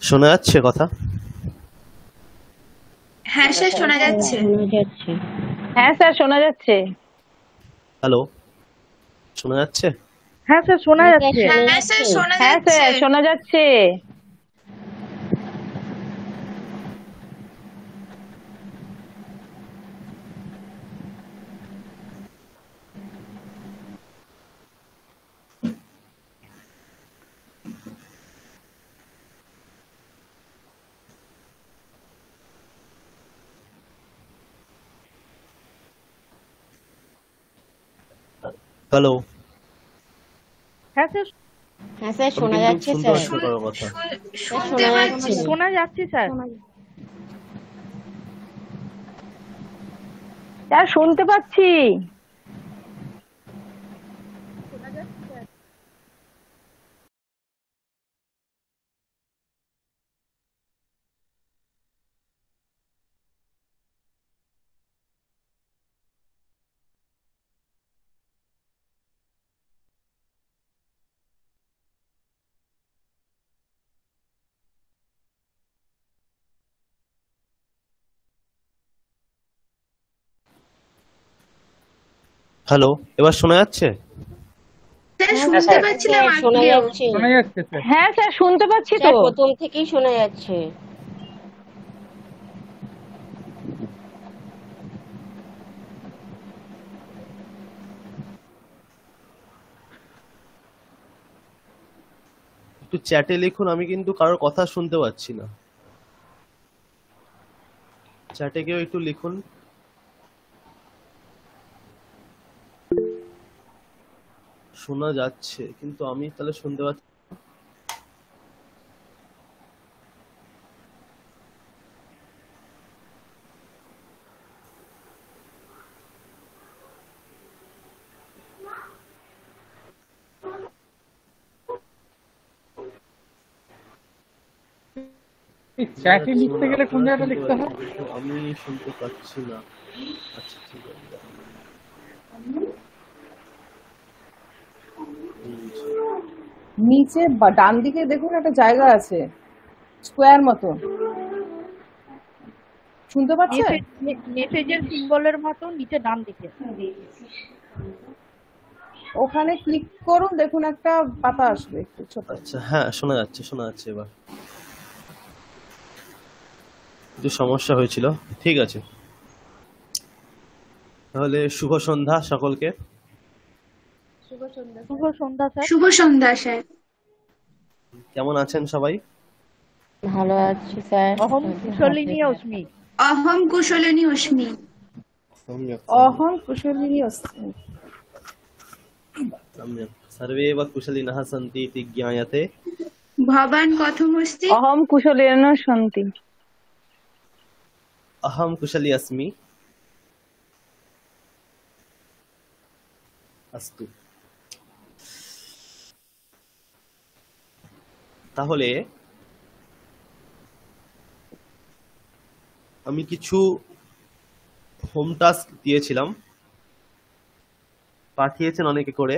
শোনা যাচ্ছে কথা? হ্যাঁ স্যার শোনা যাচ্ছে। শোনা যাচ্ছে। হ্যাঁ স্যার শোনা যাচ্ছে। হ্যালো, শোনা যাচ্ছে? হ্যাঁ স্যার শোনা যাচ্ছে। হ্যাঁ স্যার শোনা হ্যাঁ যাচ্ছে। স্যার শোনা যাচ্ছে। হ্যালো, হ্যাঁ স্যার হ্যাঁ স্যার আমি শোনা কিন্তু যাচ্ছে শুনতে স্যার। পাচ্ছি না কারোর কথা। শুনতে পাচ্ছি। শোনা যাচ্ছে স্যার। স্যার শুনতে পাচ্ছি। হ্যালো, এবার শোনা যাচ্ছে? স্যার হ্যাঁ শুনতে স্যার, পাচ্ছিলাম স্যার শোনা আগেও। যাচ্ছে। হ্যাঁ স্যার শুনতে পাচ্ছি তো। স্যার প্রথম থেকেই শোনা যাচ্ছে। একটু চ্যাটে লিখুন, আমি কিন্তু কারোর কথা শুনতে পাচ্ছি না। চ্যাটে কেউ একটু লিখুন। শোনা যাচ্ছে কিন্তু আমি তাহলে শুনতে পাচ্ছি। চ্যাটে লিখতে গেলে কোন জায়গাটা লিখতে হয়? আমি শুনতে পাচ্ছি না। আচ্ছা ঠিক আছে। নিচে বা ডান দিকে দেখুন একটা জায়গা আছে, স্কোয়ার মতো, শুনতে পাচ্ছেন? মেসেজের সিম্বলের মতো নিচে ডান দিকে। ওখানে ক্লিক করুন, দেখুন একটা পাতা আসবে একটু ছোট। আচ্ছা হ্যাঁ, শোনা যাচ্ছে, শোনা যাচ্ছে এবার। একটু সমস্যা হয়েছিল, ঠিক আছে। তাহলে শুভ সন্ধ্যা সকলকে। শুভ সন্ধ্যা স্যার। শুভ সন্ধ্যা স্যার। কেমন আছেন সবাই? ভালো আছি স্যার। অহম কুশলিনী অস্মি। অহম কুশলিনী অস্মি। অহং কুশলিনী অস্মি। सम्यक् सर्वे एव कुशलिनः सन्ति इति ज्ञायते। ভবান কথমস্তি। অহম কুশলেন সন্তি। अहं कुशली अस्मि। अस्तु, তাহলে আমি কিছু হোম টাস্ক দিয়েছিলাম, পাঠিয়েছেন অনেকে করে।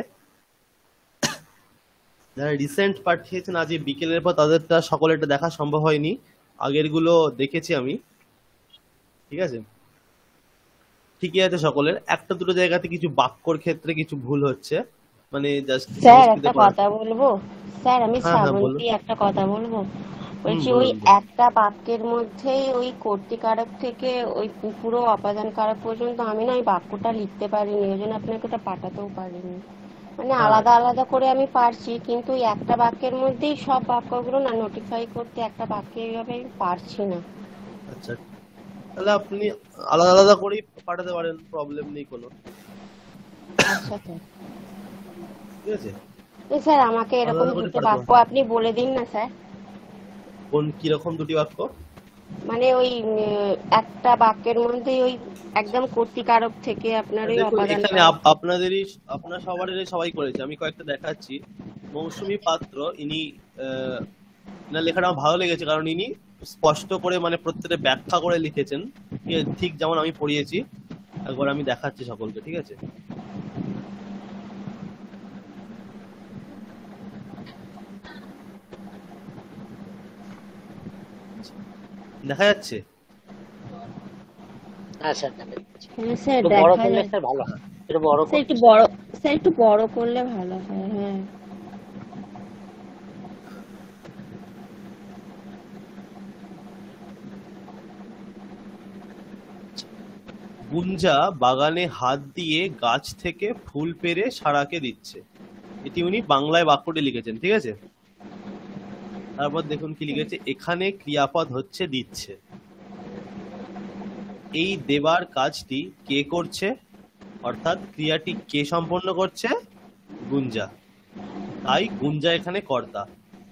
যারা রিসেন্ট পাঠিয়েছেন আজ এই বিকেলের পর তাদেরটা সকলেরটা দেখা সম্ভব হয়নি, আগের গুলো দেখেছি আমি। ঠিক আছে, ঠিকই আছে সকলের। একটা দুটো জায়গাতে কিছু বাক্যর ক্ষেত্রে কিছু ভুল হচ্ছে, মানে জাস্ট স্যার একটা কথা বলবো? স্যার আমি হ্যাঁ হ্যাঁ বলুন। শ্রাবন্তী একটা কথা বলবো। বলছি ওই বলুন। একটা বাক্যের মধ্যেই ওই কর্তৃকারক থেকে ওই পুরো অপাদান কারক পর্যন্ত আমি না ওই বাক্যটা লিখতে পারিনি, ওই জন্য আপনাকে ওটা পাঠাতেও পারিনি। মানে আলাদা আলাদা করে আমি পারছি, কিন্তু ওই একটা বাক্যের মধ্যেই সব বাক্যগুলো না নোটিফাই করতে একটা বাক্যে এইভাবে আমি পারছি না। আচ্ছা, তাহলে আপনি আলাদা আলাদা করেই পাঠাতে পারেন, প্রবলেম নেই কোনো। আচ্ছা স্যার। ঠিক আছে, স্যার আমাকে এরকম আলাদা করে দুটো পাঠাতে বাক্য পারেন। আপনি বলে দিন না স্যার। কোন কিরকম দুটি বাক্য? মানে ওই একটা বাক্যের মধ্যে ওই একদম কর্তৃকারক থেকে আপনার ওই দেখুন অপাদান এখানে কারক। আপনার সবারই সবাই করেছে, আমি কয়েকটা দেখাচ্ছি। মৌসুমী পাত্র, ইনি এনার লেখাটা আমার ভালো লেগেছে, কারণ ইনি স্পষ্ট করে মানে প্রত্যেকটা ব্যাখ্যা করে লিখেছেন, ঠিক যেমন আমি পড়িয়েছি। একবার আমি দেখাচ্ছি সকলকে, ঠিক আছে। দেখা যাচ্ছে? হ্যাঁ স্যার দেখা যাচ্ছে। হ্যাঁ স্যার একটু বড় দেখা করলে যায়। স্যার ভালো হয়, একটু বড় স্যার করতে। একটু বড় করলে ভালো হয়। হ্যাঁ গুঞ্জা বাগানে হাত দিয়ে গাছ থেকে ফুল পেড়ে সারাকে দিচ্ছে। এটি উনি বাংলায় বাক্যটি লিখেছেন, ঠিক আছে? তারপর দেখুন কি লিখেছে, এখানে ক্রিয়াপদ হচ্ছে দিচ্ছে। এই দেবার কাজটি কে করছে, অর্থাৎ ক্রিয়াটি কে সম্পন্ন করছে? গুঞ্জা। তাই গুঞ্জা এখানে কর্তা।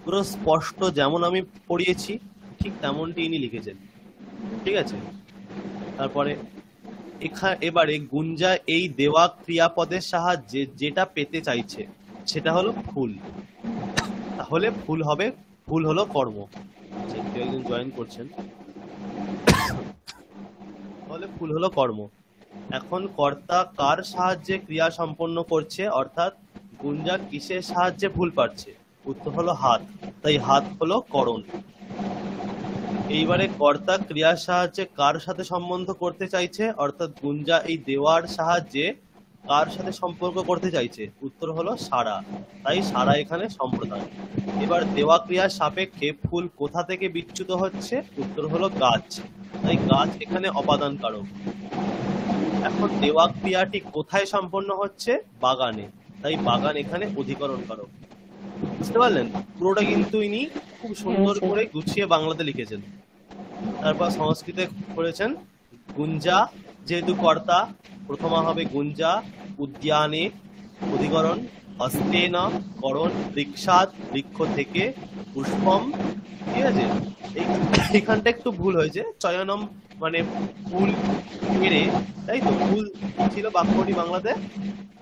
পুরো স্পষ্ট যেমন আমি পড়িয়েছি ঠিক তেমনটি ইনি লিখেছেন, ঠিক আছে? তারপরে এবারে গুঞ্জা এই দেওয়া ক্রিয়াপদের সাহায্যে যেটা পেতে চাইছে সেটা হলো ফুল। তাহলে ফুল হলো কর্ম। কেউ একজন জয়েন করছেন, তাহলে ফুল হলো কর্ম। এখন কর্তা কার সাহায্যে ক্রিয়া সম্পন্ন করছে, অর্থাৎ গুঞ্জা কিসের সাহায্যে ফুল পাচ্ছে? উত্তর হলো হাত, তাই হাত হলো করণ। এইবারে কর্তা ক্রিয়ার সাহায্যে কার সাথে সম্বন্ধ করতে চাইছে, অর্থাৎ গুঞ্জা এই দেওয়ার সাহায্যে কার সাথে সম্পর্ক করতে চাইছে? উত্তর হলো সারা, তাই সারা এখানে সম্প্রদান। এবার দেওয়া ক্রিয়ার সাপেক্ষে ফুল কোথা থেকে বিচ্যুত হচ্ছে? উত্তর হলো গাছ, তাই গাছ এখানে অপাদান কারক। এখন দেওয়া ক্রিয়াটি কোথায় সম্পন্ন হচ্ছে? বাগানে, তাই বাগান এখানে অধিকরণ কারক। বুঝতে পারলেন? পুরোটা কিন্তু ইনি খুব সুন্দর করে গুছিয়ে বাংলাতে লিখেছেন। তারপর সংস্কৃতে করেছেন গুঞ্জা যেহেতু কর্তা, প্রথমা হবে গুঞ্জা, উদ্যানে অধিকরণ, হস্তেন করণ, বৃক্ষাৎ বৃক্ষ থেকে, পুষ্পম, ঠিক আছে? এইখানটা একটু ভুল হয়েছে, চয়নম মানে ফুল পেড়ে, তাই তো? ফুল ছিল বাক্যটি বাংলাতে,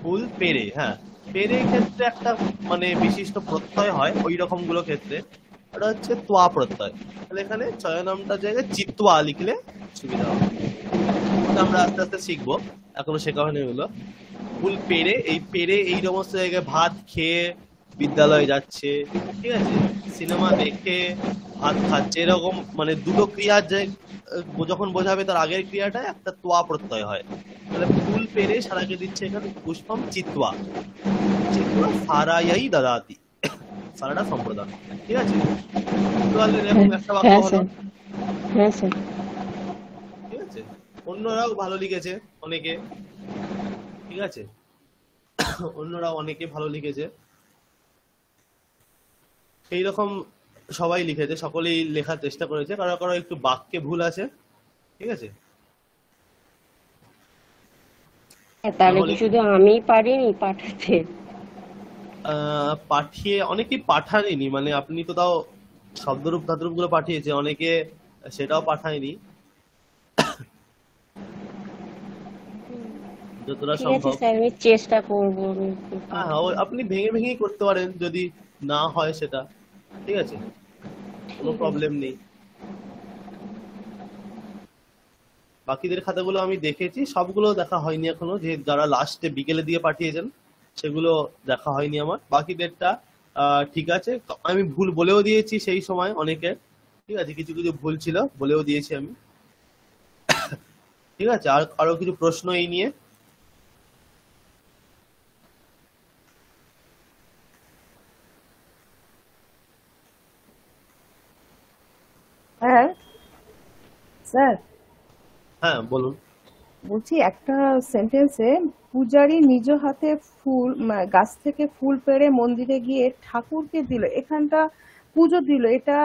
ফুল পেড়ে। হ্যাঁ, পেড়ে ক্ষেত্রে একটা মানে বিশিষ্ট প্রত্যয় হয়, ওই রকম গুলো ক্ষেত্রে ওটা হচ্ছে তোয়া প্রত্যয়। তাহলে এখানে চয়নমটার জায়গায় চিত্তোয়া লিখলে সুবিধা হবে। আমরা আস্তে আস্তে শিখবো, এখনো শেখা হয়নি এগুলো। ফুল পেড়ে, এই পেড়ে এই সমস্ত জায়গায় ভাত খেয়ে বিদ্যালয়ে যাচ্ছে, ঠিক আছে? সিনেমা দেখে ভাত খাচ্ছে, এরকম মানে দুটো ক্রিয়ার যে যখন বোঝাবে তার আগের ক্রিয়াটা একটা তোয়া প্রত্যয় হয়। তাহলে ফুল পেড়ে সারাকে দিচ্ছে এখানে পুষ্পম চিত্তোয়া, চিত্তোয়া সারায়াই দাদাতি, সারাটা সম্প্রদান, ঠিক আছে? এরকম একটা বাক্য হলো, হ্যাঁ স্যার। ঠিক আছে? অন্যরাও ভালো লিখেছে অনেকে, ঠিক আছে? অন্যরা অনেকে ভালো লিখেছে, এইরকম সবাই লিখেছে, সকলেই লেখার চেষ্টা করেছে। কারো কারো একটু বাক্যে ভুল আছে, ঠিক আছে? তাহলে কি শুধু আমিই পারিনি পাঠাতে? পাঠিয়ে অনেকেই পাঠায়নি, মানে আপনি তো তাও শব্দরূপ ধাতুরূপ গুলো পাঠিয়েছে, অনেকে সেটাও পাঠায়নি, যতটা ঠিক আছে সম্ভব। স্যার, আমি চেষ্টা করবো। হ্যাঁ, আপনি ভেঙে ভেঙে করতে পারেন যদি না হয় সেটা, ঠিক আছে? কোনো প্রবলেম নেই। বাকিদের খাতাগুলো আমি দেখেছি, সবগুলো দেখা হয়নি এখনো, যে যারা লাস্টে বিকেলে দিয়ে পাঠিয়েছেন সেগুলো দেখা হয়নি আমার। বাকিদেরটা ঠিক আছে, আমি ভুল বলেও দিয়েছি সেই সময় অনেকে, ঠিক আছে? কিছু কিছু ভুল ছিল বলেও দিয়েছি আমি, ঠিক আছে? আর আরো কিছু প্রশ্ন এই নিয়ে? হ্যাঁ স্যার, হ্যাঁ বলুন। বলছি একটা সেন্টেন্সে পূজারী নিজ হাতে ফুল গাছ থেকে ফুল পেড়ে মন্দিরে গিয়ে ঠাকুরকে দিল, এখানটা পুজো দিল, এটা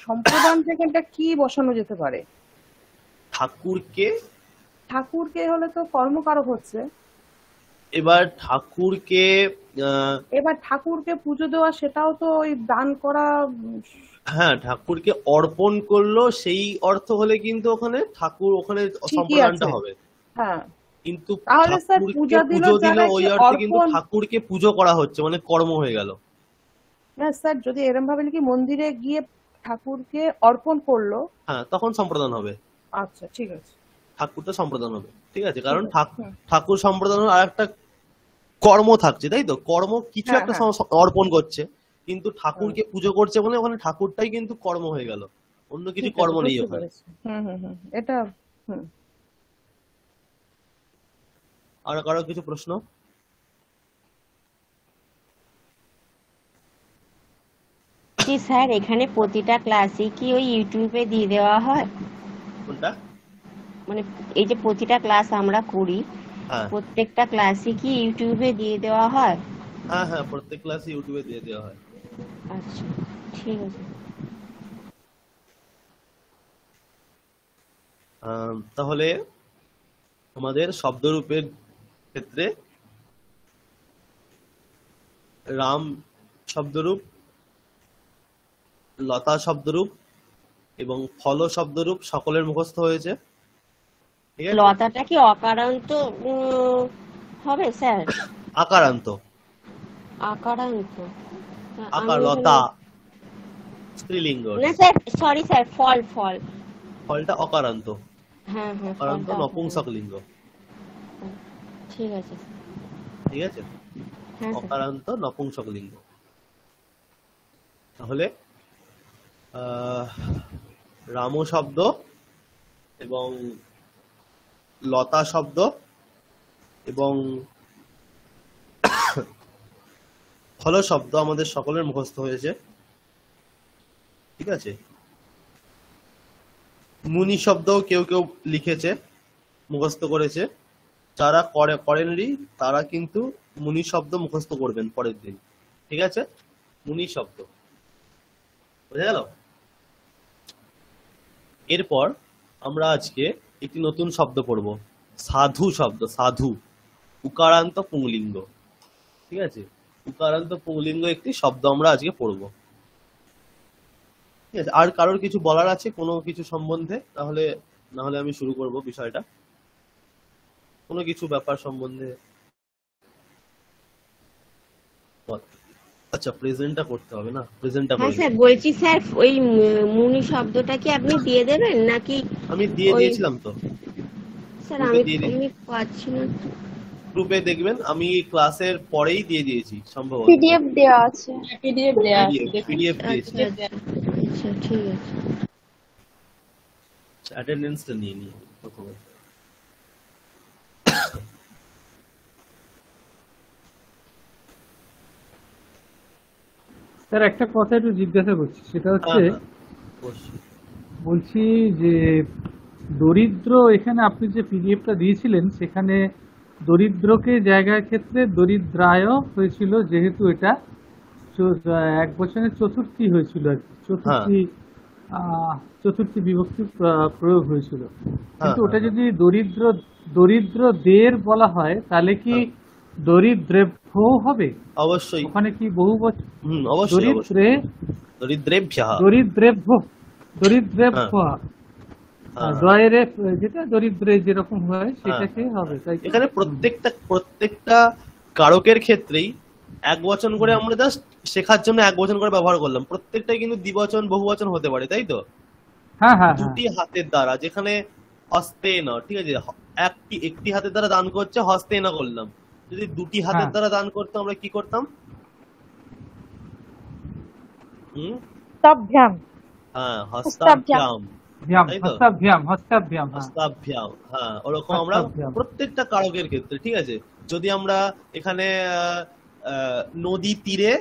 সম্প্রদান থেকে এটা কি বসানো যেতে পারে? ঠাকুরকে, ঠাকুরকে হলে তো কর্মকারক হচ্ছে। এবার ঠাকুরকে এবার ঠাকুরকে পুজো দেওয়া সেটাও তো ওই দান করা। হ্যাঁ, ঠাকুরকে অর্পণ করলো সেই অর্থ হলে কিন্তু ওখানে ঠাকুর, ওখানে সম্প্রদানটা হবে। হ্যাঁ, কিন্তু তাহলে স্যার ঠাকুরকে পূজা দিল পুজো দিল যারা ওই কি অর্থে কিন্তু অর্পণ। ঠাকুরকে পুজো করা হচ্ছে, মানে কর্ম হয়ে গেল। না স্যার, যদি এরকম ভাবে লিখি মন্দিরে গিয়ে ঠাকুরকে অর্পণ করলো, হ্যাঁ, তখন সম্প্রদান হবে। আচ্ছা ঠিক আছে, ঠাকুরটা সম্প্রদান হবে, ঠিক আছে? কারণ ঠিক আছে, হ্যাঁ। ঠাকুর সম্প্রদান আর একটা কর্ম থাকছে, তাই তো? কর্ম কিছু হ্যাঁ, একটা হ্যাঁ। অর্পণ করছে, কিন্তু ঠাকুরকে পুজো করছে বলে ওখানে ঠাকুরটাই কিন্তু কর্ম হয়ে গেল। অন্য কিছু ঠিক আছে, কর্ম নেই বুঝতে ওখানে। পেরেছি। এটা হুম। আর কারো কিছু প্রশ্ন? জি স্যার, এখানে প্রতিটা ক্লাসই কি ওই ইউটিউবে দিয়ে দেওয়া হয়? কোনটা? মানে এই যে প্রতিটা ক্লাস আমরা করি, হ্যাঁ প্রত্যেকটা ক্লাসই কি ইউটিউবে দিয়ে দেওয়া হয়? হ্যাঁ হ্যাঁ, প্রত্যেক ক্লাসে ইউটিউবে দিয়ে দেওয়া হয়। আচ্ছা, ঠিক আছে। তাহলে আমাদের শব্দরূপের ক্ষেত্রে রাম শব্দরূপ, লতা শব্দরূপ এবং ফল শব্দরূপ সকলের মুখস্থ হয়েছে। ঠিক আছে, লতাটা কি অকারান্ত হবে স্যার? আকারান্ত, আকারান্ত? আকার, আমি লতা স্ত্রীলিঙ্গ, না স্যার, সরি স্যার, ফল ফল। ফলটা অকারান্ত, হ্যাঁ হ্যাঁ, অকারান্ত ফলটা নপুংসক লিঙ্গ। ঠিক আছে। ঠিক আছে, হ্যাঁ স্যার। অকারান্ত নপুংসক লিঙ্গ। তাহলে রাম শব্দ এবং লতা শব্দ এবং ফল শব্দ আমাদের সকলের মুখস্থ হয়েছে। ঠিক আছে, মুনি শব্দ কেউ কেউ লিখেছে, মুখস্থ করেছে। যারা করেননি তারা কিন্তু মুনি শব্দ মুখস্থ করবেন পরের দিন। ঠিক আছে, মুনি শব্দ বোঝা গেল। এরপর আমরা আজকে একটি নতুন শব্দ পড়ব, সাধু শব্দ। সাধু উকারান্ত পুংলিঙ্গ। ঠিক আছে, উকারান্ত পুংলিঙ্গ একটি শব্দ আমরা আজকে পড়ব। ঠিক আছে, আর কারোর কিছু বলার আছে কোনো কিছু সম্বন্ধে? তাহলে না হলে আমি শুরু করব বিষয়টা, কোনো কিছু ব্যাপার সম্বন্ধে। আচ্ছা, প্রেজেন্টটা করতে হবে না, প্রেজেন্টটা হ্যাঁ করে স্যার, নিই। বলছি স্যার, ওই মুনি শব্দটা কি আপনি দিয়ে দেবেন নাকি? আমি দিয়ে ওই দিয়েছিলাম তো, স্যার, গ্রুপে আমি দিয়ে দিই, আমি পাচ্ছি না তো। গ্রুপে দেখবেন আমি ক্লাসের পরেই দিয়ে দিয়েছি সম্ভবত। পিডিএফ দেওয়া আছে। পিডিএফ দেওয়া আছে, পিডিএফ দেখুন। দিয়েছি। আচ্ছা আচ্ছা, ঠিক আছে। অ্যাটেন্ডেন্সটা নিয়ে নিই প্রথমে। স্যার একটা কথা একটু জিজ্ঞাসা করছি, সেটা হচ্ছে হ্যাঁ, অবশ্যই। বলছি যে দরিদ্র, এখানে আপনি যে পিডিএফটা দিয়েছিলেন সেখানে দরিদ্রকে জায়গার ক্ষেত্রে দরিদ্রায় হয়েছিল, যেহেতু এটা এক বচনের চতুর্থী হয়েছিল আর কি, চতুর্থী বিভক্তি প্রয়োগ হয়েছিল। কিন্তু ওটা যদি দরিদ্রদের বলা হয় তাহলে কি দরিদ্রেভ্য হবে? অবশ্যই, ওখানে কি বহু বচন? অবশ্যই অবশ্যই। দরিদ্রেভ্যঃ। দরিদ্রেভ্য হ্যাঁ, দয়ের যেটা দরিদ্রে যেরকম হয় সেটাকে হবে, তাই তো? এখানে প্রত্যেকটা কারকের ক্ষেত্রেই এক বচন করে আমরা জাস্ট শেখার জন্য এক বচন করে ব্যবহার করলাম। প্রত্যেকটাই কিন্তু দ্বিবচন বহুবচন হতে পারে, তাই তো? হ্যাঁ হ্যাঁ হ্যাঁ, দুটি হাতের দ্বারা, যেখানে হস্তে না, ঠিক আছে, একটি হাতের দ্বারা দান করছে, হস্তে না করলাম। যদি দুটি হাতের হ্যাঁ। দ্বারা দান করতাম আমরা কি করতাম? হস্তাভ্যাম। হ্যাঁ, হস্তাভ্যাম, তাই তো? হস্তাভ্যাম, হস্তাভ্যাম, হ্যাঁ, ওরকম আমরা হস্তাভ্যাম। প্রত্যেকটা কারকের ক্ষেত্রে। ঠিক আছে, যদি আমরা এখানে নদী তীরে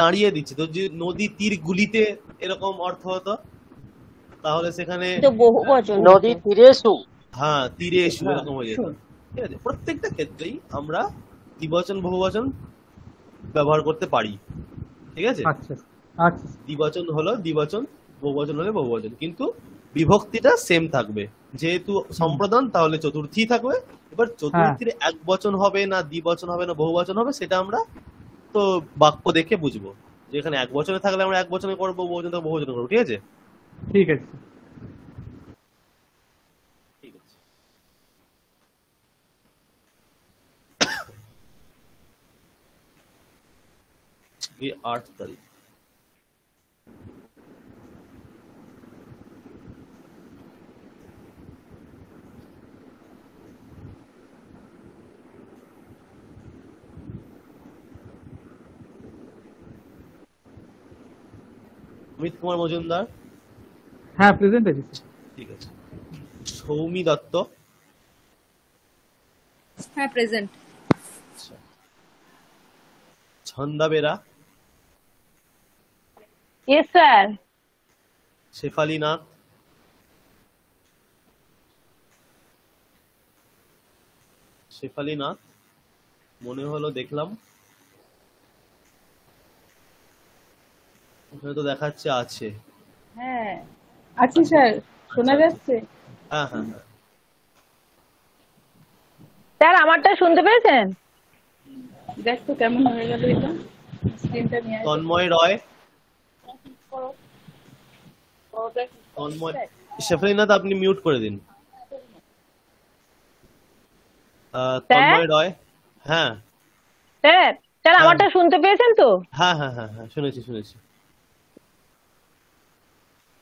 দাঁড়িয়ে দিচ্ছি, তো যদি নদী তীর গুলিতে এরকম অর্থ হতো, তাহলে সেখানে তো বহু বচন নদীর তীরে সু। হ্যাঁ, তীরে এসু হ্যাঁ, এরকম হয়ে যেত। শোন। ঠিক আছে, প্রত্যেকটা ক্ষেত্রেই আমরা দ্বিবচন বহুবচন ব্যবহার করতে পারি। ঠিক আছে, আচ্ছা আচ্ছা, দ্বিবচন হলো দ্বিবচন, বহুবচন হলে বহুবচন, কিন্তু বিভক্তিটা সেম থাকবে। যেহেতু সম্প্রদান, তাহলে চতুর্থী থাকবে। এবার চতুর্থীর এক বচন হবে না দ্বিবচন হবে না বহুবচন হবে, সেটা আমরা তো বাক্য দেখে বুঝবো। যেখানে এক বচনে থাকলে আমরা এক বচনে করবো, বহুবচন থাকলে বহুবচনে করবো। ঠিক আছে, ঠিক আছে। ঠিক আছে। 8 তারিখ। অমিত কুমার মজুমদার, হ্যাঁ প্রেজেন্ট আছি স্যার। ঠিক আছে। সৌমি দত্ত। হ্যাঁ প্রেজেন্ট। আচ্ছা। ছন্দা বেরা। Yes sir. শেফালি নাথ। শেফালি নাথ মনে হলো দেখলাম, ওখানে তো দেখাচ্ছে আছে। হ্যাঁ আছি স্যার, শোনা আচ্ছা, যাচ্ছে? হ্যাঁ হ্যাঁ হ্যাঁ। স্যার আমারটা শুনতে পেয়েছেন? দেখ তো কেমন হয়ে গেল এটা, স্ক্রিনটা নিয়ে আয়। তন্ময় রয়। তন্ময়, শেফালি নাথ আপনি মিউট করে দিন। তন্ময় রয়। হ্যাঁ স্যার স্যার হ্যাঁ আমারটা শুনতে পেয়েছেন তো? হ্যাঁ হ্যাঁ হ্যাঁ হ্যাঁ, শুনেছি শুনেছি।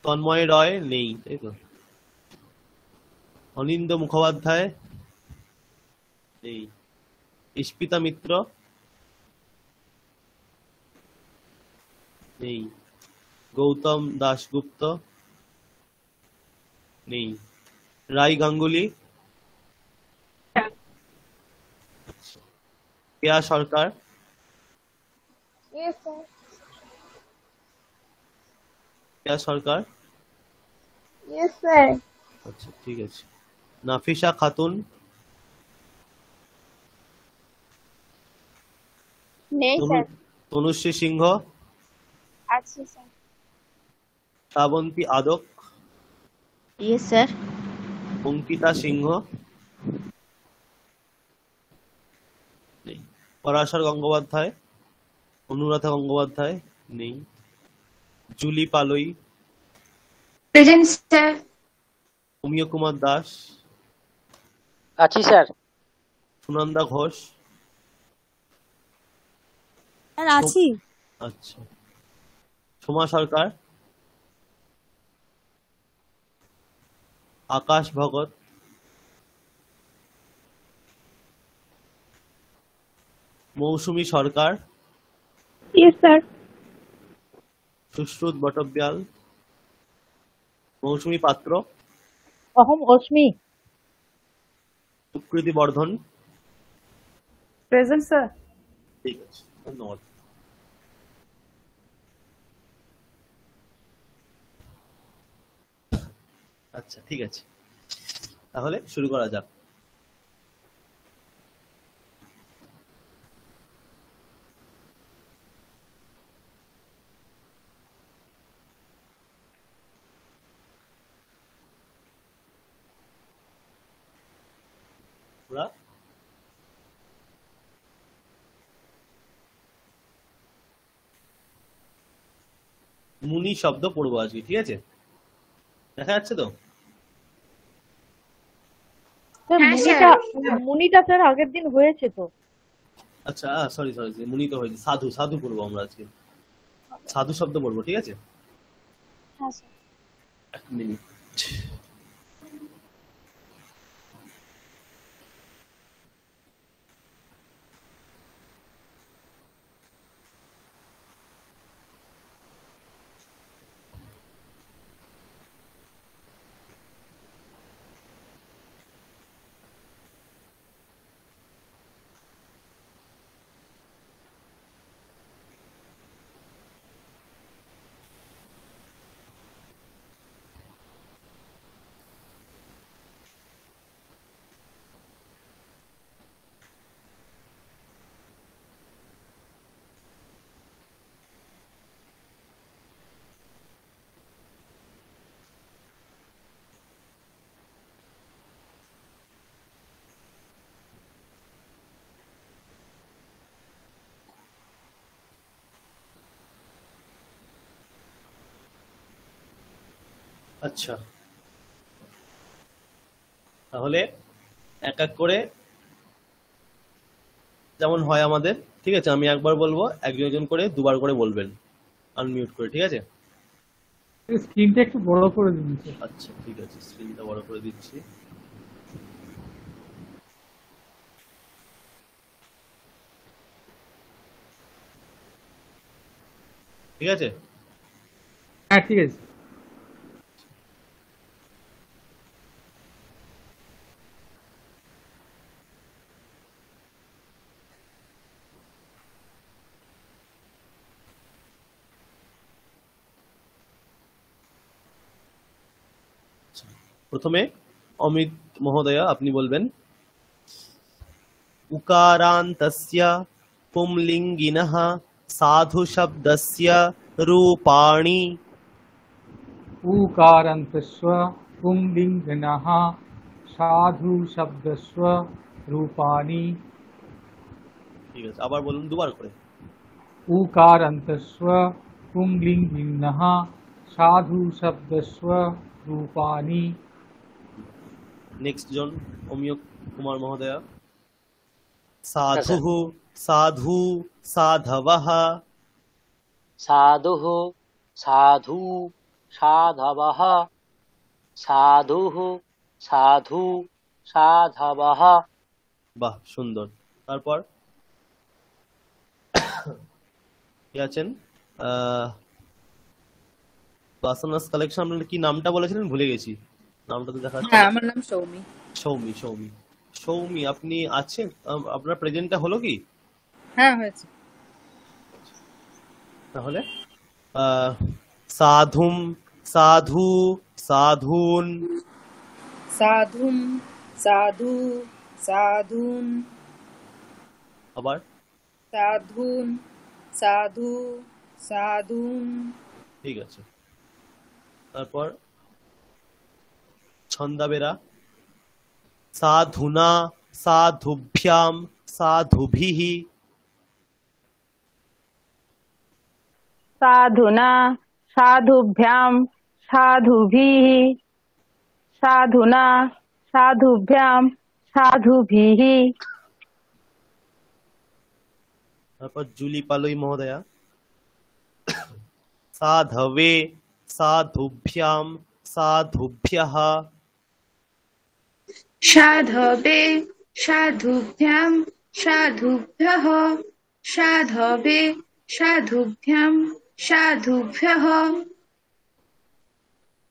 তন্ময় রয় নেই, তাই তো? অনিন্দ মুখোপাধ্যায় নেই। ইস্পিতা মিত্র নেই। গৌতম দাশগুপ্ত নেই। রাই গাঙ্গুলি। কেয়া সরকার। কেয়া সরকার। Yes sir. আচ্ছা ঠিক আছে। নাফিসা খাতুন। নেই স্যার। তনুশ্রী সিংহ। আছি sir. Shrabanti Adak. Yes sir. Ankita Sinha নেই। পরাশর গঙ্গোপাধ্যায়। অনুরাধা গঙ্গোপাধ্যায় নেই। Julie Palui. Present sir. Amiya Kumar Das. আছি স্যার। সুনন্দা ঘোষ। স্যার আছি। আচ্ছা। সোমা সরকার। আকাশ ভগত। মৌসুমী সরকার। Yes sir. সুশ্রুত বটব্যাল। মৌসুমী পাত্র। অহম অস্মি। সুকৃতি বর্ধন। Present sir. ঠিক আছে, ধন্যবাদ। আচ্ছা ঠিক আছে, তাহলে শুরু করা যাক। আমরা মুনি শব্দ পড়বো আজকে, ঠিক আছে? দেখা যাচ্ছে তো? হ্যাঁ, মুনিটা স্যার আগের দিন হয়েছে তো। আচ্ছা সরি সরি, মুনি তো হয়েছে। সাধু, সাধু পড়বো আমরা আজকে। সাধু শব্দ পড়বো, ঠিক আছে? হ্যাঁ স্যার। এক মিনিট। আচ্ছা, তাহলে এক এক করে যেমন হয় আমাদের, ঠিক আছে? আমি একবার বলবো, একজন একজন করে দুবার করে বলবেন, আনমিউট করে, ঠিক আছে? স্ক্রিনটা একটু বড় করে দিন স্যার। আচ্ছা ঠিক আছে, স্ক্রিনটা বড় করে দিচ্ছি। ঠিক আছে? হ্যাঁ ঠিক আছে। প্রথমে অমিত মহোদয়া আপনি বলবেন উকারান্তস্য পুংলিঙ্গিনঃ সাধু শব্দস্য রূপাণি। ऊकारान्तस्व पुंलिङ्गिनः साधु शब्दस्व रूपाणि। ঠিক আছে, আবার বলুন দুবার করে। ऊकारान्तस्व पुंलिङ्गिनः साधु शब्दस्व रूपाणि। নেক্সট জন অমিয় কুমার মহোদয়া হ্যাঁ স্যার। সাধু সাধু সাধবः। সাধুः সাধু সাধবः সাধুः সাধু সাধবः। বাহ, সুন্দর। তারপর কে আছেন? বাসনাস কালেকশন, আপনার কি নামটা বলেছিলেন ভুলে গেছি, নামটা তো দেখা যাচ্ছে হ্যাঁ না। আমার নাম সৌমি। সৌমি, সৌমি, সৌমি আপনি আছেন? আপনার প্রেজেন্টটা হলো কি? হ্যাঁ হয়েছে। তাহলে সাধুম সাধু সাধুন। সাধুম সাধু সাধুন আবার সাধুন সাধু সাধুন। ঠিক আছে। তারপর ছন্দাবেরা সাধুনা সাধুভ্যাম সাধুভিঃ। साधुना साधुभ्याम साधुभिः साधुना साधुभ्याम साधुभिः। তারপর জুলি পালুই মহোদয়া সাধবে সাধুভ্যাম সাধুভ্যঃ। साधवे साधुभ्याम साधुभ्यः साधवे साधुभ्याम साधुभ्यः।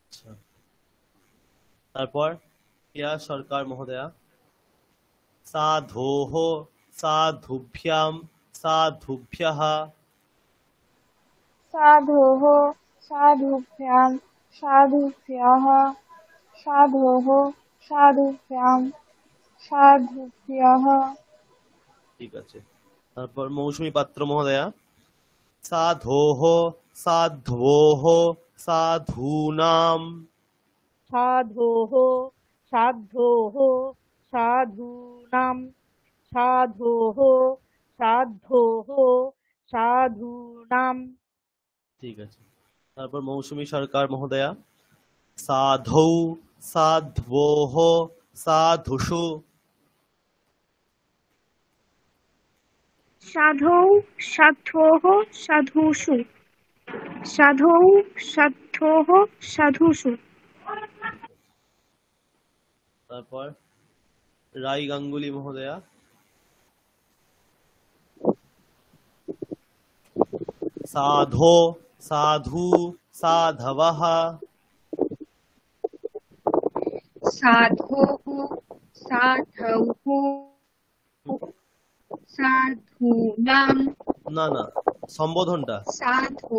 আচ্ছা। তারপর প্রিয়া সরকার মহোদয়া সাধোঃ সাধুভ্যাম সাধুভ্যঃ। साधोः साधुभ्यां साधुभ्यः साधोः साधुभ्यां साधुभ्यः। ঠিক আছে। তারপর মৌসুমী পাত্র মহোদয়া সাধোঃ সাধ্বোঃ সাধূনাম। साधोः साधोः साधूनां साधोः साधोः साधूनां। ঠিক আছে। তারপর মৌসুমী সরকার মহোদয়া সাধৌ সাধ্বোঃ সাধুষু। साधौ साध्वोः साधुषु साधौ साध्वोः साधुषु। তারপর রাই গাঙ্গুলি মহোদয়া সাধো সাধু সাধবः। साधोः साधवः साधूनां না না, সম্বোধনটা साधु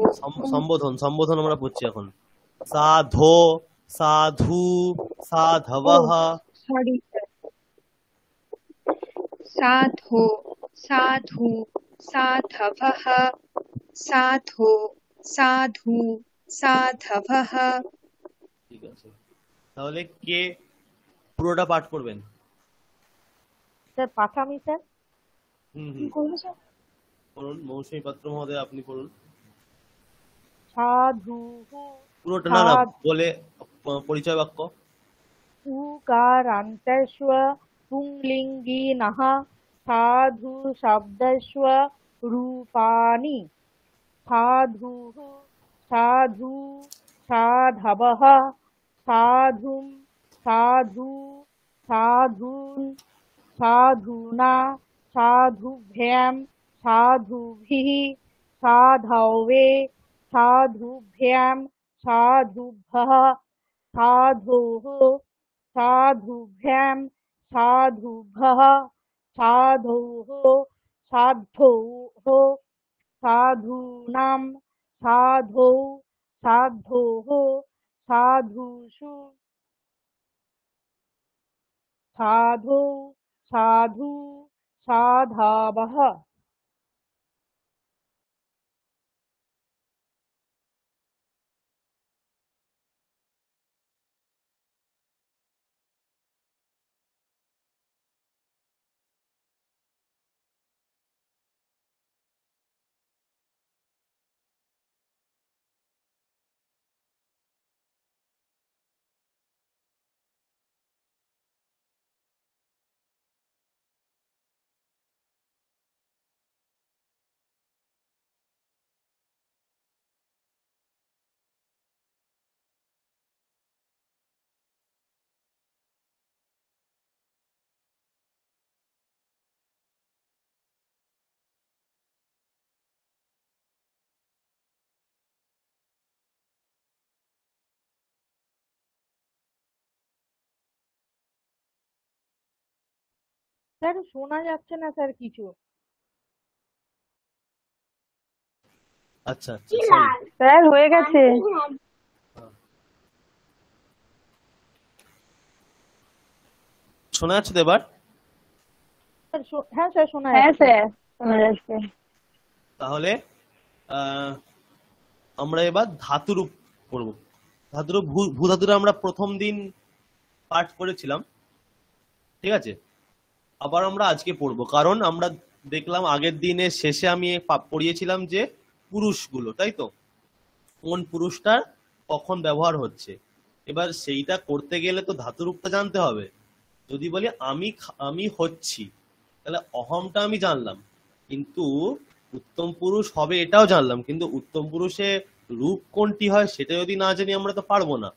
সম্বোধন সম্বোধন আমরা পড়ছি এখন। সাধো সাধু সাধবः। सॉरी साधो साधु साधवः साधो साधु साधवः। ঠিক আছে। তাহলে কে পুরোটা পাঠ করবেন? স্যার পাঠামি স্যার। করুন মৌসুমী পাত্র মহোদয়, আপনি করুন সাধুः পুরোটা। না না, বলে পরিচয় বাক্য। उकारान्तस्व पुंलिङ्गिनः साधु शब्दस्व रूपाणि साधुः साधु साधवः साधुं साधु साधून् साधूना साधुभ्यां साधुभिः साधवे साधुभ्यां साधुभ्यः साधोः साधुभ्यां साधुभ्यः साधोः साधोः साधूनां साधौ साधोः साधुषु साधौ साधु साधवः স্যার শোনা যাচ্ছে না স্যার কিছু আচ্ছা আচ্ছা সরি। স্যার হয়ে গেছে। শোনা যাচ্ছে তো এবার? স্যার হ্যাঁ স্যার শোনা হ্যাঁ যাচ্ছে স্যার শোনা যাচ্ছে। তাহলে আহ, আমরা এবার ধাতুরূপ করব। ধাতুরূপ ভূধাতুরা আমরা প্রথম দিন পাঠ করেছিলাম, ঠিক আছে? আবার আমরা আজকে পড়বো, কারণ আমরা দেখলাম আগের দিনের শেষে আমি পড়িয়েছিলাম যে পুরুষগুলো, তাই তো? কোন পুরুষটার কখন ব্যবহার হচ্ছে। এবার সেইটা করতে গেলে তো ধাতুরূপটা জানতে হবে। যদি বলি আমি হচ্ছি, তাহলে অহমটা আমি জানলাম, কিন্তু উত্তম পুরুষ হবে এটাও জানলাম, কিন্তু উত্তম পুরুষে রূপ কোনটি হয় সেটা যদি না জানি আমরা তো পারবো না,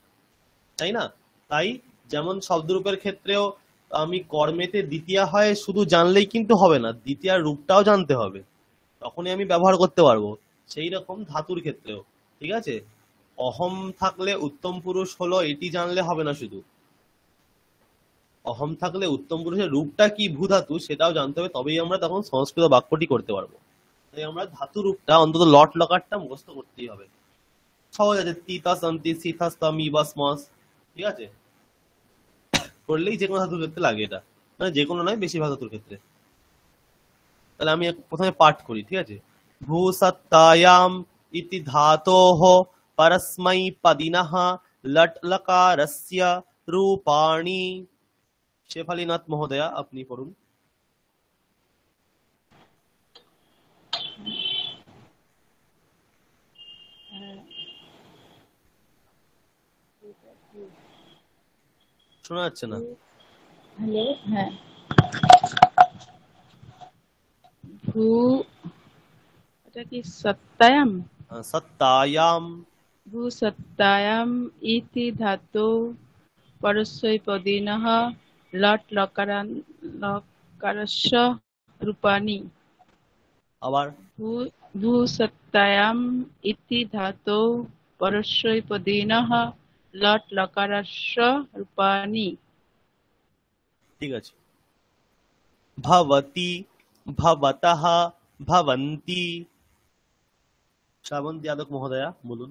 তাই না? তাই যেমন শব্দরূপের ক্ষেত্রেও আমি কর্মেতে দ্বিতীয়া হয় শুধু জানলেই কিন্তু হবে না, দ্বিতীয়ার রূপটাও জানতে হবে, তখনই আমি ব্যবহার করতে পারবো। সেই রকম ধাতুর ক্ষেত্রেও, ঠিক আছে? অহম থাকলে উত্তম পুরুষ হলো এটি জানলে হবে না, শুধু অহম থাকলে উত্তম পুরুষের রূপটা কি ভূধাতু সেটাও জানতে হবে, তবেই আমরা তখন সংস্কৃত বাক্যটি করতে পারবো। তাই আমরা ধাতু রূপটা অন্তত লট লকারটা মুখস্থ করতেই হবে। সহজ আছে, তিতাস অন্তি সিথাস তামি বাস মস, ঠিক আছে? করলেই যে কোনো ধাতুর ক্ষেত্রে লাগে এটা, মানে যে কোনো নয়, বেশিরভাগ ধাতুর ক্ষেত্রে। তাহলে আমি প্রথমে পাঠ করি, ঠিক আছে? ভূসত্তায়াম ইতি ধাতোঃ পরস্मै পদিনঃ লট লকারস্য রূপাণি। শেফালীনাথ মহোদয়া, আপনি পড়ুন। শোনা যাচ্ছে না? হ্যালো, হ্যাঁ। ভূ এটা কি সত্তায়াম? সত্তায়াম ভূসত্তায়াম ইতি ধাতু পরস্মৈপদিনঃ লট লকারস্য রূপাণি। আবার ভূসত্তায়াম ইতি ধাতু পরস্মৈপদিনঃ লট লকারস্য রূপাণি। ঠিক আছে। ভবতি ভবতঃ ভবন্তি। শ্রাবন্তী যাদব মহোদয়া বলুন।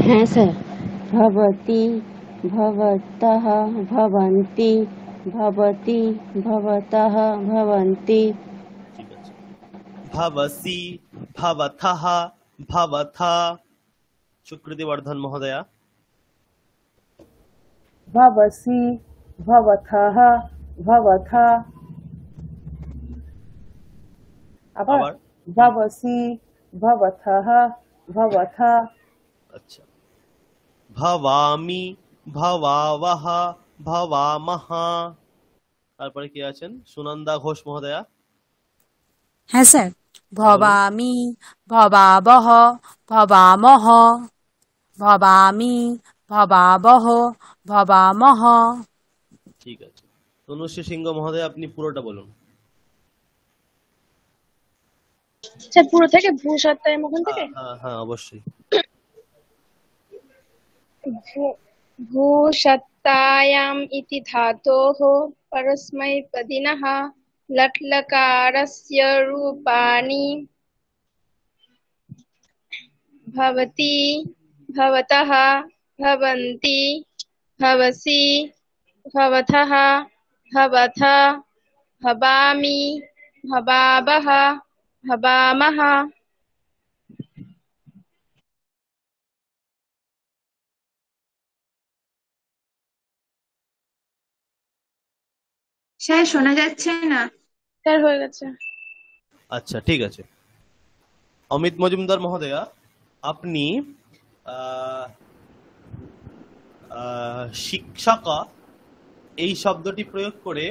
হ্যাঁ স্যার। ভবতি ভবতঃ ভবন্তি ভবতি ভবতঃ ভবন্তি। ঠিক আছে। ভবসি ভবথঃ ভবথা। সুকৃতি বর্ধন মহোদয়া। भवसि भवथः भवथा। আবার আবার भवसि भवथः भवथा। আচ্ছা। ভবামি ভবাবহ ভবামহ। তারপরে কি আছেন? সুনন্দা ঘোষ মহোদয়া হ্যাঁ স্যার। বলুন। ভবামি ভবাবহ ভবামহ ভবামি ভবাবহ ভবামহ। ঠিক আছে। তনুশ্রী সিংহ মহোদয়, আপনি পুরোটা বলুন। স্যার পুরো থেকে ভূসত্তায়াম ওখান থেকে হ্যাঁ হ্যাঁ অবশ্যই। भूषत्तायाम् इति धातोः परस्मैपदिनः लट्लकारस्य रूपाणि भवति भवतः भवन्ति भवसि भवतः भवथ भवामि भवावः भवामः স্যার শোনা যাচ্ছে না। স্যার হয়ে গেছে। আচ্ছা ঠিক আছে। অমিত মজুমদার মহোদয়া, আপনি আহ, শিক্ষকা এই শব্দটি প্রয়োগ করে,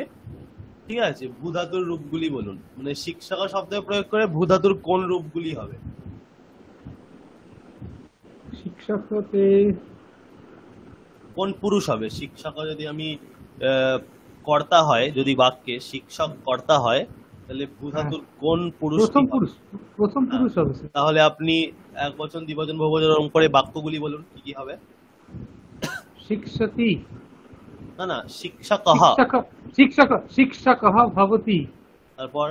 ঠিক আছে, ভূধাতুর রূপগুলি বলুন। মানে শিক্ষকা শব্দ প্রয়োগ করে ভূধাতুর কোন রূপগুলি হবে? শিক্ষক হতে কোন পুরুষ হবে? শিক্ষক যদি আমি কর্তা হয়, যদি বাক্যে শিক্ষক কর্তা হয়, তাহলে ভূধাতুর কোন পুরুষ? প্রথম পুরুষ হবে স্যার। তাহলে আপনি একবচন, দ্বিবচন, বহুবচন এরকম করে বাক্যগুলি বলুন, কি কি হবে? শিক্ষতি, না না, শিক্ষকঃ। শিক্ষকঃ ভবতি। তারপর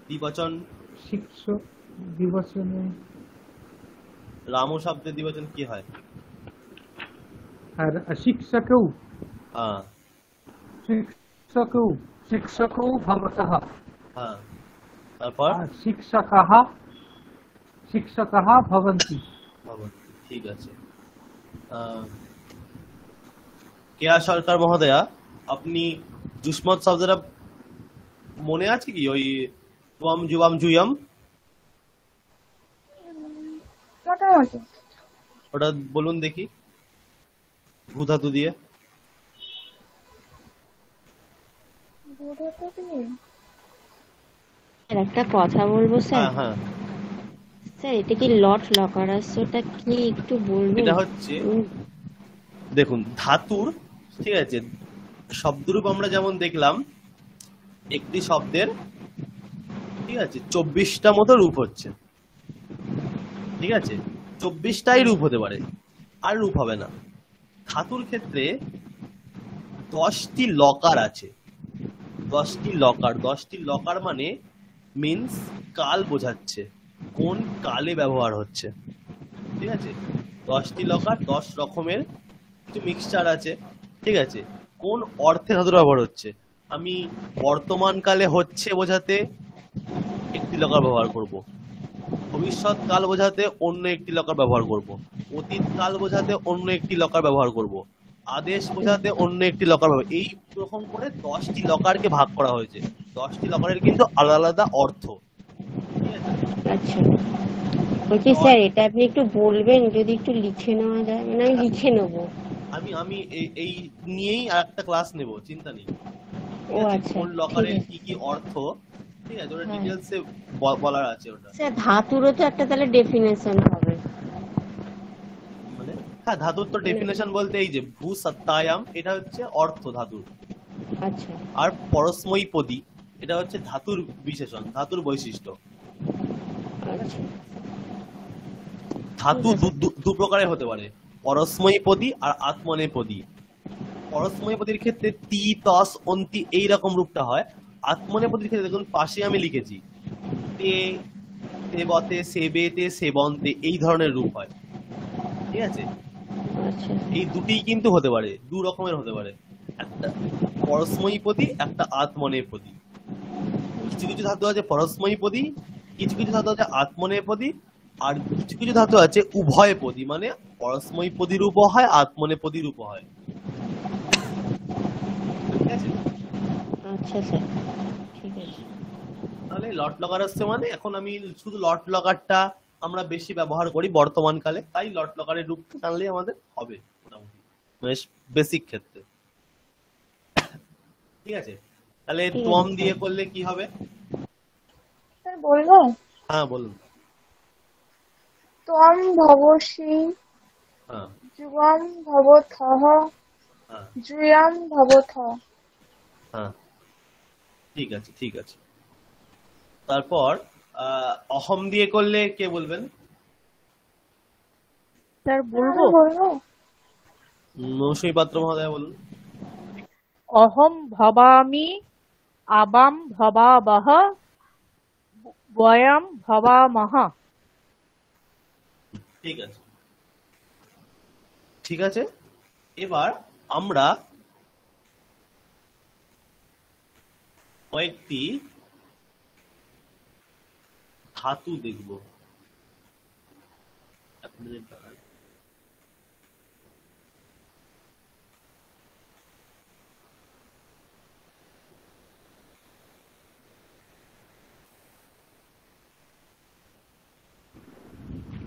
দ্বিবচন, শিক্ষক। দ্বিবচনে রামু শব্দের দ্বিবচন কি হয়? আর শিক্ষকৌ। হ্যাঁ শিক্ষকৌ ভবতঃ। হ্যাঁ, তারপর শিক্ষকাः ভবন্তি। ঠিক আছে। কেয়া সরকার মহোদয়া, আপনি যুষ্মৎ শব্দটা মনে আছে কি? ওই তুয়াম জুবাম জুয়াম, মোটামুটি। ওটা বলুন দেখি ভূধাতু দিয়ে। একটা কথা বলবো স্যার। হ্যাঁ, স্যার এটা কি লট লকারাস্যটা কি একটু বলবেন? এটা হচ্ছে, দেখুন, ধাতুর, ঠিক আছে, শব্দরূপ আমরা যেমন দেখলাম, একটি শব্দের, ঠিক আছে, 24টা মতো রূপ হচ্ছে। ঠিক আছে, 24টাই রূপ হতে পারে, আর রূপ হবে না। ধাতুর ক্ষেত্রে 10টি লকার আছে। 10টি লকার, 10টি লকার মানে মিন্স কাল বোঝাচ্ছে, কোন কালে ব্যবহার হচ্ছে। ঠিক আছে, 10টি লকার, 10 রকমের কিছু মিক্সচার আছে। ঠিক আছে, কোন অর্থে ধাতুর ব্যবহার হচ্ছে? আমি বর্তমান কালে হচ্ছে বোঝাতে একটি লকার ব্যবহার করব, ভবিষ্যৎ কাল বোঝাতে অন্য একটি লকার ব্যবহার করব, অতীত কাল বোঝাতে অন্য একটি লকার ব্যবহার করব, আদেশ বোঝাতে অন্য একটি লকার ব্যবহার। এই রকম করে 10টি লকারকে ভাগ করা হয়েছে। 10টি লকারের কিন্তু আলাদা আলাদা অর্থ। আচ্ছা, বলছি স্যার এটা আপনি একটু বলবেন, যদি একটু লিখে নেওয়া যায়, মানে আমি লিখে নেবো। আমি এই নিয়েই আরেকটা ক্লাস নেব, চিন্তা নেই। ও আচ্ছা, কোন লকারের কি কি অর্থ, ঠিক আছে, ওটা ডিটেইলসে বলার আছে ওটা। স্যার ধাতুরও তো একটা তাহলে ডেফিনেশন হবে। মানে হ্যাঁ, ধাতুর তো ডেফিনেশন বলতে এই যে ভূ সত্তায়াম, এটা হচ্ছে অর্থ ধাতুর। আচ্ছা। আর পরস্মৈপদী, এটা হচ্ছে ধাতুর বিশেষণ, ধাতুর বৈশিষ্ট্য। ধাতু দু প্রকারের হতে পারে, পরস্মৈপদী আর আত্মনেপদী। পরস্মৈপদীর ক্ষেত্রে তি, তস, অন্তি এইরকম রূপটা হয়। আত্মনেপদীর ক্ষেত্রে দেখুন পাশে আমি লিখেছি তে, সেবতে, সেবেতে, সেবন্তে, এই ধরনের রূপ হয়। ঠিক আছে, এই দুটিই কিন্তু হতে পারে, দু রকমের হতে পারে, একটা পরস্মৈপদী, একটা আত্মনেপদী। কিছু কিছু ধাতু আছে পরস্মৈপদী, কিছু কিছু ধাতু আছে আত্মনেপদী, আর কিছু কিছু ধাতু আছে উভয়পদী, মানে পরস্মৈপদী রূপও হয়, আত্মনেপদী রূপও হয়। ঠিক আছে, আচ্ছা স্যার, ঠিক আছে। তাহলে লট লকার আসছে, মানে এখন আমি শুধু লট লকারটা আমরা বেশি ব্যবহার করি বর্তমান কালে, তাই লট লকারের রূপটা জানলেই আমাদের হবে মোটামুটি, মানে বেসিক ক্ষেত্রে। ঠিক আছে, তাহলে তোম দিয়ে করলে কি হবে? স্যার বলবো? হ্যাঁ বলুন। ত্বম ভবসি, হ্যাঁ, যুগম ভবথঃ, হ্যাঁ, যুয়াম ভবথ। হ্যাঁ, ঠিক আছে, ঠিক আছে। তারপর অহম দিয়ে করলে কে বলবেন? স্যার বলবো? মৌসুমী পাত্র মহোদয় বলুন। অহম ভবামি, আবাম ভবাবহ, বয়াম ভবামহ। ঠিক আছে, ঠিক আছে। এবার আমরা কয়েকটি ধাতু দেখব। এক মিনিট দাঁড়ান।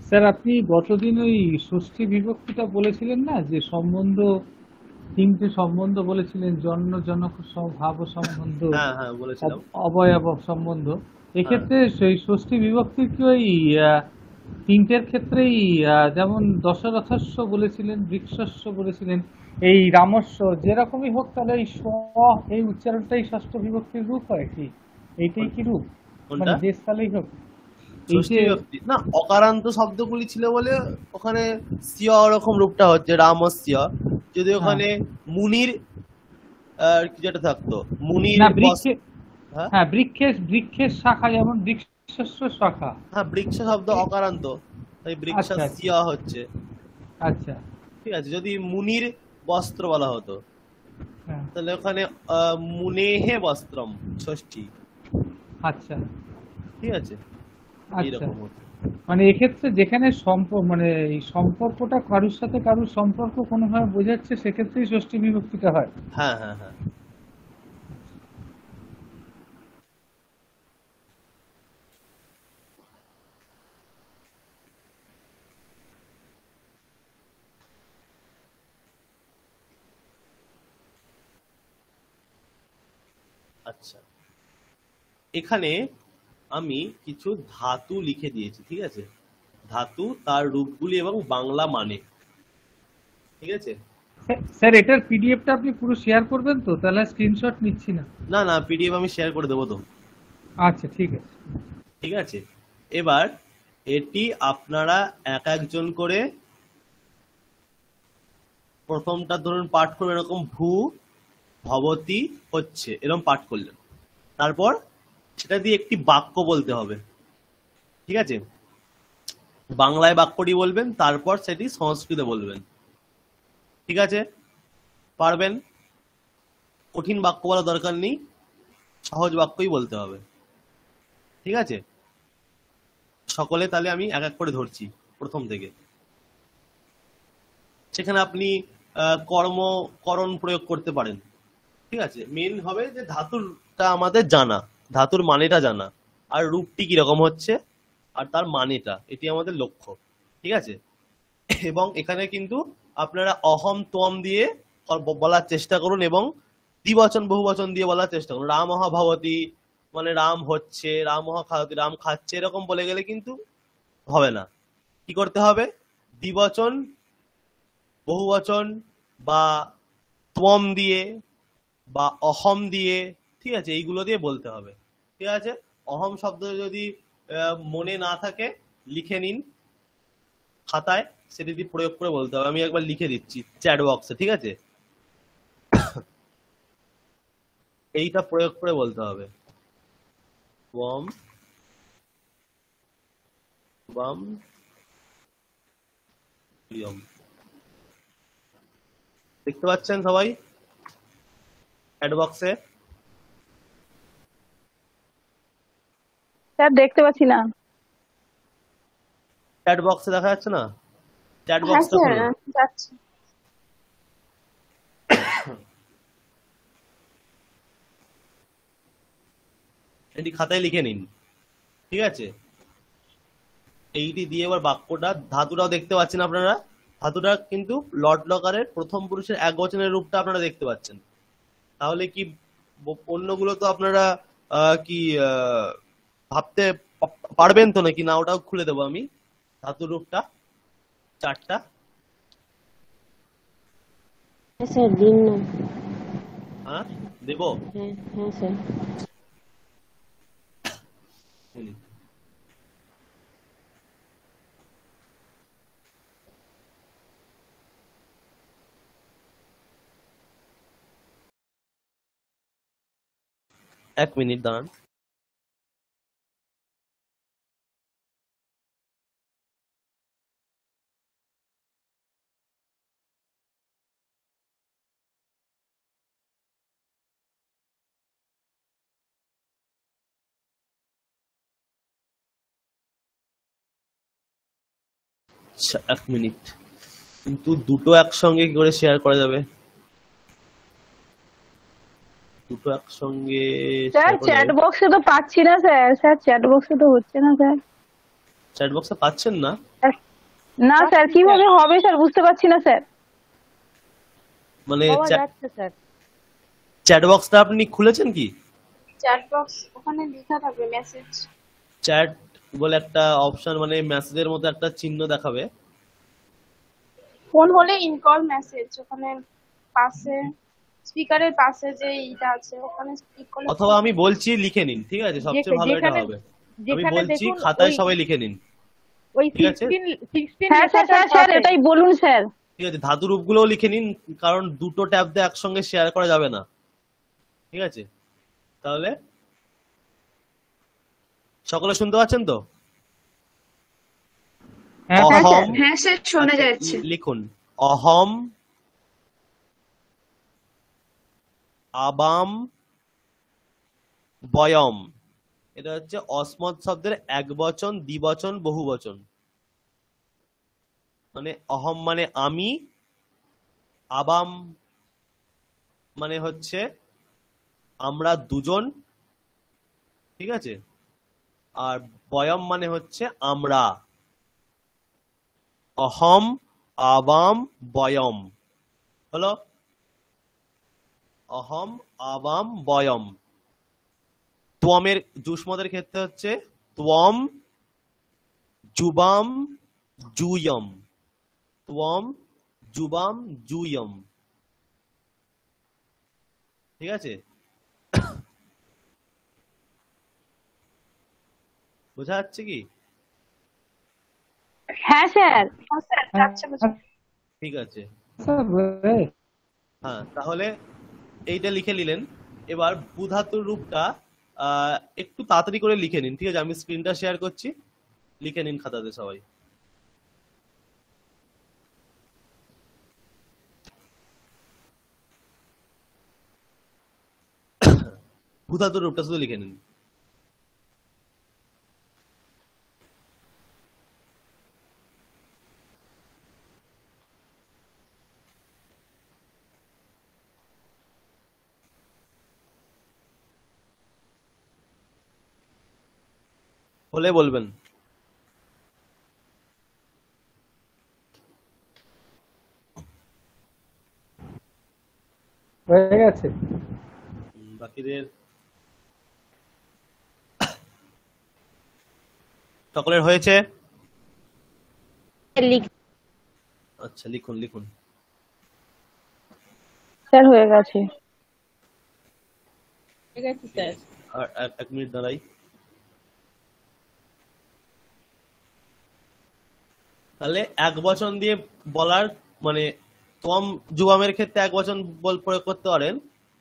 স্যার আপনি গতদিন ওই ষষ্ঠী বিভক্তিটা বলেছিলেন না, যে সম্বন্ধ, তিনটে সম্বন্ধ বলেছিলেন, জন্ম জনক ভাব সম্বন্ধ, হ্যাঁ হ্যাঁ বলেছিলাম। অবয়ব সম্বন্ধ। হ্যাঁ এক্ষেত্রে সেই ষষ্ঠী বিভক্তির কি ওই তিনটের ক্ষেত্রেই যেমন দশরথস্য বলেছিলেন, বৃক্ষস্য বলেছিলেন, এই রামস্য যেরকমই হোক, তাহলে এই স্ব এই উচ্চারণটাই ষষ্ঠ বিভক্তির রূপ হয় কি? এইটাই কি রূপ? মানে কোনটা? দেশ কালেই হোক এই ষষ্ঠী যে বিভক্তি না, অকারান্ত শব্দগুলি ছিল বলে ওখানে সিয়া ওরকম রূপটা হচ্ছে রামস্য। যদি হ্যাঁ ওখানে মুনির কি যেটা থাকতো, মুনির না, বস। বৃক্ষে, হ্যাঁ হ্যাঁ বৃক্ষের শাখা, যেমন বৃক্ষস্য শাখা। হ্যাঁ, বৃক্ষ শব্দ অকারান্ত, তাই বৃক্ষ আচ্ছা আচ্ছা সিয়া হচ্ছে। আচ্ছা। ঠিক আছে, যদি মুনির বস্ত্র বলা হতো হ্যাঁ তাহলে ওখানে মুনেহে বস্ত্রম ষষ্ঠী। আচ্ছা ঠিক আছে, আচ্ছা। এইরকম হতো। মানে এক্ষেত্রে যেখানে মানে এই সম্পর্কটা কারুর সাথে কারুর সম্পর্ক কোনোভাবে বোঝাচ্ছে, সেক্ষেত্রেই ষষ্ঠী বিভক্তিটা হয়। হ্যাঁ হ্যাঁ হ্যাঁ। আচ্ছা, এখানে আমি কিছু ধাতু লিখে দিয়েছি। ঠিক আছে, ধাতু, তার রূপগুলি এবং বাংলা মানে। ঠিক আছে। স্যার এটার পিডিএফটা আপনি পুরো শেয়ার করবেন তো? তাহলে স্ক্রিনশট নিচ্ছি না। না না, পিডিএফ আমি শেয়ার করে দেবো তো। আচ্ছা ঠিক আছে। ঠিক আছে, এবার এটি আপনারা এক একজন করে প্রথমটা ধরুন পাঠ করবেন, এরকম ভূ ভবতি হচ্ছে, এরকম পাঠ করলেন। তারপর সেটা দিয়ে একটি বাক্য বলতে হবে। ঠিক আছে, বাংলায় বাক্যটি বলবেন, তারপর সেটি সংস্কৃতে বলবেন। ঠিক আছে, পারবেন? কঠিন বাক্য বলা দরকার নেই, সহজ বাক্যই বলতে হবে। ঠিক আছে, সকলে তাহলে আমি এক এক করে ধরছি প্রথম থেকে। সেখানে আপনি কর্মকরণ প্রয়োগ করতে পারেন। ঠিক আছে, মেন হবে যে ধাতুরটা আমাদের জানা, ধাতুর মানেটা জানা, আর রূপটি কিরকম হচ্ছে, আর তার মানেটা, এটি আমাদের লক্ষ্য। ঠিক আছে, এবং এখানে কিন্তু আপনারা অহম ত্বম দিয়ে বলার চেষ্টা করুন, এবং দ্বিবচন বহুবচন দিয়ে বলার চেষ্টা করুন। রামহ ভবতি মানে রাম হচ্ছে, রামহ খাওয়াতি রাম খাচ্ছে, এরকম বলে গেলে কিন্তু হবে না। কি করতে হবে? দ্বিবচন বহুবচন বা ত্বম দিয়ে বা অহম দিয়ে, ঠিক আছে, এইগুলো দিয়ে বলতে হবে। ঠিক আছে, অহম শব্দ যদি মনে না থাকে লিখে নিন খাতায়, সেটি দিয়ে প্রয়োগ করে বলতে হবে। আমি একবার লিখে দিচ্ছি চ্যাট বক্সে। ঠিক আছে, এইটা প্রয়োগ করে বলতে হবে। ওম বাম প্রিয়ম। দেখতে পাচ্ছেন সবাই চ্যাট বক্সে? স্যার দেখতে পাচ্ছি না। চ্যাট বক্সে দেখা যাচ্ছে না? চ্যাট হ্যাঁ বক্সটা স্যার খুলুন। যাচ্ছি। এটি খাতায় লিখে নিন। ঠিক আছে, এইটি দিয়ে এবার বাক্যটা, ধাতুটাও দেখতে পাচ্ছেন আপনারা। ধাতুটা কিন্তু লট লকারের প্রথম পুরুষের এক বচনের রূপটা আপনারা দেখতে পাচ্ছেন। তাহলে কি অন্যগুলো তো আপনারা কি ভাবতে পারবেন তো নাকি? না, ওটাও খুলে দেবো আমি, ধাতুর রূপটা চারটা। হ্যাঁ স্যার দিন না। হ্যাঁ দেবো। হ্যাঁ হ্যাঁ স্যার। হুম। এক মিনিট দাঁড়ান। আচ্ছা, 1 মিনিট। কিন্তু দুটো একসঙ্গে কি করে শেয়ার করা যাবে? দুটো একসঙ্গে স্যার শেয়ার করা চ্যাট যাবে? বক্সে তো পাচ্ছি না স্যার, স্যার চ্যাট বক্সে তো হচ্ছে না স্যার। চ্যাট বক্সে পাচ্ছেন না? না স্যার, কিভাবে হবে স্যার বুঝতে পারছি না স্যার। মানে পাওয়া যাচ্ছে স্যার। চ্যাট বক্সটা আপনি খুলেছেন কি? চ্যাট বক্স ওখানে লেখা থাকবে মেসেজ। চ্যাট বলে একটা অপশন, মানে মেসেজের মতো একটা চিহ্ন দেখাবে। ফোন হলে ইনকল মেসেজ, ওখানে পাশে স্পিকারের পাশে যে এটা আছে ওখানে ক্লিক করলে অথবা আমি বলছি লিখে নিন, ঠিক আছে? সবচেয়ে ভালো এটা হবে। আমি বলছি খাতায় সবাই লিখে নিন, ওই ঠিক আছে? 16 হ্যাঁ স্যার স্যার স্যার এটাই বলুন স্যার। ঠিক আছে, ধাতু রূপগুলোও লিখে নিন, কারণ দুটো ট্যাব দিয়ে একসঙ্গে শেয়ার করা যাবে না, ঠিক আছে? তাহলে সকলে শুনতে পাচ্ছেন তো? অহম, হ্যাঁ স্যার শোনা আচ্ছা, যাচ্ছে। লিখুন অহম আবাম বয়ম। এটা হচ্ছে অসমত শব্দের একবচন, দ্বিবচন, বহুবচন। মানে অহম মানে আমি, আবাম মানে হচ্ছে আমরা দুজন, ঠিক আছে? আর বয়ম মানে হচ্ছে আমরা। অহম আবাম বয়ম হলো অহম আবাম বয়ম। ত্বমের যুষ্মদের ক্ষেত্রে হচ্ছে ত্বম যুবাম জুয়ম। ত্বম যুবাম জুয়ম, ঠিক আছে? বোঝা যাচ্ছে কি? হ্যাঁ স্যার। ঠিক আছে, হ্যাঁ। তাহলে এইটা লিখে নিলেন। এবার ভূধাতুর রূপটা একটু তাড়াতাড়ি করে লিখে নিন, ঠিক আছে? আমি স্ক্রিনটা শেয়ার করছি, লিখে নিন খাতাতে সবাই। ভূধাতুর রূপটা শুধু লিখে নিন। হলে বলবেন। হয়ে গেছে। বাকিদের সকলের হয়েছে? আচ্ছা, লিখুন লিখুন। স্যার হয়ে গেছে। ঠিক আছে স্যার। আর 1 মিনিট দাঁড়াই। তাহলে এক বচন দিয়ে বলার, মানে তম যুবামের ক্ষেত্রে এক বচন প্রয়োগ করতে পারেন,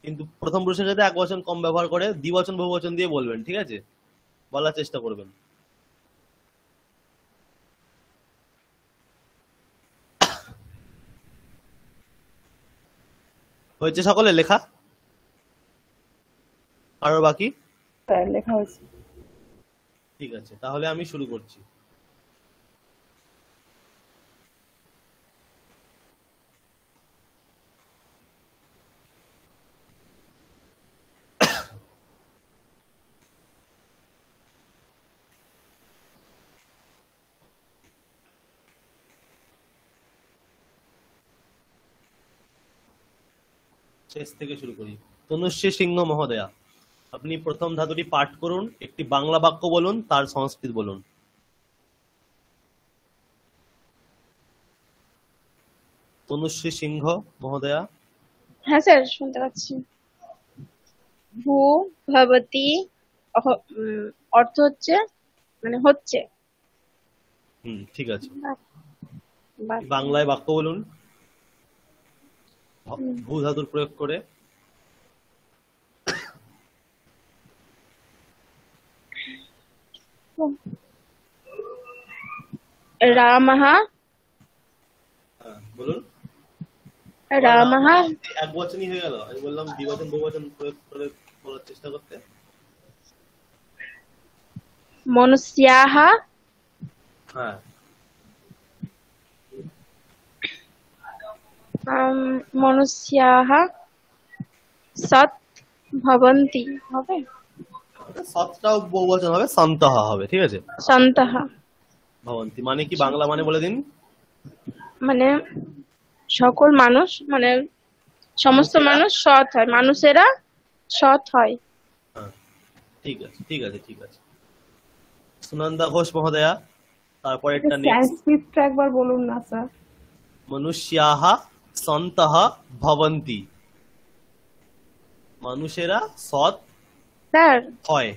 কিন্তু প্রথম পুরুষের ক্ষেত্রে এক বচন কম ব্যবহার করে দ্বিবচন বহুবচন দিয়ে বলবেন, ঠিক আছে? বলার চেষ্টা করবেন। হয়েছে সকলে লেখা? আরো বাকি? লেখা হয়েছে। ঠিক আছে, তাহলে আমি শুরু করছি। শেষ থেকে শুরু করি। তনুশ্রী সিংহ মহোদয়া, আপনি প্রথম ধাতুটি পাঠ করুন, একটি বাংলা বাক্য বলুন, তার সংস্কৃত বলুন। তনুশ্রী সিংহ মহোদয়া। হ্যাঁ স্যার শুনতে পাচ্ছি। ভূ ভবতি অর্থ হচ্ছে মানে হচ্ছে। ঠিক আছে, বাংলায় বাক্য বলুন ভূ ধাতুর প্রয়োগ করে। রামঃ, বলুন। রামঃ এক বচনই হয়ে গেল, আমি বললাম দ্বিবচন বহুবচন প্রয়োগ করে বলার চেষ্টা করতে। মনুষ্যাঃ, হ্যাঁ, মনুষ্যাः সৎ ভবন্তি হবে, সৎটাও বহুবচন হবে, সন্তহা হবে, ঠিক আছে। সন্তঃ ভবন্তি মানে কি বাংলা মানে বলে দিন। মানে সকল মানুষ, মানে সমস্ত মানুষ সৎ হয়, মানুষেরা সৎ হয়। হ্যাঁ, ঠিক আছে ঠিক আছে ঠিক আছে। সুনন্দা ঘোষ মহোদয়া, তারপর একটা নেক্সট। সংস্কৃতটা একবার বলুন না স্যার। মনুষ্যাহ সন্তহ ভবন্তি, মানুষেরা সৎ স্যার হয়।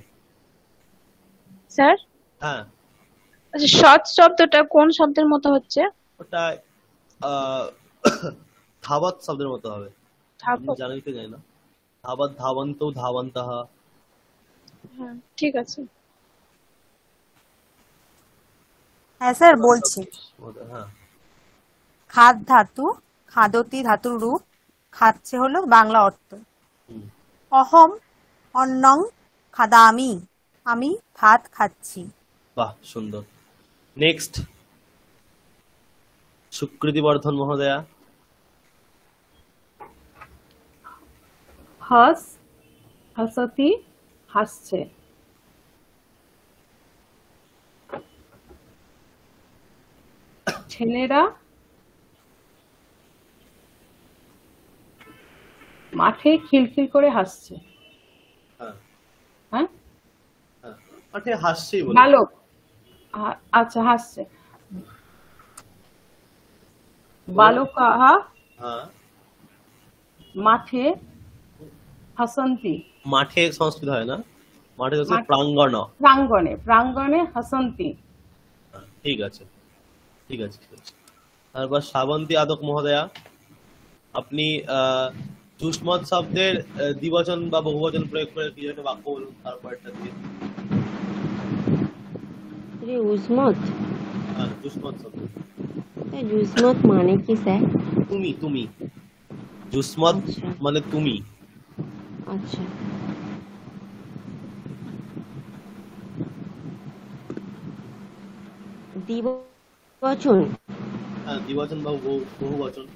স্যার হ্যাঁ, আচ্ছা, সৎ শব্দটা কোন শব্দের মতো হচ্ছে? ওটা ধাবত শব্দের মতো হবে। আপনি ধাবত? জানেন কি জানি না। ধাবত, ধাবন্ত, ধাবন্তঃ। হ্যাঁ ঠিক আছে। হ্যাঁ স্যার বলছি। হ্যাঁ, খাদ ধাতু, খাদতি ধাতুর রূপ, খাচ্ছে হলো বাংলা অর্থ। হুম। অহম অন্নং খাদামি, আমি ভাত খাচ্ছি। বাহ সুন্দর। নেক্সট সুকৃতি বর্ধন মহোদয়া। হস হসতি হাসছে, ছেলেরা মাঠে খিলখিল করে হাসছে। হ্যাঁ হ্যাঁ, হ্যাঁ, মাঠে হাসছেই বলে। বালক আচ্ছা হাসছে। বালকাঃ হ্যাঁ, মাঠে হাসন্তি, মাঠে সংস্কৃত হয় না, মাঠে হচ্ছে মাঠে- প্রাঙ্গণ। প্রাঙ্গণে প্রাঙ্গণে হাসন্তি। হ্যাঁ, ঠিক আছে ঠিক আছে ঠিক আছে। তারপর শ্রাবন্তী আদক মহোদয়া, আপনি যুষ্মৎ শব্দের দ্বিবচন বা বহুবচন প্রয়োগ করে কি একটা বাক্য বলুন, তারপরটা দিয়ে। উসমত, হ্যাঁ, যুষ্মৎ শব্দ। উসমত মানে কি স্যার? তুমি তুমি, যুষ্মৎ আচ্ছা। মানে তুমি। আচ্ছা, দ্বিবচন। হ্যাঁ, দ্বিবচন বা বহুবচন।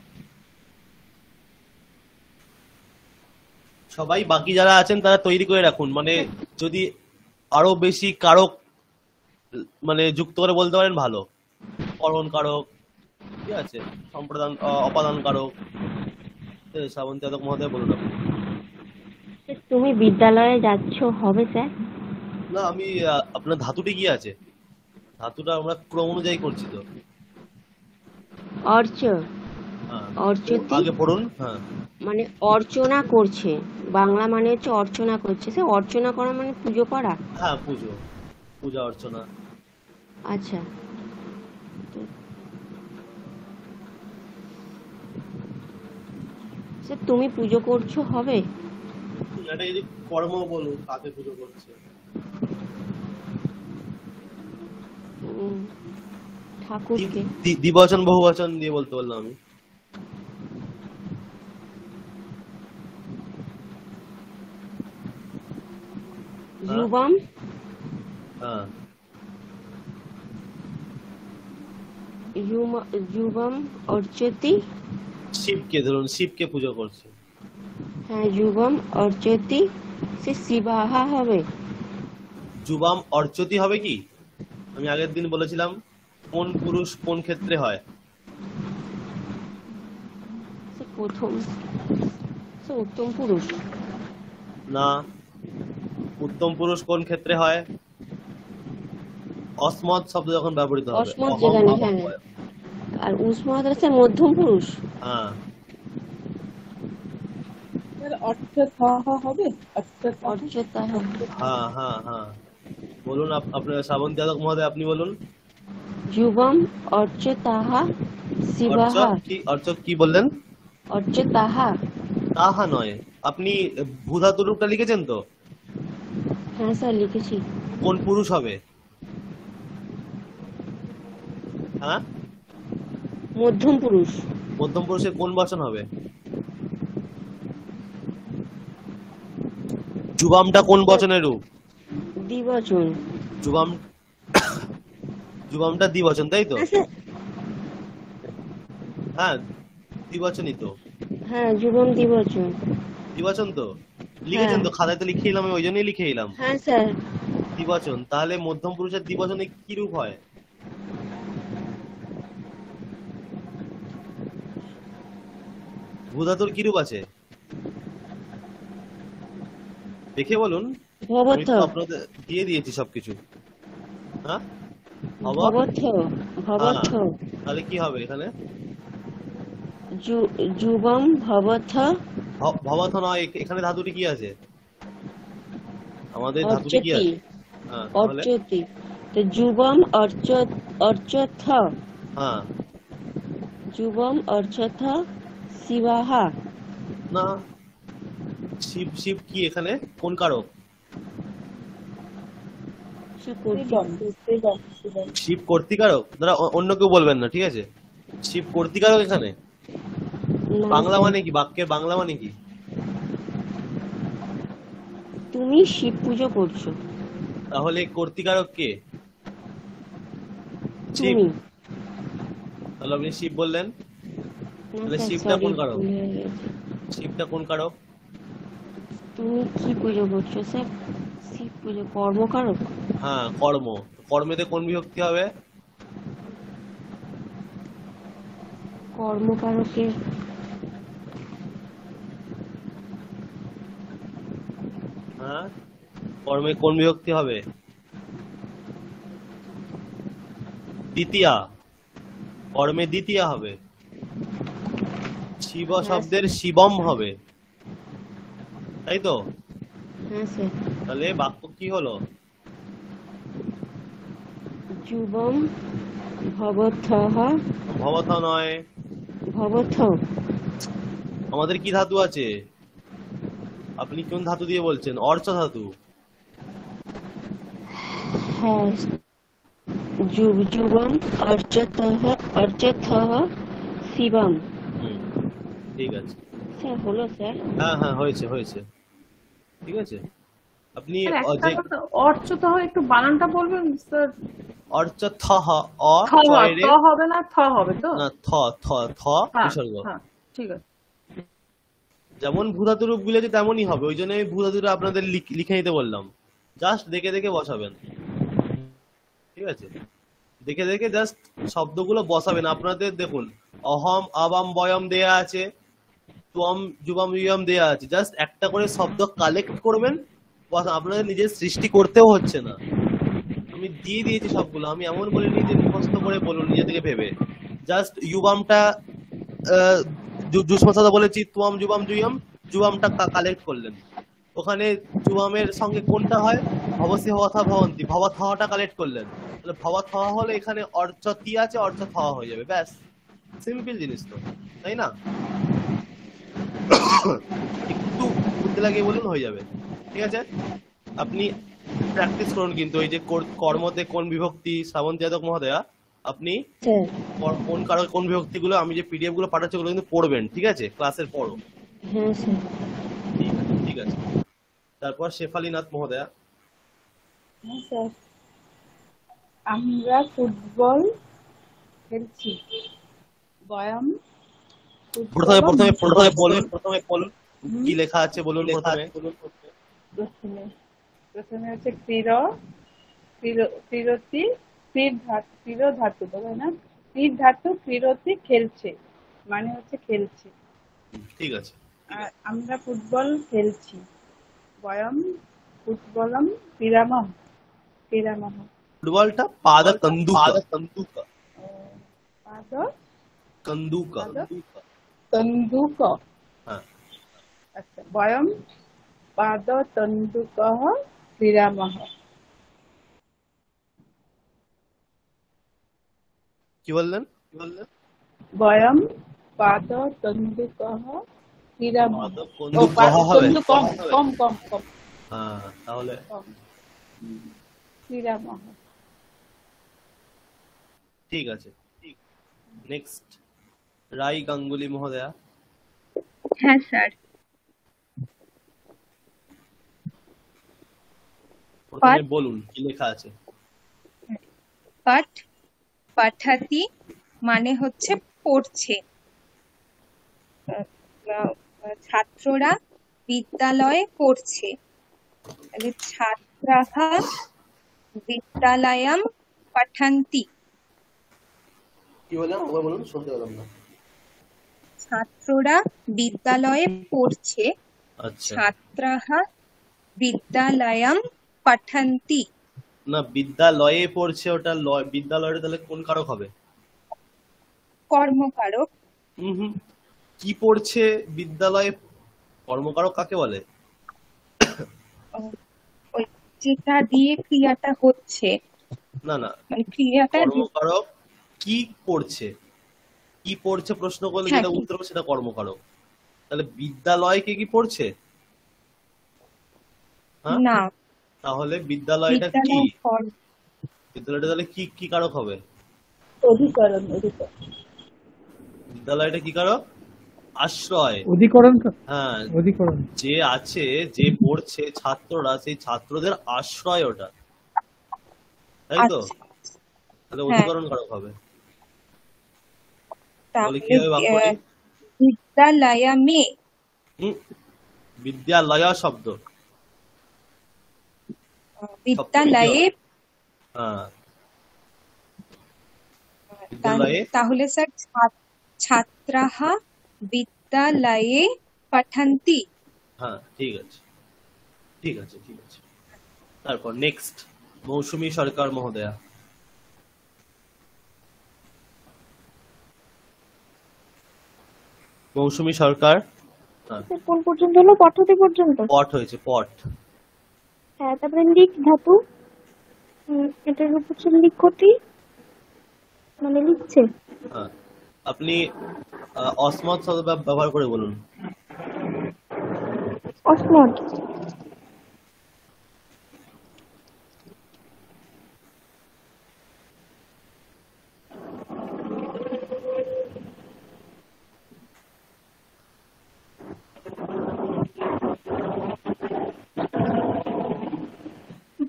সবাই বাকি যারা আছেন তারা তৈরি করে রাখুন, মানে যদি আরো বেশি কারক মানে যুক্ত করে বলতে পারেন ভালো। করণ কারক, ঠিক আছে, সম্প্রদান অপাদান কারক। শ্রাবন্তী আদক মহোদয় বলুন আপনি। তুমি বিদ্যালয়ে যাচ্ছ হবে স্যার? না, আমি আপনার ধাতুটি কি আছে, ধাতুটা আমরা ক্রম অনুযায়ী করছি তো। অর্চ, হ্যাঁ, অর্চতি আগে পড়ুন। হ্যাঁ, মানে অর্চনা করছে, বাংলা মানে হচ্ছে অর্চনা করছে। সে অর্চনা করা মানে পুজো করা। হ্যাঁ, পুজো, পূজা অর্চনা। আচ্ছা, স্যার তুমি পুজো করছো হবে? এটা যদি কর্ম বলুন, কাকে পুজো করছে। ঠাকুরকে। দ্বিবচন বহুবচন দিয়ে বলতে বললাম আমি। যুবম, হ্যাঁ, যুবম অর্চতি। শিবকে ধরুন, শিবকে পুজো করছে। হ্যাঁ, যুবম অর্চতি, সে শিবাহা হবে। যুবাম অর্চতি হবে কি? আমি আগের দিন বলেছিলাম কোন পুরুষ কোন ক্ষেত্রে হয়। সে প্রথম, সে উত্তম পুরুষ। না, উত্তম পুরুষ কোন ক্ষেত্রে হয়? অসমত শব্দ যখন ব্যবহৃত হবে। অসমত যেখানে, হ্যাঁ। আর উসমত হচ্ছে মধ্যম পুরুষ। হ্যাঁ, অর্থতঃ হবে, অর্চতঃ। হ্যাঁ, হ্যাঁ, হ্যাঁ, বলুন আপনার শ্রাবন্তী আদক মহোদয়, আপনি বলুন। যুবম অর্চতঃ শিবাহ। অর্চক কি বললেন? অর্চতঃ। তাহা নয়, আপনি ভূধাতু রূপটা লিখেছেন তো? হ্যাঁ স্যার লিখেছি। কোন পুরুষ হবে? হ্যাঁ, মধ্যম পুরুষ। মধ্যম পুরুষের কোন বচন হবে? যুবামটা কোন বচনের রূপ? দ্বিবচন। যুবামটা দ্বিবচন, তাই তো? হ্যাঁ, দ্বিবচনই তো। হ্যাঁ, যুবম দ্বিবচন। দ্বিবচন তো হ্যাঁ লিখেছেন তো, খাতায় তো লিখে এলাম, আমি ওই জন্যই লিখে এলাম হ্যাঁ স্যার। দ্বিবচন। তাহলে মধ্যম পুরুষের দ্বিবচনে কি রূপ হয়? ভূ ধাতুর কি রূপ আছে দেখে বলুন। আমি ভবথ। তো আপনাদের দিয়ে দিয়েছি সবকিছু। হ্যাঁ হব। ভবথ। হ্যাঁ ভবথ। তাহলে কি হবে এখানে? যুবম ভবথ। ভবথ নয়, এখানে ধাতুটি কি আছে? আমাদের ধাতুটি কি অর্চতি। আছে? হ্যাঁ তাহলে অর্চতি। তো যুবম অর্চথ। হ্যাঁ যুবম অর্চথ শিবাহা। না, শিব শিব কি এখানে কোন কারক? শিব কর্তৃকারক, দাঁড়া অন্য কেউ বলবেন না, ঠিক আছে? শিব কর্তৃকারক এখানে। না বাংলা স্যার, মানে কি? বাক্যের বাংলা মানে কি? তুমি শিব পুজো করছো। তাহলে কর্তৃকারক কে? শিব। তুমি। তাহলে আপনি শিব বললেন, না তাহলে স্যার, শিবটা সরি, কোন কারক? ভুল হয়ে গেছে। শিবটা কোন কারক? তুমি কি পুজো করছো স্যার? শিব পুজো কর্মকারক। হ্যাঁ কর্ম। কর্মেতে কোন বিভক্তি হবে? কর্মকারকের হ্যাঁ কর্মে কোন বিভক্তি হবে? দ্বিতীয়া। কর্মে দ্বিতীয়া হবে। শিব হ্যাঁ শব্দের স্যার। শিবম হবে, তাই তো? হ্যাঁ স্যার। তাহলে বাক্য কি হলো? যুবম ভবথ। ভবথ নয়, ভবথ। আমাদের কি ধাতু আছে? আপনি কোন ধাতু দিয়ে বলছেন? অর্চ ধাতু। হ্যাঁ, যুবম অর্চথ শিবম। হুম, ঠিক আছে। স্যার হলো স্যার। হ্যাঁ হ্যাঁ হয়েছে হয়েছে, ঠিক আছে। আপনি স্যার একটা যে কথা, অর্চত হয় একটু বানানটা বলবেন স্যার? অর্চ থ অ থ চয়রে, হবে না, থ হবে তো? না থ থ থ হ্যাঁ বিসর্গ। হ্যাঁ ঠিক আছে। যেমন ভূধাতুর রূপ গুলো তেমনই হবে, ওই জন্য আমি ভূধাতুটা আপনাদের লিখে নিতে বললাম। জাস্ট দেখে দেখে বসাবেন, ঠিক আছে? দেখে দেখে জাস্ট শব্দগুলো বসাবেন। আপনাদের দেখুন, অহম আবাম বয়ম দেয়া আছে, ত্বম যুবাম ইয়ম দেয়া আছে, জাস্ট একটা করে শব্দ কালেক্ট করবেন। আপনাদের নিজের সৃষ্টি করতেও হচ্ছে না, আমি দিয়ে দিয়েছি সবগুলো। আমি এমন বলিনি যে মুখস্থ করে বলুন নিজে থেকে ভেবে। জাস্ট ইউবামটা জুসমাসাদা বলেছি, তুয়াম যুবাম জুয়ম, যুবামটা কালেক্ট করলেন। ওখানে যুবামের সঙ্গে কোনটা হয়? ভবসি হওয়া ভবন্তি, ভবত হওয়াটা কালেক্ট করলেন। তাহলে ভবত হওয়া হলে এখানে অর্চতি আছে, অর্চত হওয়া হয়ে যাবে, ব্যাস। সিম্পল জিনিস তো, তাই না? একটু বুদ্ধি লাগিয়ে বলুন, হয়ে যাবে, ঠিক আছে? আপনি প্র্যাকটিস করুন কিন্তু ওই যে কর্মতে কোন বিভক্তি, শ্রাবন্তী যাদব মহোদয়া, আপনি কোন কারক কোন বিভক্তি গুলো, আমি যে পিডিএফ গুলো পাঠাচ্ছি ওগুলো কিন্তু পড়বেন, ঠিক আছে? ক্লাসের পড়ো। হ্যাঁ স্যার। ঠিক আছে। তারপর শেফালীনাথ মহোদয়া। হ্যাঁ স্যার, আমরা ফুটবল খেলছি। বয়াম প্রথমে প্রথমে প্রথমে বলুন, হুম, কি লেখা আছে বলুন প্রথমে। প্রথমে হচ্ছে ক্রীড়তি, ক্রীড় ধাতু তো, তাই না? ক্রীড় ধাতু, ক্রীড়তি খেলছে, মানে হচ্ছে খেলছে। ঠিক আছে। আর আমরা ফুটবল খেলছি। বয়ম ফুটবলম ক্রীড়ামহ। ফুটবলটা পাদ কন্দুকা, পাদ কন্দুকা। তন্দুক। হ্যাঁ আচ্ছা, বয়ম পাদ তন্দুকः ক্রীড়ামহ। কি বললেন? বয়ম পাদ তন্দুকः ক্রীড়ামহ। পাদ ও কন্দুকহ হবে। তন্দু কম। হ্যাঁ তাহলে কম। ক্রীড়ামহ। ঠিক আছে। নেক্সট রাই গাঙ্গুলি মহোদয়া। হ্যাঁ স্যার। প্রথমে বলুন কি লেখা আছে। পাঠ পাঠাতি মানে হচ্ছে পড়ছে। ছাত্ররা বিদ্যালয়ে পড়ছে, তাহলে ছাত্রাः বিদ্যালয়ং পঠন্তি। কি বললেন আবার বলুন, শুনতে পেলাম না। ছাত্ররা বিদ্যালয়ে পড়ছে, আচ্ছা, ছাত্রাः বিদ্যালয়ং পঠন্তি। না বিদ্যালয়ে পড়ছে, ওটা বিদ্যালয়টা তাহলে কোন কারক হবে? কর্মকারক। হুম, কি পড়ছে বিদ্যালয়ে, কর্মকারক কাকে বলে? ওই যেটা দিয়ে ক্রিয়াটা হচ্ছে, না না, মানে ক্রিয়াটা কর্মকারক কি পড়ছে, কি পড়ছে প্রশ্ন করলে হ্যাঁ, যেটা কি- উত্তর হবে সেটা কর্মকারক। তাহলে বিদ্যালয়কে কি পড়ছে? হ্যাঁ, না, তাহলে বিদ্যালয়টা কি, বিদ্যালয় কর্ম বিদ্যালয়টা তাহলে কি কি কারক হবে? অধিকরণ। বিদ্যালয়টা কি কারক? আশ্রয়। অধিকরণ। হ্যাঁ, অধিকরণ। যে আছে, যে পড়ছে ছাত্ররা, সেই ছাত্রদের আশ্রয় ওটা, তাই তো? আচ্ছা, তাহলে হ্যাঁ। অধিকরণ কারক হবে। তাহলে কি তাহলে হবে বাক্যটি? বিদ্যালয়ামে, বিদ্যালয় শব্দ, বিদ্যালয়ে, হ্যাঁ বিদ্যালয়ে, তাহলে স্যার ছাত্রাः বিদ্যালয়ে পঠন্তি। হ্যাঁ ঠিক আছে, ঠিক আছে, ঠিক আছে। তারপর নেক্সট, মৌসুমী সরকার মহোদয়া। মৌসুমী সরকার, হ্যাঁ কোন পর্যন্ত হলো? পঠতি পর্যন্ত। পট হয়েছে, পট। হ্যাঁ, তারপরে লিক ধাতু, এটার রূপ হচ্ছে লিখতি, মানে লিখছে। হ্যাঁ, আপনি অসমত শব্দ ব্যবহার করে বলুন। অসমত,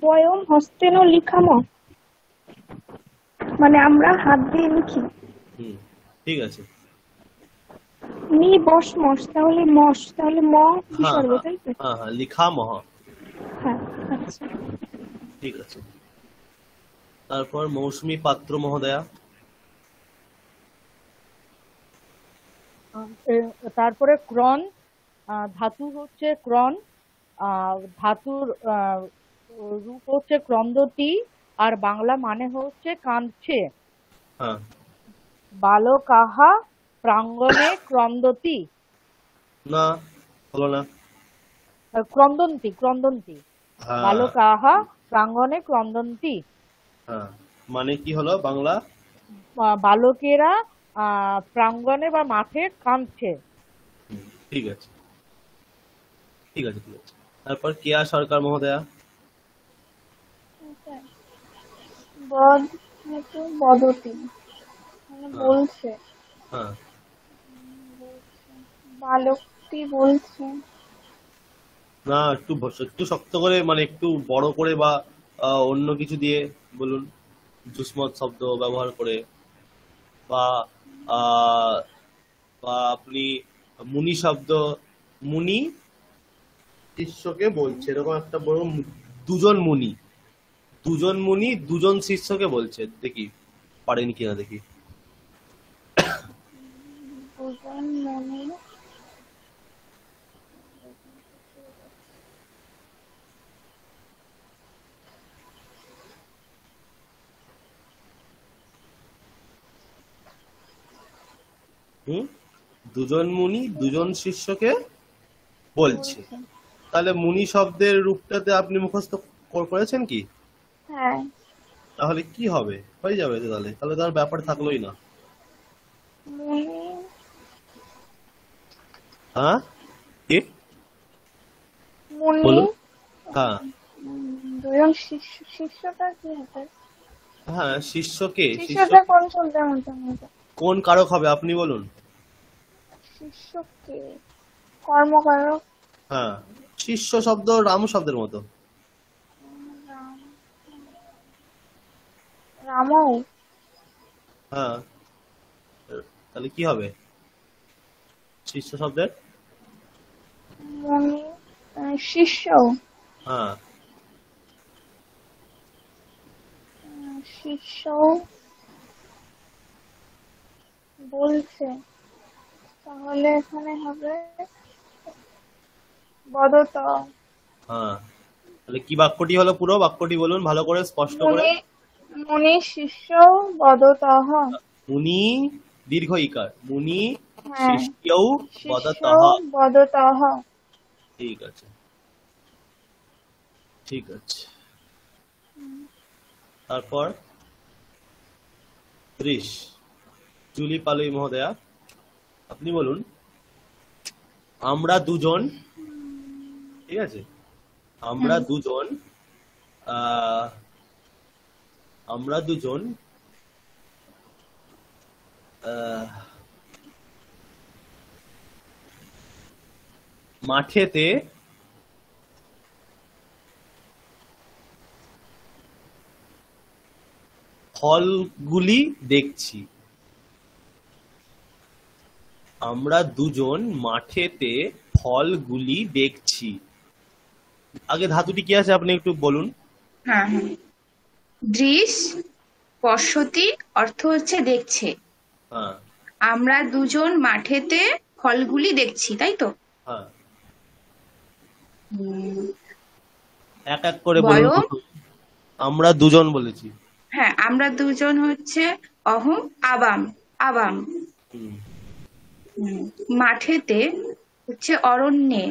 বয়ম হস্তেন লিখাম, মানে আমরা হাত দিয়ে লিখি। ঠিক আছে। মি বস মস, তাহলে মস, তাহলে ম হ্যাঁ বিসর্গ, হ্যাঁ তাই তো? হ্যাঁ হ্যাঁ, লিখা মহ, হ্যাঁ, আচ্ছা। ঠিক আছে। তারপর মৌসুমী পাত্র মহোদয়া। তারপরে ক্রন, ধাতু হচ্ছে ক্রন, ধাতুর রূপ হচ্ছে ক্রন্দতি, আর বাংলা মানে হচ্ছে কাঁদছে। হ্যাঁ, বালকাহা প্রাঙ্গণে ক্রন্দতি, না হলো না। ক্রন্দন্তি, ক্রন্দন্তি, হ্যাঁ বালকাহা প্রাঙ্গণে ক্রন্দন্তি। হ্যাঁ, মানে কি হলো বাংলা? বালকেরা প্রাঙ্গণে বা মাঠে কাঁদছে। ঠিক আছে, ঠিক আছে, ঠিক আছে। তারপর কেয়া সরকার মহোদয়া। বদ, বদতি, মানে বলছে। হ্যাঁ, বালকটি বলছে। না একটু একটু শক্ত করে, মানে একটু বড় করে বা অন্য কিছু দিয়ে বলুন, জুসমত শব্দ ব্যবহার করে, বা বা আপনি মুনি শব্দ, মুনি শিষ্যকে বলছে, এরকম একটা বড়, দুজন মুনি, দুজন মুনি দুজন শিষ্যকে বলছে, দেখি পারেন কিনা দেখি। দুজন মনে, দুজন মুনি দুজন শিষ্যকে বলছে। তাহলে মুনি শব্দের রূপটাতে আপনি মুখস্থ করেছেন কি? হ্যাঁ। তাহলে কি হবে? হয়ে যাবে তো, তাহলে তাহলে তার ব্যাপার থাকলোই না। মুনি, হ্যাঁ কি মুনি, বলুন? হ্যাঁ দুজন শিষ্যটা কি হতে? হ্যাঁ, শিষ্যকে, শিষ্যটা কোন শব্দের মধ্যে? কোন কারক হবে আপনি বলুন? শিষ্যকে কর্মকারক। হ্যাঁ, শিষ্য শব্দ রাম শব্দের মতো। রামও। হ্যাঁ, তাহলে কি হবে শিষ্য শব্দের? মনি শিষ্য হ্যাঁ শিষ্য বলছে, তাহলে এখানে হবে বদত। হ্যাঁ, তাহলে কি বাক্যটি হলো? পুরো বাক্যটি বলুন ভালো করে, স্পষ্ট করে। মুনি মুনি শিষ্য বদতঃ। মুনি দীর্ঘ ইকার, মুনি হ্যাঁ, শিষ্যৌ শিষ্য বদতঃ। বদতঃ। ঠিক আছে, ঠিক আছে। তারপর দৃশ, জুলি পালুই মহোদয়া, আপনি বলুন। আমরা দুজন, ঠিক আছে, আমরা দুজন আমরা দুজন মাঠেতে ফলগুলি দেখছি। আমরা দুজন মাঠেতে ফলগুলি দেখছি। আগে ধাতুটি কি আছে আপনি একটু বলুন। হ্যাঁ হ্যাঁ, দৃশ পশ্যতি অর্থ হচ্ছে দেখছে। হ্যাঁ আমরা দুজন মাঠেতে ফলগুলি দেখছি, তাই তো? হ্যাঁ, উম, এক এক করে বলুন। বয়ম, আমরা দুজন বলেছি। হ্যাঁ, আমরা দুজন হচ্ছে অহম আবাম, আবাম। হুম, মাঠেতে হচ্ছে অরণ্যে।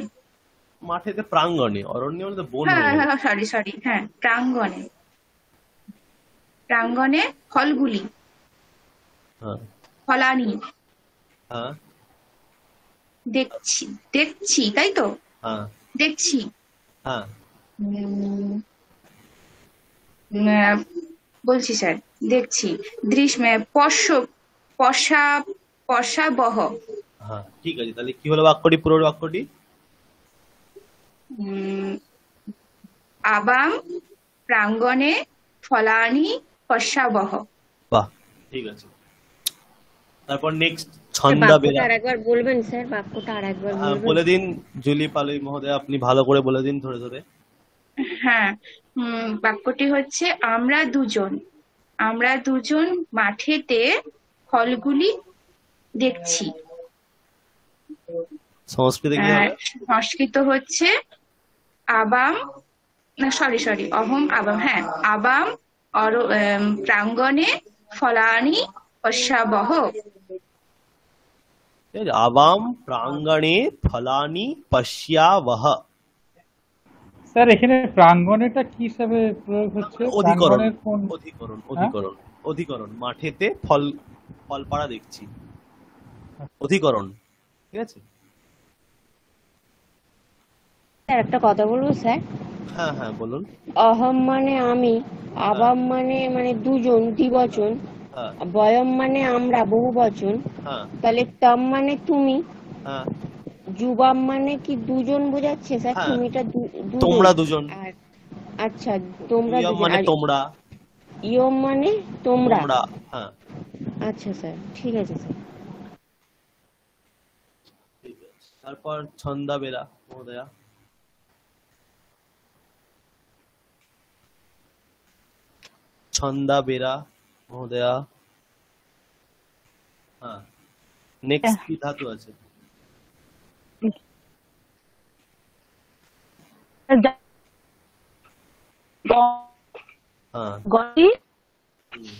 মাঠেতে প্রাঙ্গণে, অরণ্যে মানে তো বন হ্যাঁ হয়ে গেল। হ্যাঁ, সরি সরি, হ্যাঁ, প্রাঙ্গণে, প্রাঙ্গণে ফলগুলি, হ্যাঁ ফলানি হ্যাঁ দেখছি, দেখছি, তাই তো? হ্যাঁ দেখছি। হ্যাঁ উম, আহ, বলছি স্যার, দেখছি। দৃশ্য পশ্য, পশা, পশাবহ। হ্যাঁ, ঠিক আছে। তাহলে কি হলো বাক্যটি, পুরো বাক্যটি? আবাম প্রাঙ্গণে ফলানি পশ্যাবহ। বাহ, ঠিক আছে। তারপর নেক্সট ছন্দা বেরা। বাক্যটা আরেকবার বলবেন স্যার, বাক্যটা আরেকবার হ্যাঁ, বলবেন। বলে দিন জুলি পালুই মহোদয়, আপনি ভালো করে বলে দিন ধরে ধরে। হ্যাঁ, বাক্যটি হচ্ছে আমরা দুজন, আমরা দুজন মাঠেতে ফলগুলি দেখছি। সংস্কৃতে কি হবে? সংস্কৃত হচ্ছে আবাম, না সরি সরি, অহম আবাম, হ্যাঁ, আবাম প্রাঙ্গণে ফলানি পশ্যাবহ। ঠিক আছে, আবাম প্রাঙ্গণে ফলানি পশ্যাবহ। স্যার এখানে প্রাঙ্গণেটা কি হিসাবে প্রয়োগ হচ্ছে? অধিকরণ, প্রাঙ্গণের কোন? অধিকরণ, হ্যাঁ? অধিকরণ, অধিকরণ। মাঠেতে ফল, ফল পাড়া দেখছি, অধিকরণ। ঠিক আছে। স্যার একটা কথা বলবো স্যার। হ্যাঁ হ্যাঁ বলুন। অহম মানে আমি, আবাম মানে মানে দুজন দ্বিবচন, হ্যাঁ বয়ম মানে আমরা বহু বচন, হ্যাঁ তাহলে তম মানে তুমি, হ্যাঁ যুবাম মানে কি দুজন বোঝাচ্ছে স্যার? হ্যাঁ, তুমিটা দুজন, তোমরা দুজন। আর আচ্ছা তোমরা ইয়ম দুজন, মানে আর তোমরা, ইয়ম মানে তোমরা। তোমরা। হ্যাঁ, আচ্ছা স্যার, ঠিক আছে স্যার। ঠিক আছে। তারপর ছন্দা বেরা মহোদয়া। ছন্দা বেরা মহোদয়া। হ্যাঁ, নেক্সট কি ধাতু আছে? হ্যাঁ গতি হুম।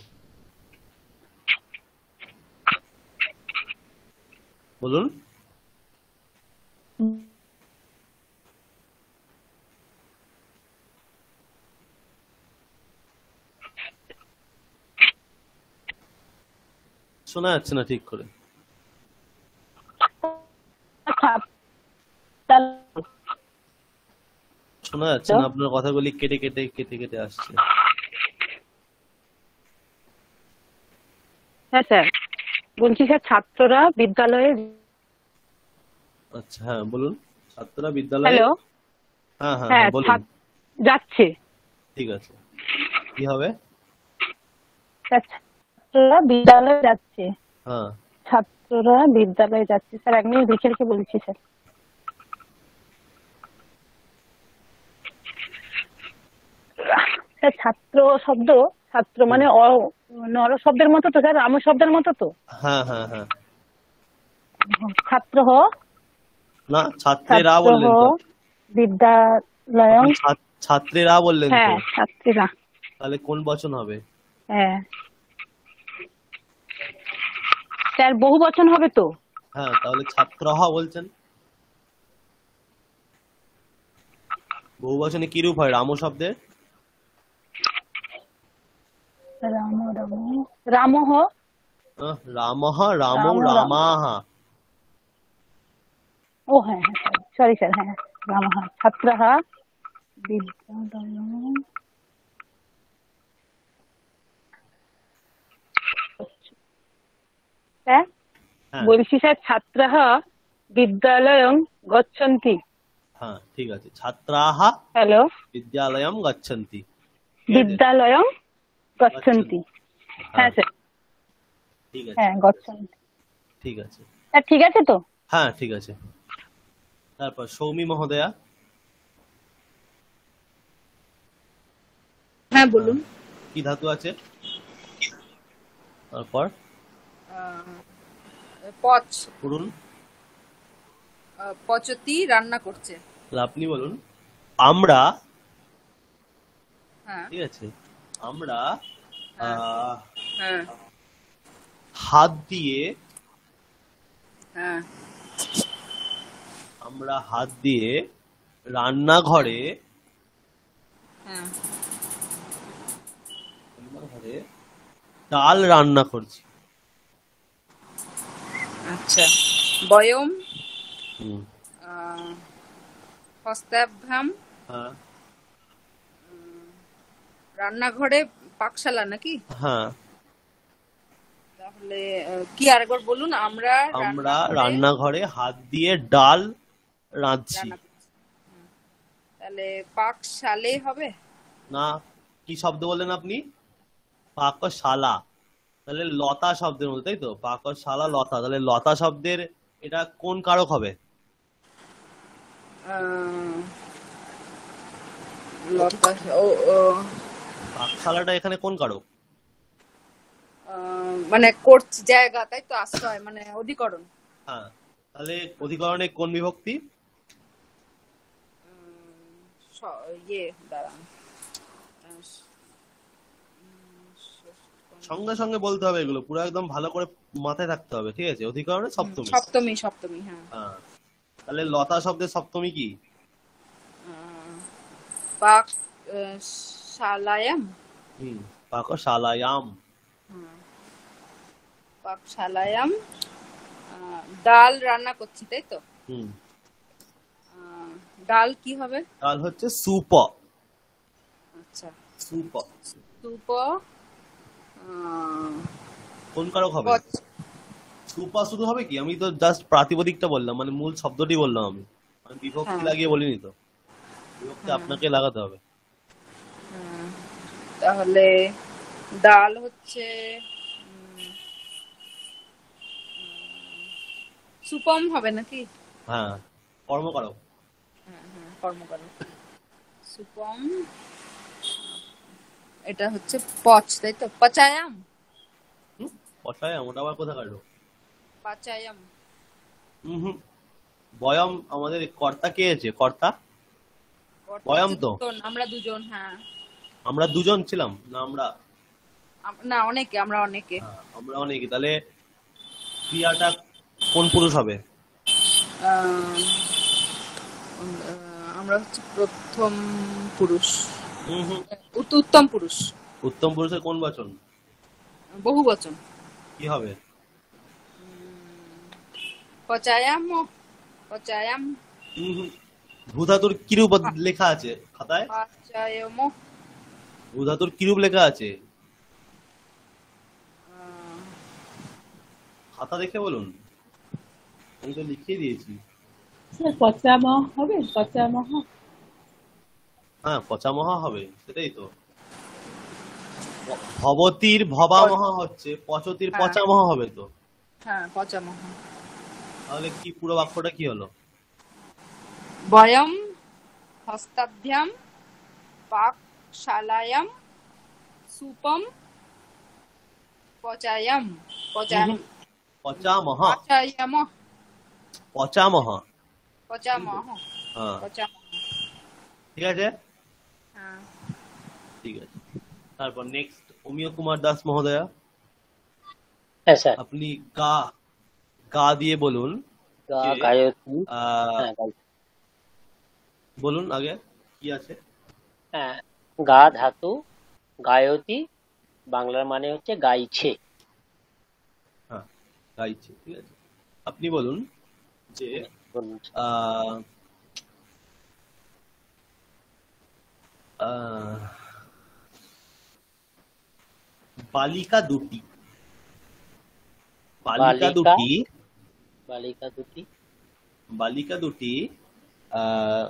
বলুন। শোনা যাচ্ছে না ঠিক করে। শোনা যাচ্ছে না, আপনার কথাগুলি কেটে কেটে কেটে কেটে আসছে। হ্যাঁ স্যার, বলছি স্যার ছাত্ররা বিদ্যালয়ে। আচ্ছা হ্যাঁ বলুন। ছাত্ররা বিদ্যালয়ে। হ্যালো। হ্যাঁ হ্যাঁ হ্যাঁ হ্যাঁ বলুন। যাচ্ছে। ঠিক আছে, কি হবে? ছাত্ররা বিদ্যালয়ে যাচ্ছে। হ্যাঁ, ছাত্ররা বিদ্যালয়ে যাচ্ছে। স্যার এক মিনিট লিখে রেখে বলছি স্যার। স্যার ছাত্র শব্দ, ছাত্র মানে নর শব্দের মতো তো স্যার, রাম শব্দের মতো তো? হ্যাঁ হ্যাঁ হ্যাঁ। ছাত্র না, ছাত্রেরা ছাত্র বললেন তো। বিদ্যালয়ং। আপনি ছাত্রেরা বললেন তো। হ্যাঁ ছাত্রীরা। তাহলে কোন বচন হবে? হ্যাঁ স্যার বহু বচন হবে তো। হ্যাঁ, তাহলে ছাত্রহ বলছেন। বহু বচনে কি রূপ হয় রাম শব্দের? রাম রামহ। রামহ রামৌ রাম রামাহ। ও হ্যাঁ হ্যাঁ সরি স্যার, হ্যাঁ রামহ ছাত্রः বিদ্যালয়ং। হ্যাঁ বলছি স্যার ছাত্রः বিদ্যালয়ং গচ্ছন্তি। হ্যাঁ ঠিক আছে, ছাত্রাহ হ্যালো বিদ্যালয়ং গচ্ছন্তি। বিদ্যালয়ং গচ্ছন্তি। হ্যাঁ স্যার ঠিক আছে, হ্যাঁ গচ্ছন্তি। ঠিক আছে স্যার ঠিক আছে তো? হ্যাঁ ঠিক আছে। তারপর সৌমি মহোদয়া। হ্যাঁ বলুন। কি ধাতু আছে? তারপর পচ। পড়ুন। পচতি রান্না করছে। তাহলে আপনি বলুন। আমরা, হ্যাঁ ঠিক আছে, আমরা হ্যাঁ হাত দিয়ে, হ্যাঁ আমরা হাত দিয়ে রান্নাঘরে হ্যাঁ ডাল রান্না করছি। আচ্ছা, বয়ম হুম, হস্তাভ্যাম। হ্যাঁ রান্নাঘরে পাকশালা নাকি? হ্যাঁ। তাহলে কি আরেকবার বলুন। আমরা আমরা রান্নাঘরে হাত দিয়ে ডাল রাঁধছি। তাহলে পাকশালে হবে না, কি শব্দ বললেন আপনি? পাকশালা। তাহলে লতা শব্দের মধ্যে, তাই তো? পাকশালা লতা। তাহলে লতা শব্দের এটা কোন কারক হবে? লতা। পাকশালাটা এখানে কোন কারক? মানে করছি জায়গা, তাই তো? আশ্রয় মানে অধিকরণ। হ্যাঁ, তাহলে অধিকরণে কোন বিভক্তি? দাঁড়ান, সঙ্গে সঙ্গে বলতে হবে এগুলো, পুরো একদম ভালো করে মাথায় থাকতে হবে, ঠিক আছে? অধিকরণে সপ্তমী। সপ্তমী, সপ্তমী। হ্যাঁ। তাহলে লতা শব্দের সপ্তমী কি? পাক শালায়াম। পাকশালায়াম। পাকশালায়াম। ডাল রান্না করছি, তাই তো? ডাল কি হবে? ডাল হচ্ছে সুপ। আচ্ছা, সুপ। সুপ কোন কারক হবে? সুপা শুধু হবে কি? আমি তো জাস্ট প্রাতিপদিকটা বললাম, মানে মূল শব্দটি বললাম আমি, মানে বিভক্তি লাগিয়ে বলিনি তো। বিভক্তি আপনাকে লাগাতে হবে। তাহলে ডাল হচ্ছে সুপম হবে নাকি? হ্যাঁ, কর্মকারক। হ্যাঁ কর্মকারক। সুপম। এটা হচ্ছে পচ, তাই তো? পচায়াম। পচায়াম ওটা আবার কোথা কাটলো? পাচায়াম। বয়ম আমাদের কর্তা কে আছে? কর্তা বয়ম তো। আমরা দুজন। হ্যাঁ, আমরা দুজন ছিলাম না? না অনেকে, আমরা অনেকে। আমরা অনেকে। তাহলে ক্রিয়াটা কোন পুরুষ হবে? আমরা হচ্ছে প্রথম পুরুষ। উত্তম পুরুষ। উত্তম পুরুষের কোন বচন? বহু বচন। কি হবে? পচায়াম। পচায়াম। ভূধাতুর কি রূপ লেখা আছে খাতায়? পচায়াম। ভূধাতুর কি রূপ লেখা আছে খাতা দেখে বলুন, আমি তো লিখিয়ে দিয়েছি। পচামহ হবে? পচামহ। হ্যাঁ, পচামহা হবে, সেটাই তো। ভবতীর ভবামহা হচ্ছে, পচতির পচামহা হবে তো। হ্যাঁ, পচামহ। তাহলে কি পুরো বাক্যটা কি হলো? বয়ম হস্তাভ্যাম পাক শালায়াম সুপম পচায়াম পচায়াম পচামহ পচায়ামহ পচামহ পচামহ হ্যাঁ পচামহ। ঠিক আছে হ্যাঁ ঠিক আছে। তারপর নেক্সট অমিয় কুমার দাস মহোদয়া, হ্যাঁ স্যার। আপনি গা গা দিয়ে বলুন গা যে গায়ত্রী। আহ, হ্যাঁ বলুন আগে কি আছে। হ্যাঁ, গা ধাতু, গায়তী বাংলার মানে হচ্ছে গাইছে। হ্যাঁ গাইছে, ঠিক আছে। আপনি বলুন যে বলুন। আহ, আহ, বালিকা দুটি, বালিকা বালিকা দুটি বালিকা দুটি বালিকা দুটি আহ,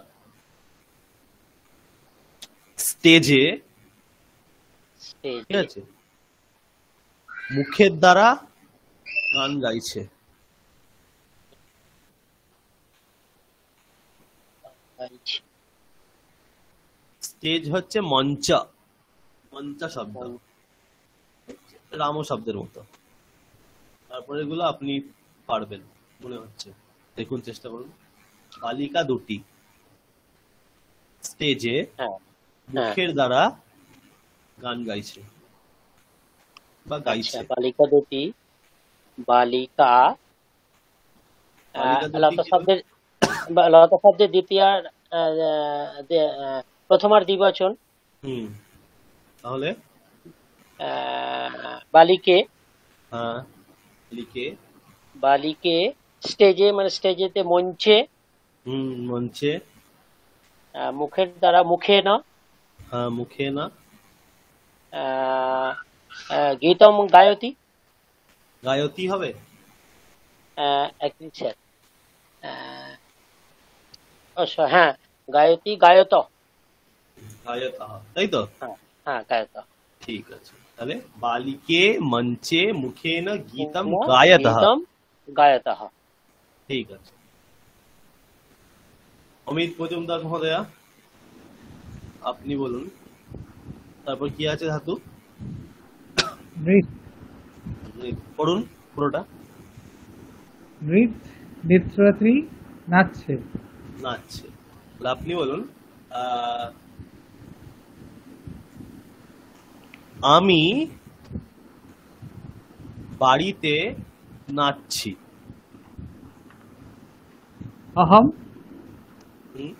স্টেজে, ঠিক স্টেজে আছে, মুখের দ্বারা গান গাইছে। গাইছে। স্টেজ হচ্ছে মঞ্চ, মঞ্চ শব্দ, রাম শব্দের মতো। তারপরে এগুলো আপনি পারবেন মনে হচ্ছে, দেখুন চেষ্টা করুন। বালিকা দুটি স্টেজে হ্যাঁ মুখের দ্বারা গান গাইছে বা আচ্ছা, গাইছে। বালিকা দুটি, বালিকা বালিকা দুটি লতা কি? শব্দের লতা শব্দের দ্বিতীয় প্রথমার দ্বিবচন। হুম, তাহলে বালিকে, হ্যাঁ লিখে, বালিকে স্টেজে মানে স্টেজেতে, মঞ্চে, মঞ্চে, মুখের দ্বারা, মুখে না, হ্যাঁ মুখে না, গীতম গায়তী, গায়তী হবে। এক মিনিট স্যার। হ্যাঁ, গায়তী, গায়ত, গায়তা, তাই তো? হ্যাঁ হ্যাঁ গায়ত। ঠিক আছে, তাহলে বালিকে মঞ্চে মুখেন গীতম গায়তঃ। গীতম গায়তঃ। ঠিক আছে। অমিত মজুমদার মহোদয়া, আপনি বলুন তারপর কি আছে ধাতু। নৃত, পড়ুন পুরোটা। নৃত, নৃত্যরাত্রি, নাচছে। নাচছে, তাহলে আপনি বলুন আমি বাড়িতে নাচছি। অহম, হুম,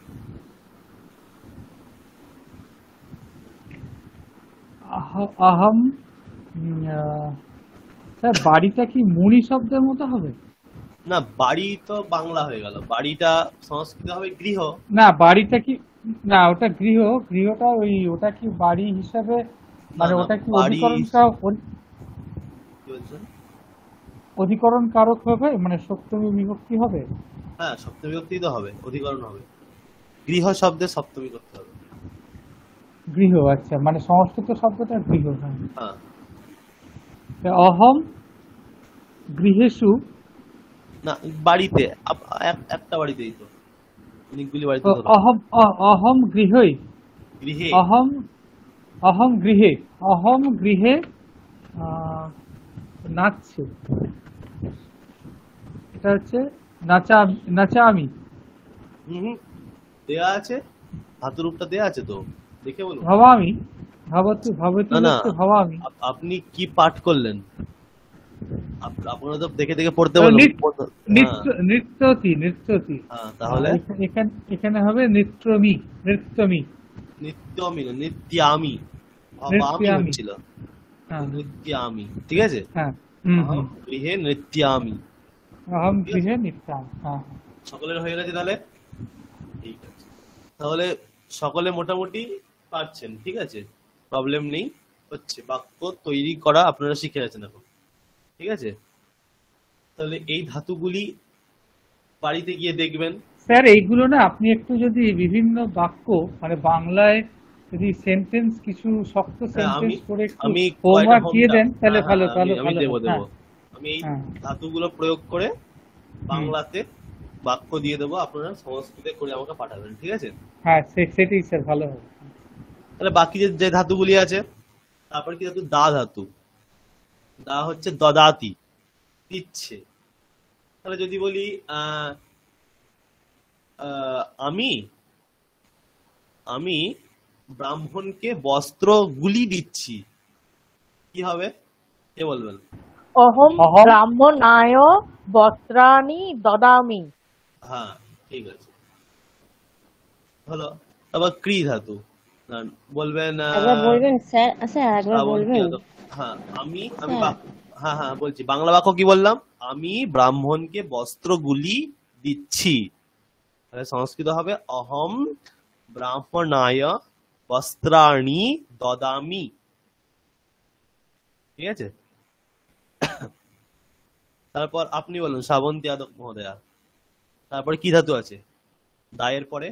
অহম। স্যার বাড়িটা কি মুড়ি শব্দের মতো হবে? না, বাড়ি তো বাংলা হয়ে গেল, বাড়িটা সংস্কৃত হবে গৃহ। না বাড়িটা কি, না ওটা গৃহ, গৃহটা ওটা কি বাড়ি হিসাবে, মানে না, ওটা কি বাড়ি কি বলছেন? অধিকরণ কারক হবে, মানে সপ্তমী বিভক্তি হবে। হ্যাঁ সপ্তমী বিভক্তি তো হবে, অধিকরণ হবে, গৃহ শব্দে সপ্তমী করতে হবে। গৃহ, আচ্ছা, মানে সংস্কৃত শব্দটা গৃহ। হ্যাঁ, হ্যাঁ অহম গৃহেষু, না বাড়িতে, একটা বাড়িতেই তো, অনেকগুলি বাড়িতে ধরো। অহম গৃহে, গৃহে, অহম গৃহে, অহম গৃহে নাচছে, এটা হচ্ছে নাচা, নাচা আমি। দেয়া আছে, ধাতুরূপটা দেয়া আছে তো, দেখে বলুন। ভবামি, ভবতু, ভবতু, না না, ভবামি। আপনি কি পাঠ করলেন? আপনারা তো দেখে দেখে পড়তে বলুন। নৃত্যতি, নৃত্যতি। তাহলে এখানে হবে নৃত্যমি, নৃত্যমি, নিত্যমি না, নিত্যামি, ভবামি হচ্ছিল, নিত্যামি, ঠিক আছে। হ্যাঁ, গৃহে নৃত্যামি, অহম গৃহে নিত্যামি। হ্যাঁ, সকলের হয়ে গেছে তাহলে। ঠিক আছে, তাহলে সকলে মোটামুটি পারছেন, ঠিক আছে, প্রবলেম নেই, হচ্ছে বাক্য তৈরি করা আপনারা শিখে গেছেন এখন, ঠিক আছে। তাহলে এই ধাতুগুলি বাড়িতে গিয়ে দেখবেন। স্যার এইগুলো না আপনি একটু যদি বিভিন্ন বাক্য, মানে বাংলায় যদি সেন্টেন্স, কিছু শক্ত সেন্টেন্স করে একটু হোমওয়ার্ক দিয়ে দেন তাহলে ভালো। আমি দেবো। আমি এই ধাতুগুলো প্রয়োগ করে বাংলাতে বাক্য দিয়ে দেবো, আপনারা সংস্কৃতে করে আমাকে পাঠাবেন, ঠিক আছে। হ্যাঁ সেটাই স্যার ভালো হবে। তাহলে বাকি যে যে ধাতুগুলি আছে, তারপর কি ধাতু? দা ধাতু। দা হচ্ছে দদাতি, দিচ্ছে। তাহলে যদি বলি আমি আমি ব্রাহ্মণকে বস্ত্রগুলি দিচ্ছি, কি হবে? কে বলবেন? অহম ব্রাহ্মণায় বস্ত্রাণি দদামি। হ্যাঁ, ঠিক আছে, হলো। তারপর ক্রি ধাতু বলবেন একবার বলবেন স্যার, আচ্ছা একবার বলবেন। হ্যাঁ, আমি স্যার হ্যাঁ হ্যাঁ বলছি। বাংলা বাক্য কি বললাম? আমি ব্রাহ্মণকে বস্ত্রগুলি দিচ্ছি। তাহলে সংস্কৃত হবে অহম ব্রাহ্মণায় বস্ত্রাণি দদামি। ঠিক আছে। তারপর আপনি বলুন, শ্রাবন্তী যাদব মহোদয়া। তারপরে কি ধাতু আছে দায়ের পরে?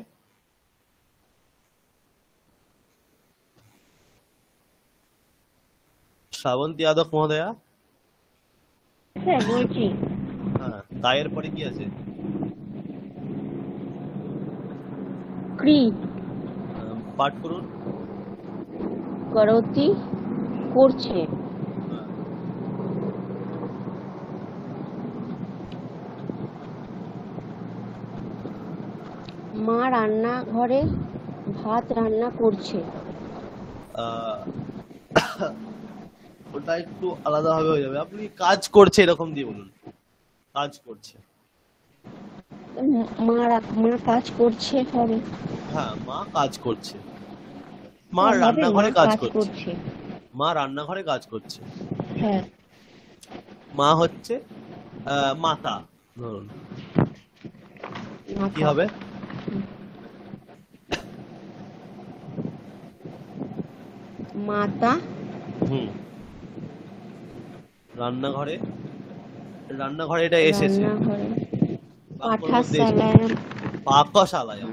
শ্রাবন্তী যাদব মহোদয়া। স্যার বলছি। হ্যাঁ, দায়ের পরে কি আছে? ক্রি। পাঠ করুন। করতি, করছে। মা রান্নাঘরে ভাত রান্না করছে। ওটা একটু আলাদা ভাবে হয়ে যাবে। আপনি কাজ করছে এরকম দিয়ে বলুন, কাজ করছে। মা কাজ করছে হবে। হ্যাঁ, মা কাজ করছে। মা রান্নাঘরে কাজ করছে। মা রান্নাঘরে কাজ করছে। হ্যাঁ। মা হচ্ছে মাতা ধরুন, কি হবে? মাতা। রান্নাঘরে, রান্নাঘরে এটা এসেছে। পাঠশালায়াম। পাকশালায়াম।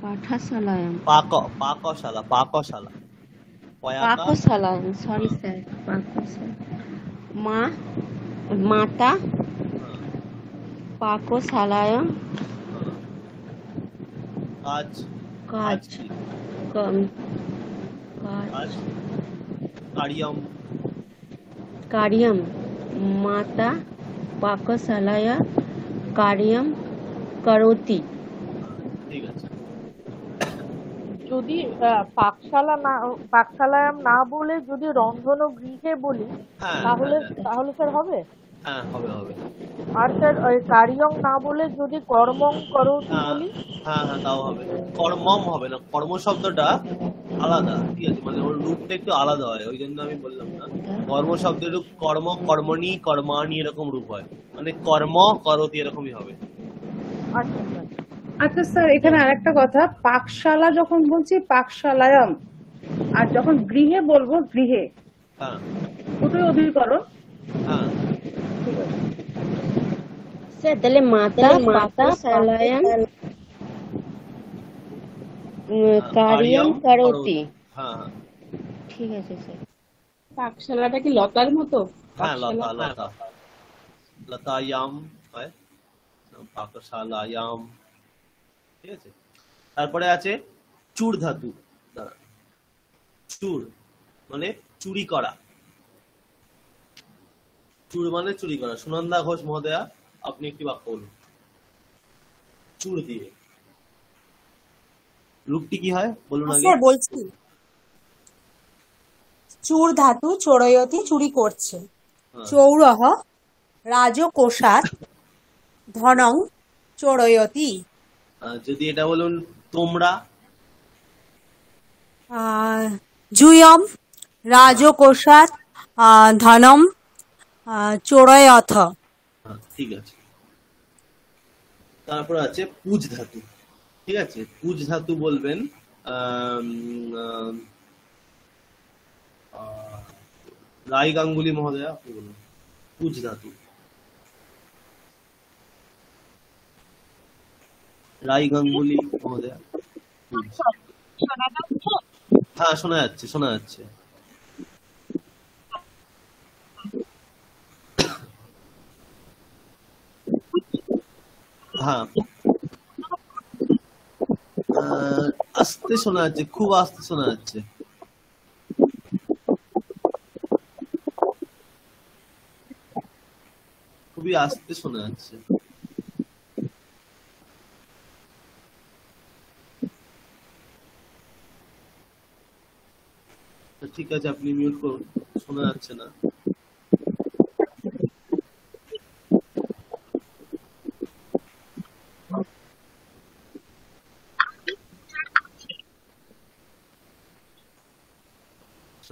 পাঠশালায়াম। পাকশালা, পাকশালা। পাকশালায়াম, সরি স্যার, পাকশালা। মা মাতা পাকশালায়াম। কাজ, কাজ, কাজ, কার্যম। কার্যম। মাতা পাকশালায়া কার্যম করোতি। ঠিক আছে। যদি পাকশালায়াম না বলে যদি রন্ধন গৃহে বলি, তাহলে স্যার হবে? হ্যাঁ, হবে হবে। আর স্যার কার্যং না বলে যদি কর্মং করোতি বলি? হ্যাঁ হ্যাঁ, তাও হবে। কর্মম হবে না, কর্ম শব্দটা আলাদা, ঠিক আছে, মানে ওর রূপটা একটু আলাদা হয়, ওই জন্য আমি বললাম না। কর্ম শব্দের রূপ কর্ম, কর্মণি, কর্মাণি এরকম রূপ হয়, মানে কর্ম করতি এরকমই হবে। আচ্ছা স্যার, এখানে আরেকটা কথা, পাকশালা যখন বলছি পাকশালায়াম, আর যখন গৃহে বলবো গৃহে, হ্যাঁ, দুটোই অধিকরণ। হ্যাঁ, স্যার তাহলে মাতা পাকশালায়াম কার্যম করোতি। হ্যাঁ, ঠিক আছে স্যার। পাকশালাটা কি লতার মতো? হ্যাঁ, লতা, লতা, লতায়াম হয়, পাকশালায়াম। ঠিক আছে। তারপরে আছে চুর ধাতু। চুর মানে চুরি করা। চুর মানে চুরি করা। সুনন্দা ঘোষ মহোদয়া, আপনি একটি বাক্য বলুন চুর দিয়ে। রূপটি কি হয় বলুন আগে। স্যার বলছি, চুর ধাতু চোরয়তি, চুরি করছে। চৌরহ রাজকোষাৎ ধনং চোরয়তি। যদি এটা বলুন তোমরা। জুয়ম রাজকোষাৎ ধনম চোরয়থ। ঠিক আছে। তারপর আছে পুজ ধাতু। ঠিক আছে, পুজ ধাতু বলবেন রায় গাঙ্গুলি মহোদয়া, আপনি বলুন পুজ ধাতু। রায় গাঙ্গুলি মহোদয়া। হ্যাঁ, শোনা যাচ্ছে, শোনা যাচ্ছে। হ্যাঁ, আস্তে শোনা যাচ্ছে, খুব আস্তে শোনা যাচ্ছে। খুবই আস্তে শোনা যাচ্ছে। ঠিক আছে, আপনি মিউট করুন, শোনা যাচ্ছে না।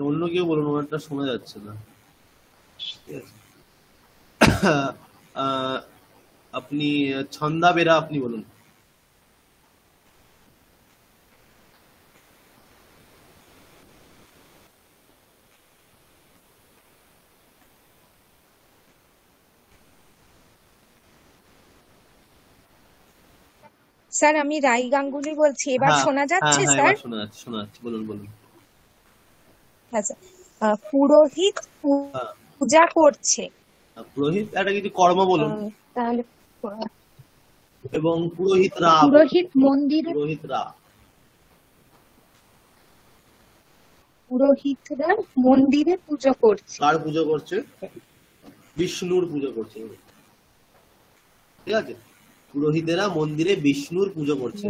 অন্য কেউ বলুন, ওনারটা শোনা যাচ্ছে না। ঠিক আছে, আপনি ছন্দা বেরা আপনি বলুন। স্যার আমি রাই গাঙ্গুলি বলছি, এবার হ্যাঁ শোনা হ্যাঁ যাচ্ছে হ্যাঁ, স্যার? এবার শোনা যাচ্ছে, শোনা যাচ্ছে, বলুন বলুন। হ্যাঁ স্যার। পুরোহিত হ্যাঁ, পূজা করছে। পুরোহিত একটা কিছু কর্ম বলুন, তাহলে এবং পুরোহিতরা, পুরোহিত মন্দিরে, পুরোহিতরা পুরোহিতরা মন্দিরে পুজো করছে। কার পুজো করছে? বিষ্ণুর পুজো করছে। ঠিক আছে, পুরোহিতেরা মন্দিরে বিষ্ণুর পুজো করছে।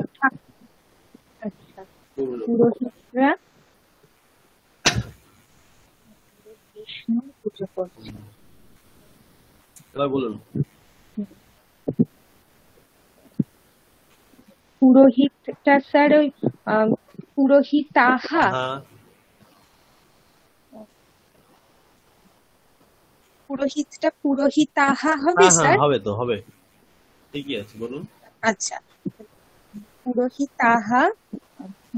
আচ্ছা, বলুন। পুরোহিতরা বিষ্ণুর পুজো করছে। এবার বলুন। পুরোহিতটা স্যার ওই পুরোহিতাহা, হ্যাঁ, পুরোহিতটা পুরোহিতাহা হবে হ্যাঁ হ্যাঁ, স্যার? হবে তো, হবে, ঠিকই আছে, বলুন। আচ্ছা, পুরোহিতাহা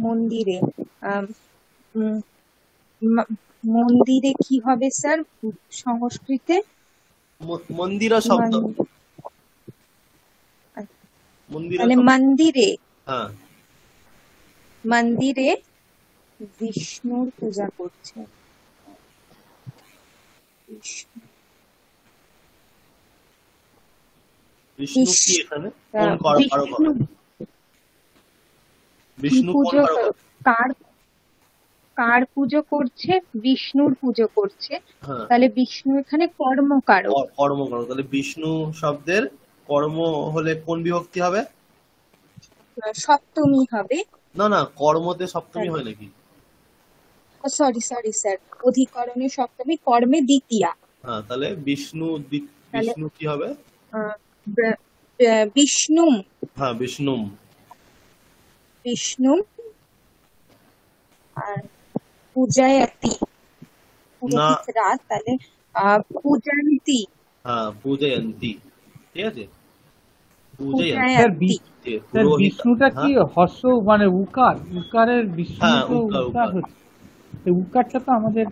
মন্দিরে, মন্দিরে কি হবে স্যার সংস্কৃতে? মন্দিরা শব্দ, মন্দিরা তাহলে শব্দ। মন্দিরে, হ্যাঁ, মন্দিরে বিষ্ণুর পূজা করছে। বিষ্ণু কি এখানে কোন কারো? বিষ্ণু কোন কারো? কার পুজো করছে? বিষ্ণুর পুজো করছে। হ্যাঁ, তাহলে বিষ্ণু এখানে কর্মকারক। কর্মকারক, তাহলে বিষ্ণু শব্দের কর্ম হলে কোন বিভক্তি হবে? সপ্তমী হবে। না না, কর্মতে সপ্তমী হয় নাকি? সরি সরি স্যার, অধিকরণে সপ্তমী, কর্মে দ্বিতীয়া। হ্যাঁ, তাহলে বিষ্ণু বিষ্ণু কি হবে? বিষ্ণু। হ্যাঁ, বিষ্ণু। বিষ্ণু আর পূজায়াতি, পুরোহিতরা, তাহলে পূজান্তি। হ্যাঁ, পূজয়ন্তি, ঠিক আছে, পূজয়ন্তি। স্যার বিষ্ণুটা কি হর্ষ মানে উকার, উকারের বিষ্ণু তো উকার হচ্ছে, এই উকারটা তো আমাদের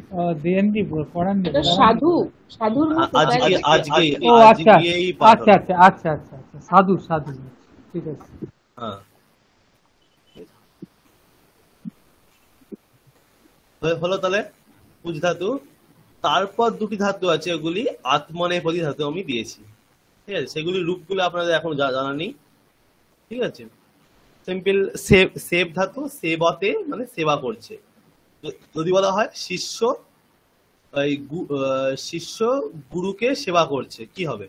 দেননি পড়ান নি। সাধু, সাধুর মতো। আজকে ও আচ্ছা আচ্ছা আচ্ছা আচ্ছা আচ্ছা, সাধু সাধু, ঠিক আছে। হ্যাঁ, হলো তাহলে পুজ ধাতু। তারপর দুটি ধাতু আছে, ওগুলি আত্মনেপদী ধাতু আমি দিয়েছি। ঠিক আছে, সেগুলির রূপগুলো আপনাদের এখন জানা নেই। ঠিক আছে, সিম্পল সেব ধাতু, সেবতে মানে সেবা করছে। যদি বলা হয় শিষ্য, শিষ্য গুরুকে সেবা করছে, কি হবে?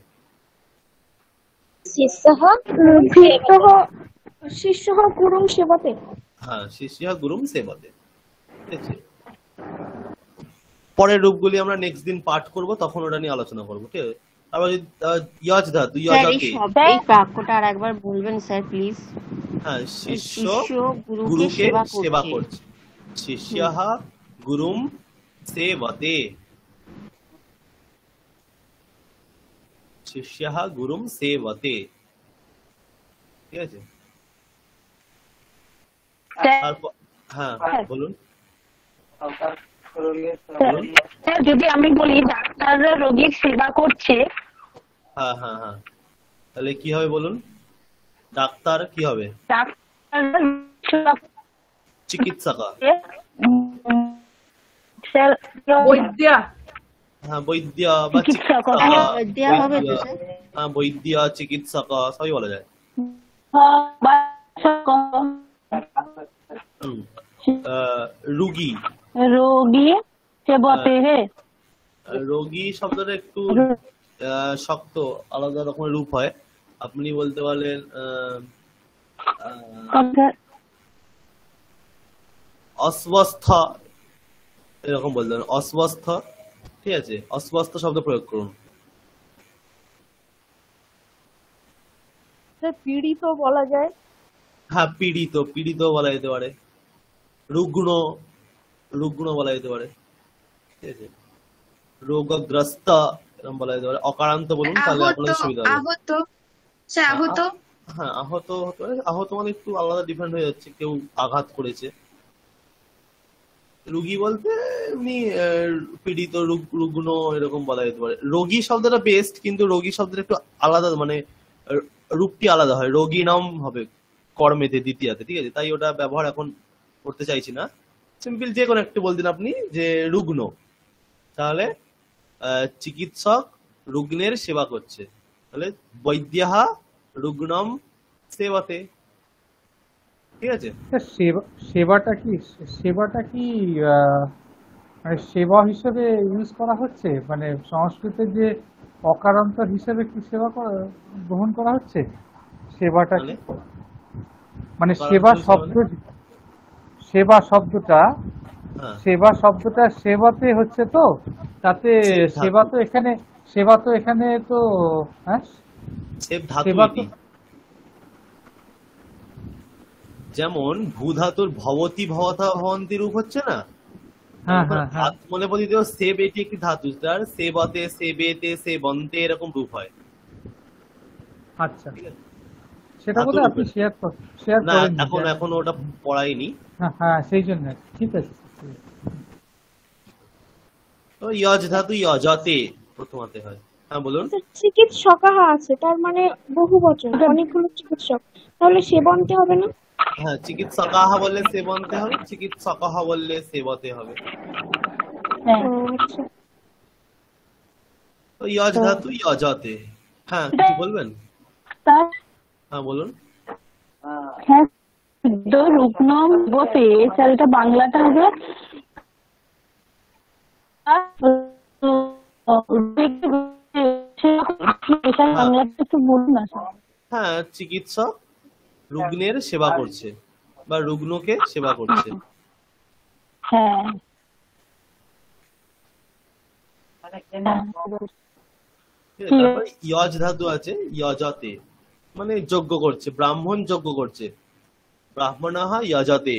শিষ্যঃ গুরুং সেবতে। হ্যাঁ, শিষ্য গুরুং সেবতে। ঠিক আছে, পরের রূপগুলি আমরা নেক্সট দিন পাঠ করব, তখন ওটা নিয়ে আলোচনা করবো। ঠিক আছে, তারপর ইয়জ ধাতু, এই বাক্যটা আরেকবার বলবেন স্যার প্লিজ? হ্যাঁ, শিষ্য গুরুকে সেবা করছে। শিষ্যঃ গুরুং সেবতে, শিষ্যঃ গুরুং সেবতে। ঠিক আছে, তারপর হ্যাঁ বলুন। স্যার যদি আমি বলি ডাক্তাররা রোগীর সেবা করছে, হ্যাঁ হ্যাঁ হ্যাঁ, তাহলে কি হবে বলুন? ডাক্তার কি হবে? চিকিৎসক। স্যার বৈদ্য। হ্যাঁ, বৈদ্য বা চিকিৎসক। হ্যাঁ, বৈদ্য, চিকিৎসক সবই বলা যায়। হুম, রুগী। रोगी सेवते है রোগী শব্দটা একটু শক্ত, আলাদা রকমের রূপ হয়। আপনি বলতে পারলেন অস্বস্থ, এরকম বলতে পারেন অস্বস্থ। ঠিক আছে, অস্বস্থ শব্দ প্রয়োগ করুন। পীড়িত বলা যায়। হ্যাঁ, পীড়িত, পীড়িত বলা যেতে পারে। রুগ্ন, রুগ্ন বলা যেতে পারে। ঠিক আছে, রোগগ্রস্ত এরকম বলা যেতে পারে। অকারান্ত বলুন, তাহলে আহত, আপনাদের সুবিধা হবে। আহত, স্যার আহত। হ্যাঁ, আহত হতে পারে। আহত মানে একটু আলাদা ডিফারেন্ট হয়ে যাচ্ছে, কেউ আঘাত করেছে। রুগী বলতে এমনি পীড়িত, রুগ্ন এরকম বলা যেতে পারে। রোগী শব্দটা বেস্ট, কিন্তু রোগী শব্দটা একটু আলাদা, মানে রূপটি আলাদা হয়। রোগী নাম হবে কর্মেতে দ্বিতীয়াতে, ঠিক আছে, তাই ওটা ব্যবহার এখন করতে চাইছি না। সিম্পল যে কোনো একটু বলতেন আপনি যে রুগ্ন, তাহলে চিকিৎসক রুগ্নের সেবা করছে, তাহলে বৈদ্যাহা রুগ্নম সেবাতে। ঠিক আছে, সেবাটা কি মানে সেবা হিসেবে ইউজ করা হচ্ছে, মানে সংস্কৃতে যে অকারান্তর হিসেবে কি গ্রহণ করা হচ্ছে সেবাটা কি? মানে সেবা শব্দটা সেবাতে হচ্ছে, তো তাতে সেবা তো এখানে তো হ্যাঁ সেবা তো যেমন ভূধাতুর ভবতি ভবতা ভবন্তি রূপ হচ্ছে না, মনে বলি তো সেব, এটি একটি ধাতু, তার সেবতে সেবেতে সেবন্তে এরকম রূপ হয়। আচ্ছা, সেটা বোধহয় আপনি শেয়ার করেন। এখন ওটা পড়াইনি। হ্যাঁ, সেই জন্য। ঠিক আছে, তো ইয়জ ধাতু ইয়জতে প্রথমাতে হয়। হ্যাঁ বলুন। চিকিৎসকাহ আছে, তার মানে বহু বচন, অনেকগুলো চিকিৎসক, তাহলে সেবন্তে হবে না? হ্যাঁ, চিকিৎসকাহ বললে সেবন্তে হবে, চিকিৎসকহ বললে সেবতে হবে। তো ইয়জ ধাতু ইয়জতে। হ্যাঁ, কিছু বলবেন? হ্যাঁ বলুন। হ্যাঁ, রুগ্নম বতে, এটা বাংলাটা হবে হ্যাঁ, চিকিৎসক রুগ্নের সেবা করছে বা রুগ্নকে সেবা করছে। হ্যাঁ, তারপর ইয়জ ধাতু আছে ইয়জতে, মানে যজ্ঞ করছে, ব্রাহ্মণ যজ্ঞ করছে, ব্রাহ্মণাহ ইয়জতে,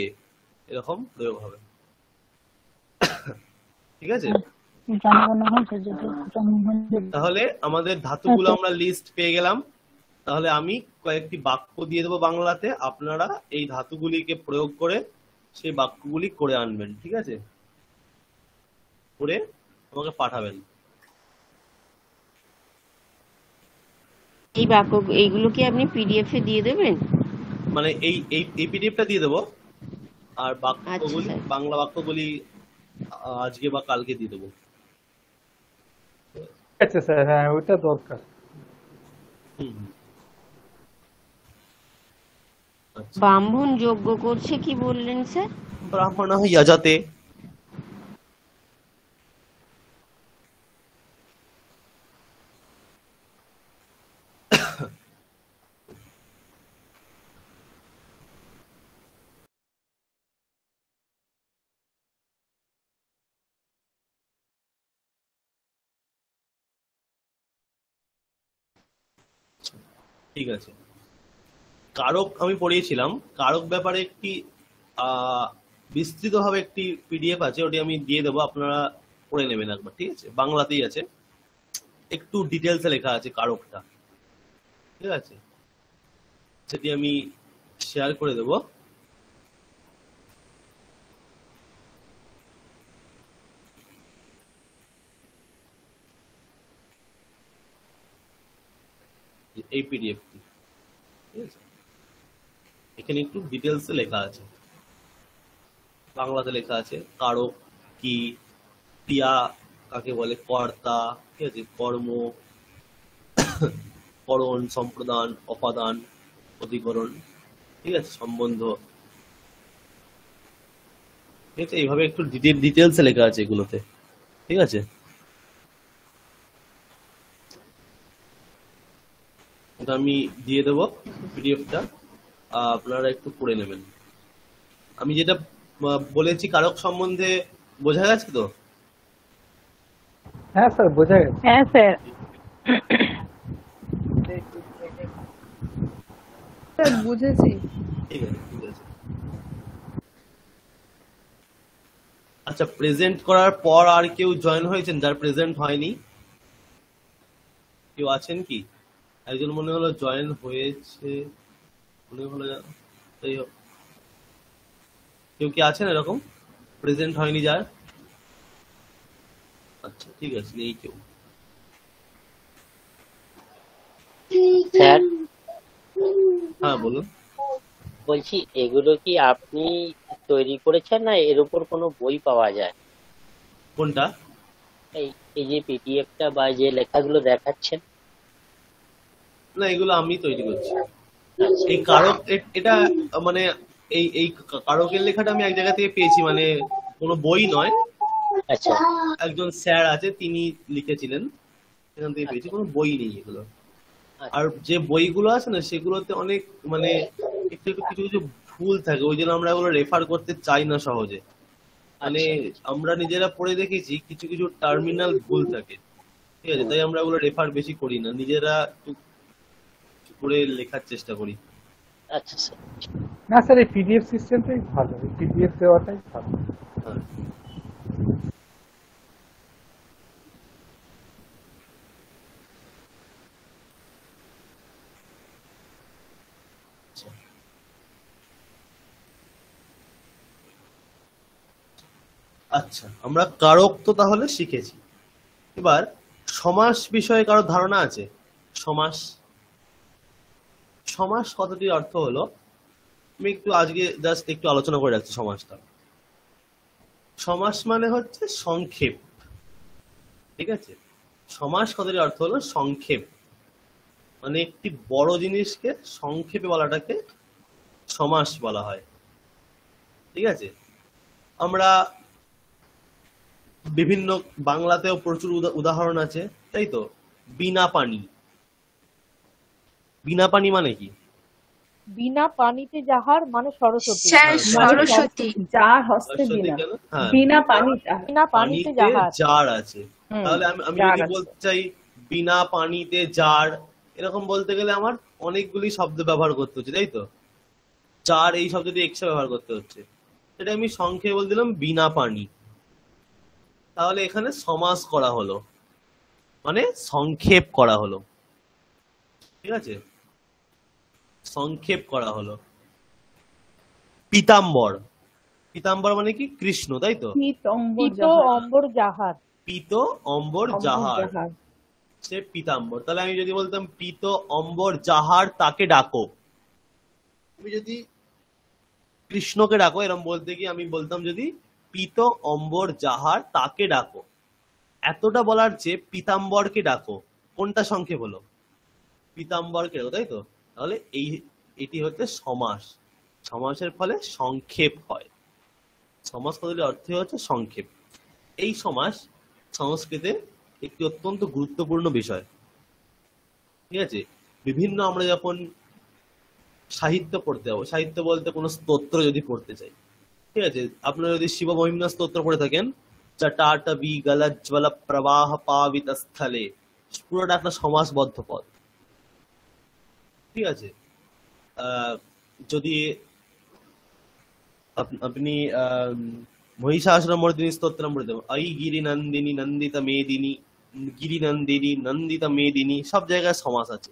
এরকম প্রয়োগ হবে। ঠিক আছে, তাহলে আমাদের ধাতুগুলো আমরা লিস্ট পেয়ে গেলাম। তাহলে আমি কয়েকটি বাক্য দিয়ে দেবো বাংলাতে, আপনারা এই ধাতুগুলিকে প্রয়োগ করে সেই বাক্যগুলি করে আনবেন। ঠিক আছে, করে আমাকে পাঠাবেন। এই বাক্য এইগুলো কি আপনি পিডিএফ এ দিয়ে দেবেন? মানে এই পিডিএফটা দিয়ে দেবো, আর বাক্যগুলি, বাংলা বাক্যগুলি আজকে বা কালকে দিয়ে দেবো। আচ্ছা স্যার, হ্যাঁ ওইটা দরকার। ব্রাহ্মণ যজ্ঞ করছে কি বললেন স্যার? ব্রাহ্মণাহ যজতে। ঠিক আছে, কারক আমি পড়িয়েছিলাম। কারক ব্যাপারে একটি বিস্তৃতভাবে একটি পিডিএফ আছে, ওটি আমি দিয়ে দেবো, আপনারা পড়ে নেবেন একবার। ঠিক আছে, বাংলাতেই আছে, একটু ডিটেলসে লেখা আছে কারকটা। ঠিক আছে, সেটি আমি শেয়ার করে দেবো। এই পিডিএফটি, ঠিক আছে, এখানে একটু ডিটেলসে লেখা আছে, বাংলাতে লেখা আছে কারক কি, ক্রিয়া কাকে বলে, কর্তা, ঠিক আছে, কর্ম, করণ, সম্প্রদান, অপাদান, অধিকরণ, ঠিক আছে, সম্বন্ধ, ঠিক আছে, এইভাবে একটু ডিটেলসে লেখা আছে এগুলোতে। ঠিক আছে, এটা আমি দিয়ে দেবো পিডিএফটা, আপনারা একটু পড়ে নেবেন। আমি যেটা বলেছি কারক সম্বন্ধে বোঝা গেছে তো? হ্যাঁ স্যার, বোঝা গেছে। হ্যাঁ স্যার। বুঝেছি। ঠিক আছে, ঠিক আছে। আচ্ছা, প্রেজেন্ট করার পর আর কেউ জয়েন হয়েছেন যার প্রেজেন্ট হয়নি? কেউ আছেন কি? একজন মনে হলো জয়েন হয়েছে, মনে হলো, যাই হোক, কেউ কি আছেন এরকম প্রেজেন্ট হয়নি যার? আচ্ছা, ঠিক আছে, নেই কেউ। স্যার হ্যাঁ বলুন। বলছি এগুলো কি আপনি তৈরি করেছেন না এর উপর কোনো বই পাওয়া যায়? কোনটা? এই এই যে পিডিএফটা বা যে লেখাগুলো দেখাচ্ছেন? না, এগুলো আমি তৈরি করছি। এই কারক, এটা মানে এই এই কারকের লেখাটা আমি এক জায়গা থেকে পেয়েছি, মানে কোনো বই নয়। আচ্ছা, একজন স্যার আছে, তিনি লিখেছিলেন, সেখান থেকে পেয়েছি, কোনো বই নেই এগুলো। আর যে বইগুলো আছে না, সেগুলোতে অনেক মানে একটু একটু কিছু কিছু ভুল থাকে, ওই জন্য আমরা এগুলো রেফার করতে চাই না সহজে। মানে আমরা নিজেরা পড়ে দেখেছি কিছু কিছু টার্মিনাল ভুল থাকে, ঠিক আছে, তাই আমরা ওগুলো রেফার বেশি করি না, নিজেরা একটু করে লেখার চেষ্টা করি। আচ্ছা স্যার। না স্যার, এই পিডিএফ সিস্টেমটাই ভালো, এই পিডিএফ দেওয়াটাই ভালো। হ্যাঁ। আচ্ছা, আমরা কারক তো তাহলে শিখেছি। এবার সমাস বিষয়ে কারো ধারণা আছে? সমাস, সমাস কথাটির অর্থ হলো, আমি একটু আজকে জাস্ট একটু আলোচনা করে রাখছি সমাসটা। সমাস মানে হচ্ছে সংক্ষেপ, ঠিক আছে। সমাস কথাটির অর্থ হলো সংক্ষেপ, মানে একটি বড় জিনিসকে সংক্ষেপে বলাটাকে সমাস বলা হয়, ঠিক আছে। আমরা বিভিন্ন বাংলাতেও প্রচুর উদাহরণ আছে, তাই তো। বিনা পানি, বিনা পানি মানে কি? বিনা পানিতে যাহার মানে সরস্বতী। সরস্বতী। যার হস্তে বিনা, বিনা পানি, বিনা পানিতে যাহার যার আছে। তাহলে আমি যদি বলতে চাই বিনা পানিতে যার, এরকম বলতে গেলে আমার অনেকগুলি শব্দ ব্যবহার করতে হচ্ছে, তাই তো। যার এই শব্দটি এক্সট্রা ব্যবহার করতে হচ্ছে, সেটা আমি সংক্ষেপে বলে দিলাম বিনা পানি। তাহলে এখানে সমাস করা হলো, মানে সংক্ষেপ করা হলো, ঠিক আছে, সংক্ষেপ করা হলো। পীতাম্বর, পীতাম্বর মানে কি? কৃষ্ণ, তাই তো। পীত অম্বর যাহার, পীত অম্বর যাহার, সে পীতাম্বর। তাহলে আমি যদি বলতাম পীত অম্বর যাহার তাকে ডাকো, তুমি যদি কৃষ্ণকে ডাকো এরকম বলতে গিয়ে আমি বলতাম যদি পীত অম্বর যাহার তাকে ডাকো। এতটা বলার চেয়ে পীতাম্বরকে ডাকো, কোনটা সংক্ষেপ হলো? পীতাম্বরকে ডাকো, তাই তো। তাহলে এটি হচ্ছে সমাস, সমাসের ফলে সংক্ষেপ হয়। সমাস কথাটির অর্থ হচ্ছে সংক্ষেপ। এই সমাস সংস্কৃতে একটি অত্যন্ত গুরুত্বপূর্ণ বিষয়, ঠিক আছে। বিভিন্ন আমরা যখন সাহিত্য পড়তে যাবো, সাহিত্য বলতে কোনো স্তোত্র যদি পড়তে চাই, ঠিক আছে, আপনারা যদি শিব মহিম্না স্তোত্র পড়ে থাকেন, জটাটবি গলজ্জ্বল প্রবাহ পাবিত স্থলে, পুরোটা একটা সমাসবদ্ধ পদ, ঠিক আছে। যদি আপনি মহিষাসুরমর্দিনী স্তোত্র পড়ে দেবেন, ঐ গিরি নন্দিনী নন্দিত মেদিনী, গিরি নন্দিনী নন্দিত মেদিনী, সব জায়গায় সমাস আছে।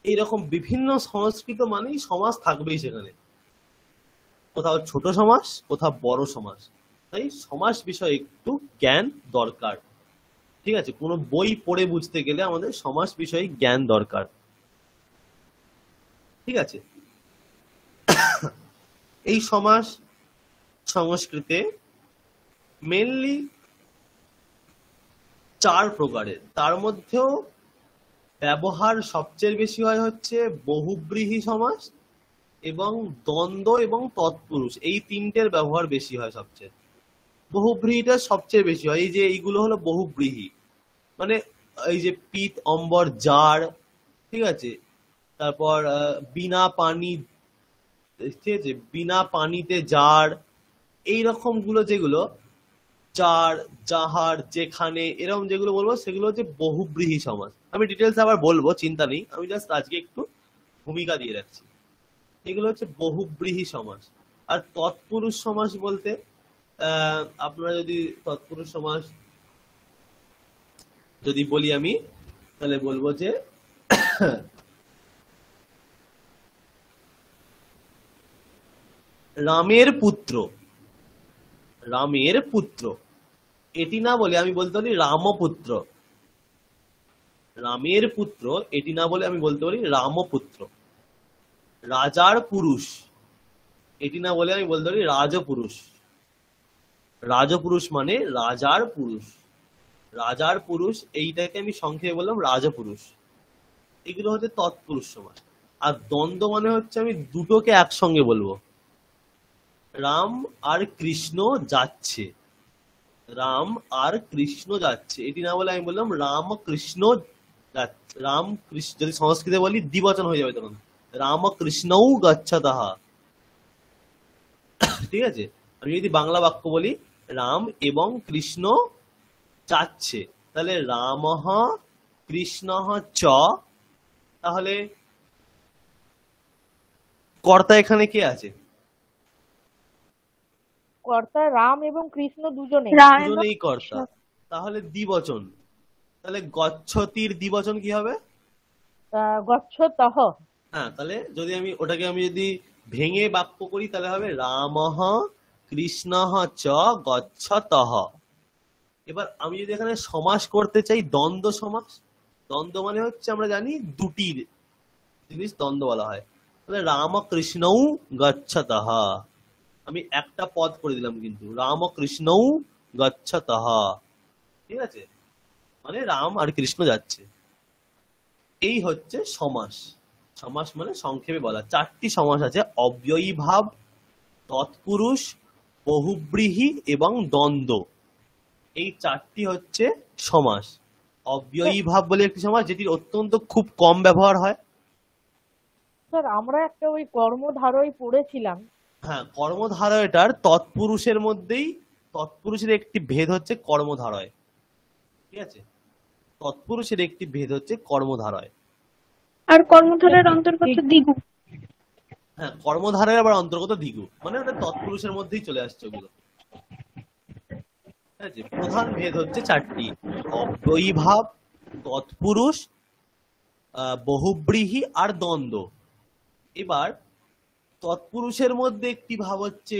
এইরকম বিভিন্ন সংস্কৃত মানেই সমাস থাকবেই সেখানে, কোথাও ছোট সমাস, কোথাও বড় সমাস। তাই সমাস বিষয়ে একটু জ্ঞান দরকার, ঠিক আছে। কোনো বই পড়ে বুঝতে গেলে আমাদের সমাস বিষয়ে জ্ঞান দরকার, ঠিক আছে। এই সমাস সংস্কৃতে মেনলি 4 প্রকারের, তার মধ্যেও ব্যবহার সবচেয়ে বেশি হয় হচ্ছে বহুব্রীহি সমাস এবং দ্বন্দ্ব এবং তৎপুরুষ, এই তিনটের ব্যবহার বেশি হয় সবচেয়ে। বহুব্রীহিটা সবচেয়ে বেশি হয়। এই যে এইগুলো হলো বহুব্রীহি, মানে এই যে পিত অম্বর জার, ঠিক আছে, তারপর বিনা পানি, ঠিক আছে, বিনা পানিতে জার, এইরকম গুলো যেগুলো যার, যাহার, যেখানে, এরকম যেগুলো বলবো সেগুলো হচ্ছে বহুব্রীহি সমাস। আমি ডিটেলস আবার বলবো, চিন্তা নেই, আমি জাস্ট আজকে একটু ভূমিকা দিয়ে রাখছি। এগুলো হচ্ছে বহুব্রীহি সমাস। আর তৎপুরুষ সমাস বলতে আপনারা যদি তৎপুরুষ সমাস যদি বলি আমি, তাহলে বলবো যে রামের পুত্র, রামের পুত্র, এটি না বলে আমি বলতে পারি রামপুত্র। রামের পুত্র এটি না বলে আমি বলতে পারি রামপুত্র। রাজার পুরুষ এটি না বলে আমি বলতে পারি রাজপুরুষ। রাজপুরুষ মানে রাজার পুরুষ। রাজার পুরুষ এইটাকে আমি সংক্ষেপে বললাম রাজপুরুষ। এগুলো হচ্ছে তৎপুরুষ সমাস। আর দ্বন্দ্ব মানে হচ্ছে আমি দুটোকে একসঙ্গে বলবো। রাম আর কৃষ্ণ যাচ্ছে, রাম আর কৃষ্ণ যাচ্ছে, এটি না বলে আমি বললাম রাম কৃষ্ণ যাচ্ছে। রাম কৃষ্ণ যদি সংস্কৃতে বলি দ্বিবচন হয়ে যাবে তখন, রাম কৃষ্ণও গচ্ছতঃ, ঠিক আছে। আমি যদি বাংলা বাক্য বলি রাম এবং কৃষ্ণ যাচ্ছে, তাহলে রামঃ কৃষ্ণঃ চ, তাহলে কর্তা এখানে কে আছে? কর্তা রাম এবং কৃষ্ণ দুজনে, দুজনেই কর্তা, তাহলে দ্বিবচন। তাহলে গচ্ছতির দ্বিবচন কি হবে? গচ্ছতঃ। হ্যাঁ, তাহলে যদি আমি ওটাকে আমি যদি ভেঙে বাক্য করি তাহলে হবে রামঃ কৃষ্ণঃ চ গচ্ছতঃ। এবার আমি যদি এখানে সমাস করতে চাই দ্বন্দ্ব সমাস, দ্বন্দ্ব মানে হচ্ছে আমরা জানি দুটির জিনিস দ্বন্দ্ব বলা হয়, তাহলে রাম কৃষ্ণৌ গচ্ছতঃ, আমি একটা পদ করে দিলাম কিন্তু রাম কৃষ্ণৌ গচ্ছতঃ, ঠিক আছে, মানে রাম আর কৃষ্ণ যাচ্ছে। এই হচ্ছে সমাস। সমাস মানে সংক্ষেপে বলা। চারটি সমাস আছে, অব্যয়ী ভাব, তৎপুরুষ, বহুব্রীহি এবং দ্বন্দ্ব। এই চারটি হচ্ছে সমাস। অব্যয়ী ভাব বলে একটি সমাস যেটির অত্যন্ত খুব কম ব্যবহার হয়। স্যার আমরা একটা ওই কর্মধারয় পড়েছিলাম। হ্যাঁ, কর্মধারয়টার তৎপুরুষের মধ্যেই, তৎপুরুষের একটি ভেদ হচ্ছে কর্মধারয়, ঠিক আছে, তৎপুরুষের একটি ভেদ হচ্ছে কর্মধারয়। আর কর্মধারের অন্তর্গত দ্বিগু। হ্যাঁ, কর্মধারয় আবার অন্তর্গত দ্বিগু, মানে ওটা তৎপুরুষের মধ্যেই চলে আসছে ওগুলো, ঠিক আছে। প্রধান ভেদ হচ্ছে চারটি, অব্যয়ী ভাব, তৎপুরুষ, বহুব্রীহি আর দ্বন্দ্ব। এবার তৎপুরুষের মধ্যে একটি ভাব হচ্ছে,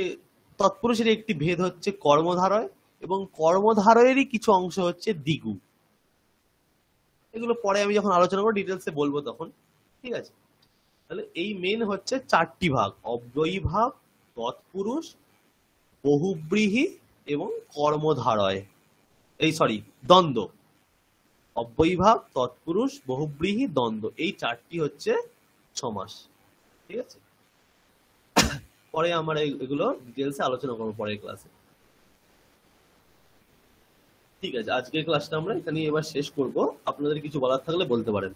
তৎপুরুষের একটি ভেদ হচ্ছে কর্মধারয়, এবং কর্মধারয়েরই কিছু অংশ হচ্ছে দ্বিগু। এগুলো পরে আমি যখন আলোচনা করবো ডিটেলসে বলবো তখন, ঠিক আছে। তাহলে এই মেন হচ্ছে চারটি ভাগ, অব্যয়ী ভাব, তৎপুরুষ, বহুব্রীহি এবং কর্মধারয়, এই সরি দ্বন্দ্ব। অব্যয়ী ভাব, তৎপুরুষ, বহুব্রীহি, দ্বন্দ্ব, এই চারটি হচ্ছে সমাস, ঠিক আছে। পরে আমরা এগুলো ডিটেলসে আলোচনা করবো পরের ক্লাসে, ঠিক আছে। আজকের ক্লাসটা আমরা এখানে এবার শেষ করব। আপনাদের কিছু বলার থাকলে বলতে পারেন,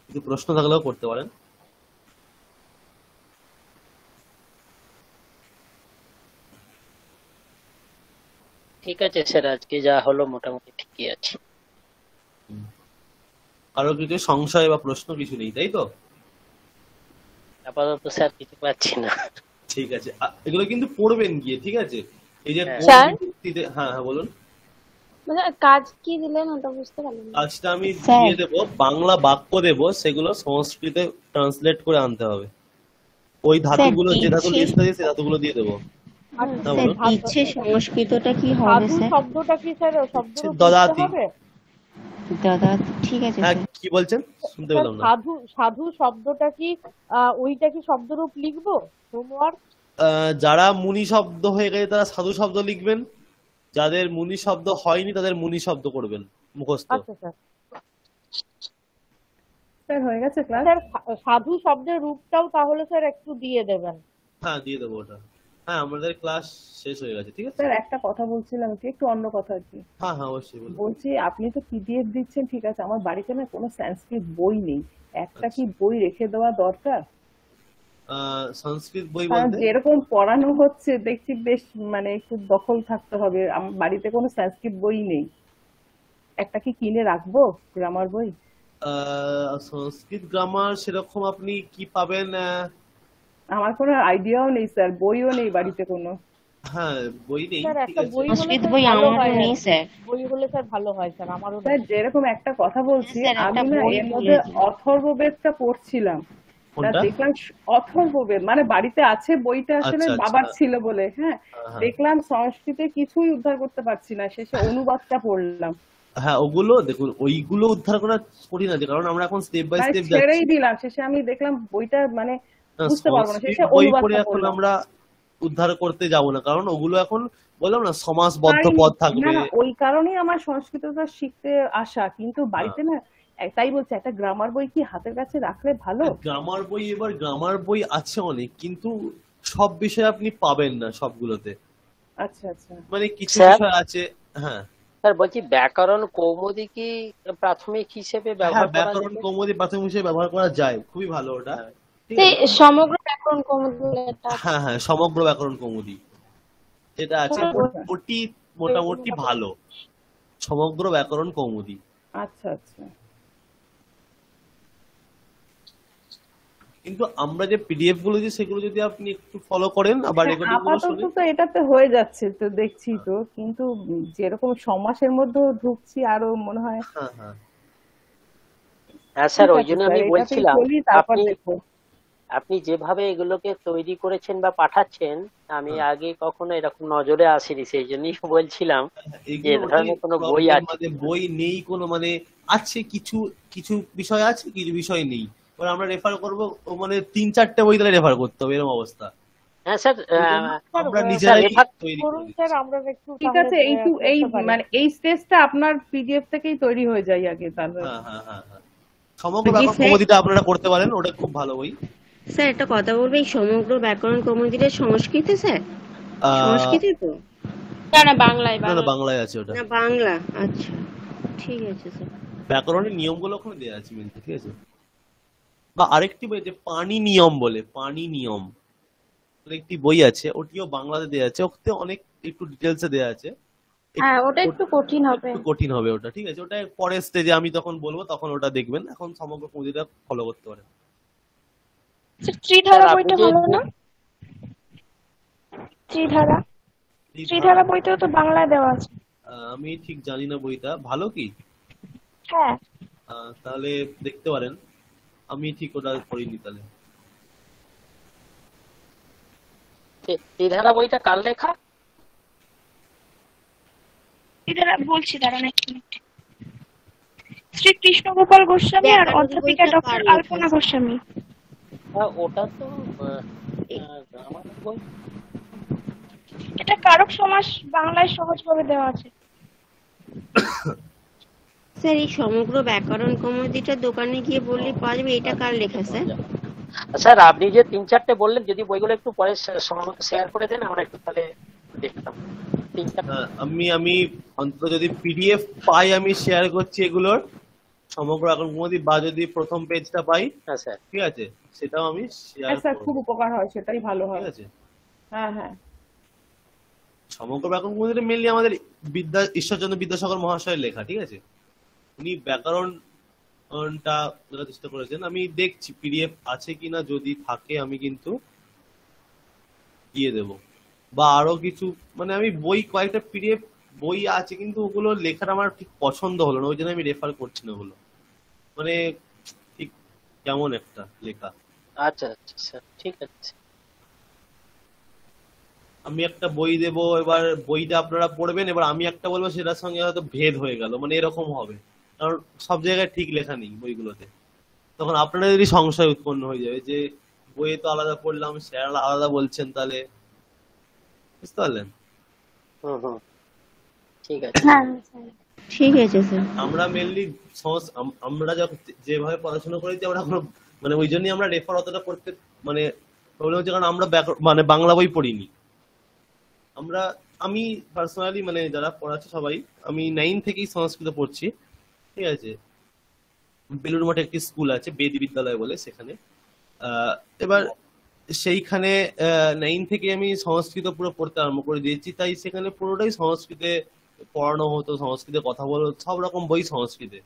কিছু প্রশ্ন থাকলেও করতে পারেন। ঠিক আছে স্যার, আজকে যা হলো মোটামুটি ঠিকই আছে। আরো কিছু সংশয় বা প্রশ্ন কিছু নেই, তাই তো? আপাতত স্যার কিছু পাচ্ছি না। ঠিক আছে, এগুলো কিন্তু পড়বেন গিয়ে, ঠিক আছে। এই যে স্যার, হ্যাঁ হ্যাঁ বলুন। মানে কাজ কি দিলেন ওটা বুঝতে পারলাম না। আজটা আমি দিয়ে দেবো, বাংলা বাক্য দেবো, সেগুলো সংস্কৃতে ট্রান্সলেট করে আনতে হবে। ওই ধাতুগুলো, যে ধাতুগুলো লিখতে আছে সেই ধাতুগুলো দিয়ে দেবো। ইচ্ছে সংস্কৃতটা কি হবে স্যার? শব্দটা কি স্যার? শব্দরূপ দদাতি। দদাতি, ঠিক আছে হ্যাঁ, স্যার। কি বলছেন শুনতে পেলাম না। সাধু, সাধু শব্দটা কি ওইটা কি শব্দরূপ লিখবো? হোমওয়ার্ক। যারা মুনি শব্দ হয়ে গেছে তারা সাধু শব্দ লিখবেন, যাদের মুনি শব্দ হয়নি তাদের মুনি শব্দ করবেন মুখস্থ। আচ্ছা স্যার। স্যার হয়ে গেছে ক্লাস? স্যার সাধু শব্দের রূপটাও তাহলে স্যার একটু দিয়ে দেবেন। হ্যাঁ দিয়ে দেবো ওটা। হ্যাঁ আমাদের ক্লাস শেষ হয়ে গেছে, ঠিক আছে। স্যার একটা কথা বলছিলাম কি, একটু অন্য কথা আর কি। হ্যাঁ হ্যাঁ অবশ্যই বলুন। বলছি আপনি তো পিডিএফ দিচ্ছেন, ঠিক আছে, আমার বাড়িতে না কোনো সংস্কৃত বই নেই, একটা কি বই রেখে দেওয়া দরকার? সংস্কৃত বই কারণ বলতে যেরকম পড়ানো হচ্ছে দেখছি বেশ মানে একটু দখল থাকতে হবে, আমার বাড়িতে কোনো সংস্কৃত বই নেই, একটা কি কিনে রাখবো গ্রামার বই? সংস্কৃত গ্রামার সেরকম আপনি কি পাবেন? আমার কোনো আইডিয়াও নেই স্যার, বইও নেই বাড়িতে কোনো। হ্যাঁ বই নেই, স্যার ঠিক একটা আছে। বই হলে সংস্কৃত স্যার বই ভালো আমারও হয় আর নেই কি। স্যার। বই হলে স্যার ভালো হয় স্যার, আমারও স্যার নেই। যেরকম একটা কথা বলছি, স্যার একটা আমি না বই এর ভুলে মধ্যে যাই। অথর্ববেদটা পড়ছিলাম, তা কোনটা? দেখলাম অথর্ববেদ মানে বাড়িতে আছে বইটা, আসলে আচ্ছা আচ্ছা। বাবার ছিল বলে, হ্যাঁ হ্যাঁ দেখলাম সংস্কৃতে কিছুই উদ্ধার করতে পারছি না, শেষে অনুবাদটা পড়লাম, হ্যাঁ ওগুলো দেখুন, ওইগুলো উদ্ধার করা কঠিন আছে, কারণ আমরা এখন স্টেপ বাই মানে স্টেপ যাচ্ছি। ছেড়েই দিলাম, শেষে আমি দেখলাম বইটা মানে বুঝতে পারবো না, সংস্কৃত শেষে বই পড়ে অনুবাদটা এখন পড়লাম। আমরা উদ্ধার করতে যাব না, কারণ ওগুলো এখন বললাম না সমাসবদ্ধ তাই পদ না থাকবে। না, ওই কারণেই আমার সংস্কৃতটা শিখতে আসা, কিন্তু বাড়িতে না তাই বলছে একটা গ্রামার বই কি হাতের কাছে রাখলে ভালো? গ্রামার বই, এবার গ্রামার বই আছে অনেক, কিন্তু সব বিষয় আপনি পাবেন না সবগুলোতে, আচ্ছা আচ্ছা। মানে কিছু স্যার বিষয় আছে। হ্যাঁ স্যার বলছি ব্যাকরণ কৌমুদি কি প্রাথমিক হিসেবে হ্যাঁ ব্যবহার করা ব্যাকরণ যাবে? কৌমুদি প্রাথমিক হিসেবে ব্যবহার করা যায়, খুবই ভালো ওটা, ঠিক সেই আছে। সমগ্র ব্যাকরণ কৌমুদি এটা হ্যাঁ হ্যাঁ সমগ্র ব্যাকরণ কৌমুদি যেটা আছে ওটি মোটামুটি ভালো, সমগ্র ব্যাকরণ কৌমুদি। আচ্ছা আচ্ছা। কিন্তু আমরা যে পিডিএফ গুলো দিই সেগুলো যদি আপনি একটু ফলো করেন, আবার হ্যাঁ, রেকর্ডিং গুলো আপাতত শুনে। তো এটাতে হয়ে যাচ্ছে তো দেখছি তো, কিন্তু যেরকম সমাসের মধ্যেও ঢুকছি আরো মনে হয়। হ্যাঁ হ্যাঁ হ্যাঁ স্যার ঠিক ওই আছে জন্য স্যার, আমি এটাতেই বলছিলাম চলি, তারপর আপনি দেখবো। আপনি যেভাবে এগুলোকে তৈরি করেছেন বা পাঠাচ্ছেন, আমি আগে কখনো এরকম নজরে আসিনি, সেই জন্যই বলছিলাম যে এ এগুলো ওটাই ধরনের কোনো বই প্রবলেম, আছে মানে বই নেই কোনো, মানে আছে কিছু কিছু বিষয় আছে, কিছু বিষয় নেই। এবার আমরা রেফার করবো মানে 3-4টে বই তাহলে রেফার করতে হবে, এরকম অবস্থা। হ্যাঁ স্যার আমরা স্যার নিজেরাই রেফার তৈরি করুন করি। স্যার, আমরা একটু ঠিক তাহলে আছে, এই করতে পারি। মানে এই স্টেজটা আপনার পিডিএফ থেকেই তৈরি হয়ে যায় আগে, তাহলে হ্যাঁ হ্যাঁ হ্যাঁ হ্যাঁ সমগ্র ব্যাকরণ কৌমুদিটা আপনারা করতে পারেন, ওটা খুব ভালো বই। স্যার একটা কথা বলবো, এই সমগ্র ব্যাকরণ কৌমুদিটা সংস্কৃতে স্যার? সংস্কৃতে তো? না না বাংলায় না না বাংলায় আছে ওটা। না বাংলা, আচ্ছা ঠিক আছে স্যার। ব্যাকরণের নিয়মগুলো ওখানে দেওয়া আছে মেনলি, ঠিক আছে। বা আরেকটি বই যে পানি নিয়ম বলে, পানি নিয়ম একটি বই আছে, ওটিও বাংলাতে দেওয়া আছে, ওতে অনেক একটু ডিটেলসে দেওয়া আছে। হ্যাঁ ওটা একটু কঠিন হবে। একটু কঠিন হবে ওটা, ঠিক আছে, ওটা পরের স্টেজে আমি তখন বলবো, তখন ওটা দেখবেন, এখন সমগ্র কৌমুদিটা ফলো করতে পারেন। ত্রিধারা স্যার, বইটা আপনি যে- ভালো না? ত্রিধারা ত্রিধারা বইটাও তো বাংলায় দেওয়া আছে। আমি ঠিক জানি না বইটা ভালো কি। হ্যাঁ তাহলে দেখতে পারেন, আমি ঠিক ওটা পড়িনি তাহলে। ত্রিধারা বইটা কার লেখা? ত্রিধারা বলছি, দাঁড়ান এক মিনিট। শ্রী কৃষ্ণ গোপাল গোস্বামী আর ব্যাকরণ অধ্যাপিকা বইটা ডক্টর কার লেখা? আলপনা গোস্বামী। ওটা তো আমার বই। এটা কারক সমাস বাংলায় সহজভাবে দেওয়া আছে। স্যার এই সমগ্র ব্যাকরণ কৌমুদিটা দোকানে গিয়ে বললে পাওয়া যাবে, এটা কার লেখা স্যার? স্যার আপনি যে 3-4টে বললেন, যদি বইগুলো একটু পরে শেয়ার করে দেন, আমরা একটু তাহলে দেখতাম। আমি অন্তত যদি পিডিএফ পাই আমি শেয়ার করছি এগুলোর, সমগ্র ব্যাকরণ কৌমুদি, বা যদি প্রথম পেজটা পাই, হ্যাঁ স্যার ঠিক আছে, সেটাও আমি শেয়ার হ্যাঁ স্যার, করব, খুব উপকার হয়, সেটাই ভালো হয়। ঠিক আছে। হ্যাঁ হ্যাঁ সমগ্র ব্যাকরণ কৌমুদিটা মেনলি আমাদের ঈশ্বরচন্দ্র বিদ্যাসাগর মহাশয়ের লেখা, ঠিক আছে। উনি ব্যাকরণটা লেখার চেষ্টা করেছেন, আমি দেখছি পিডিএফ আছে কিনা, যদি থাকে আমি কিন্তু দিয়ে দেব। বা আরো কিছু মানে আমি বই কয়েকটা পিডিএফ বই আছে, কিন্তু ওগুলো লেখার আমার ঠিক পছন্দ হলো না, ওই জন্য আমি রেফার করছি না ওগুলো, মানে ঠিক কেমন একটা লেখা। আচ্ছা আচ্ছা স্যার ঠিক আছে। আমি একটা বই দেব, এবার বইটা আপনারা পড়বেন, এবার আমি একটা বলবো, সেটার সঙ্গে হয়তো ভেদ হয়ে গেল, মানে এরকম হবে, কারণ সব জায়গায় ঠিক লেখা নেই বইগুলোতে। তখন আপনারা যদি সংশয় উৎপন্ন হয়ে যাবে যে বইয়ে তো আলাদা পড়লাম, স্যার আলাদা বলছেন, তাহলে বুঝতে পারলেন। হুম ঠিক আছে। হ্যাঁ ঠিক আছে স্যার। আমরা মেনলি আমরা যেভাবে পড়াশোনা করেছি আমরা কোনো মানে ওই জন্যই আমরা রেফার অতটা করতে মানে প্রবলেম হচ্ছে, কারণ আমরা মানে বাংলা বই পড়িনি আমরা। আমি পার্সোনালি মানে যারা পড়াচ্ছে সবাই, আমি 9 থেকেই সংস্কৃত পড়ছি, ঠিক আছে। বেলুড় মঠে একটি স্কুল আছে বেদ বিদ্যালয় বলে, সেখানে এবার সেইখানে 9 থেকে আমি সংস্কৃত পুরো পড়তে আরম্ভ করে দিয়েছি, তাই সেখানে পুরোটাই সংস্কৃতে পড়ানো হতো, সংস্কৃতে কথা বলা হতো, সব রকম বই সংস্কৃতে।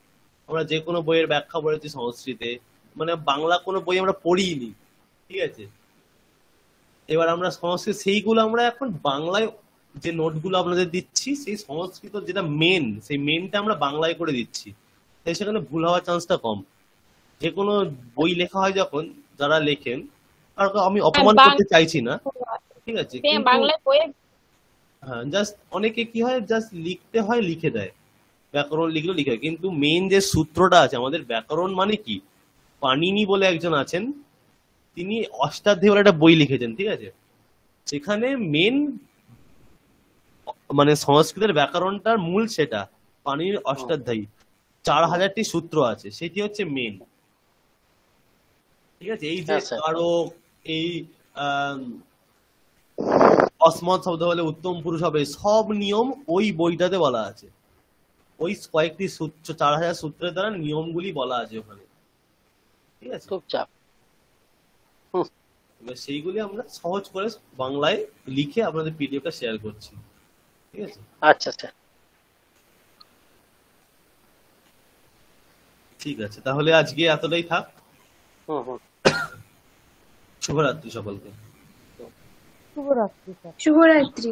আমরা যে কোনো বইয়ের ব্যাখ্যা পড়েছি সংস্কৃতে, মানে বাংলা কোনো বই আমরা পড়িনি, ঠিক আছে। এবার আমরা সংস্কৃত সেইগুলো আমরা এখন বাংলায় যে নোটগুলো আপনাদের দিচ্ছি, সেই সংস্কৃত যেটা মেন, সেই মেনটা আমরা বাংলায় করে দিচ্ছি, তাই সেখানে ভুল হওয়ার চান্সটা কম। যে কোনো বই লেখা হয় যখন যারা লেখেন, আর আমি অপমান করতে চাইছি না, ঠিক আছে, বাংলায় বইয়ে হ্যাঁ জাস্ট অনেকে কি হয় জাস্ট লিখতে হয় লিখে দেয়, ব্যাকরণ লিখলে লিখে দেয়, কিন্তু মেইন যে সূত্রটা আছে আমাদের ব্যাকরণ মানে কি, পাণিনি বলে একজন আছেন, তিনি অষ্টাধ্যায়ী বলে একটা বই লিখেছেন, ঠিক আছে। সেখানে মেন মানে সংস্কৃতের ব্যাকরণটার মূল সেটা পাণিনির অষ্টাধ্যায়ী, 4000টি সূত্র আছে, সেটি হচ্ছে মেন, ঠিক আছে। এই যে কারক, এই অসমত শব্দ হলে উত্তম পুরুষ হবে, সব নিয়ম ওই বইটাতে বলা আছে, ওই কয়েকটি সূত্র 4000 সূত্রের দ্বারা নিয়মগুলি বলা আছে ওখানে, ঠিক আছে। খুব চাপ। এবার সেইগুলি আমরা সহজ করে বাংলায় লিখে আপনাদের পিডিএফটা শেয়ার করছি, ঠিক আছে। আচ্ছা স্যার, ঠিক আছে, তাহলে আজকে এতটাই থাক। শুভরাত্রি সকলকে। শুভরাত্রি স্যার। শুভরাত্রি।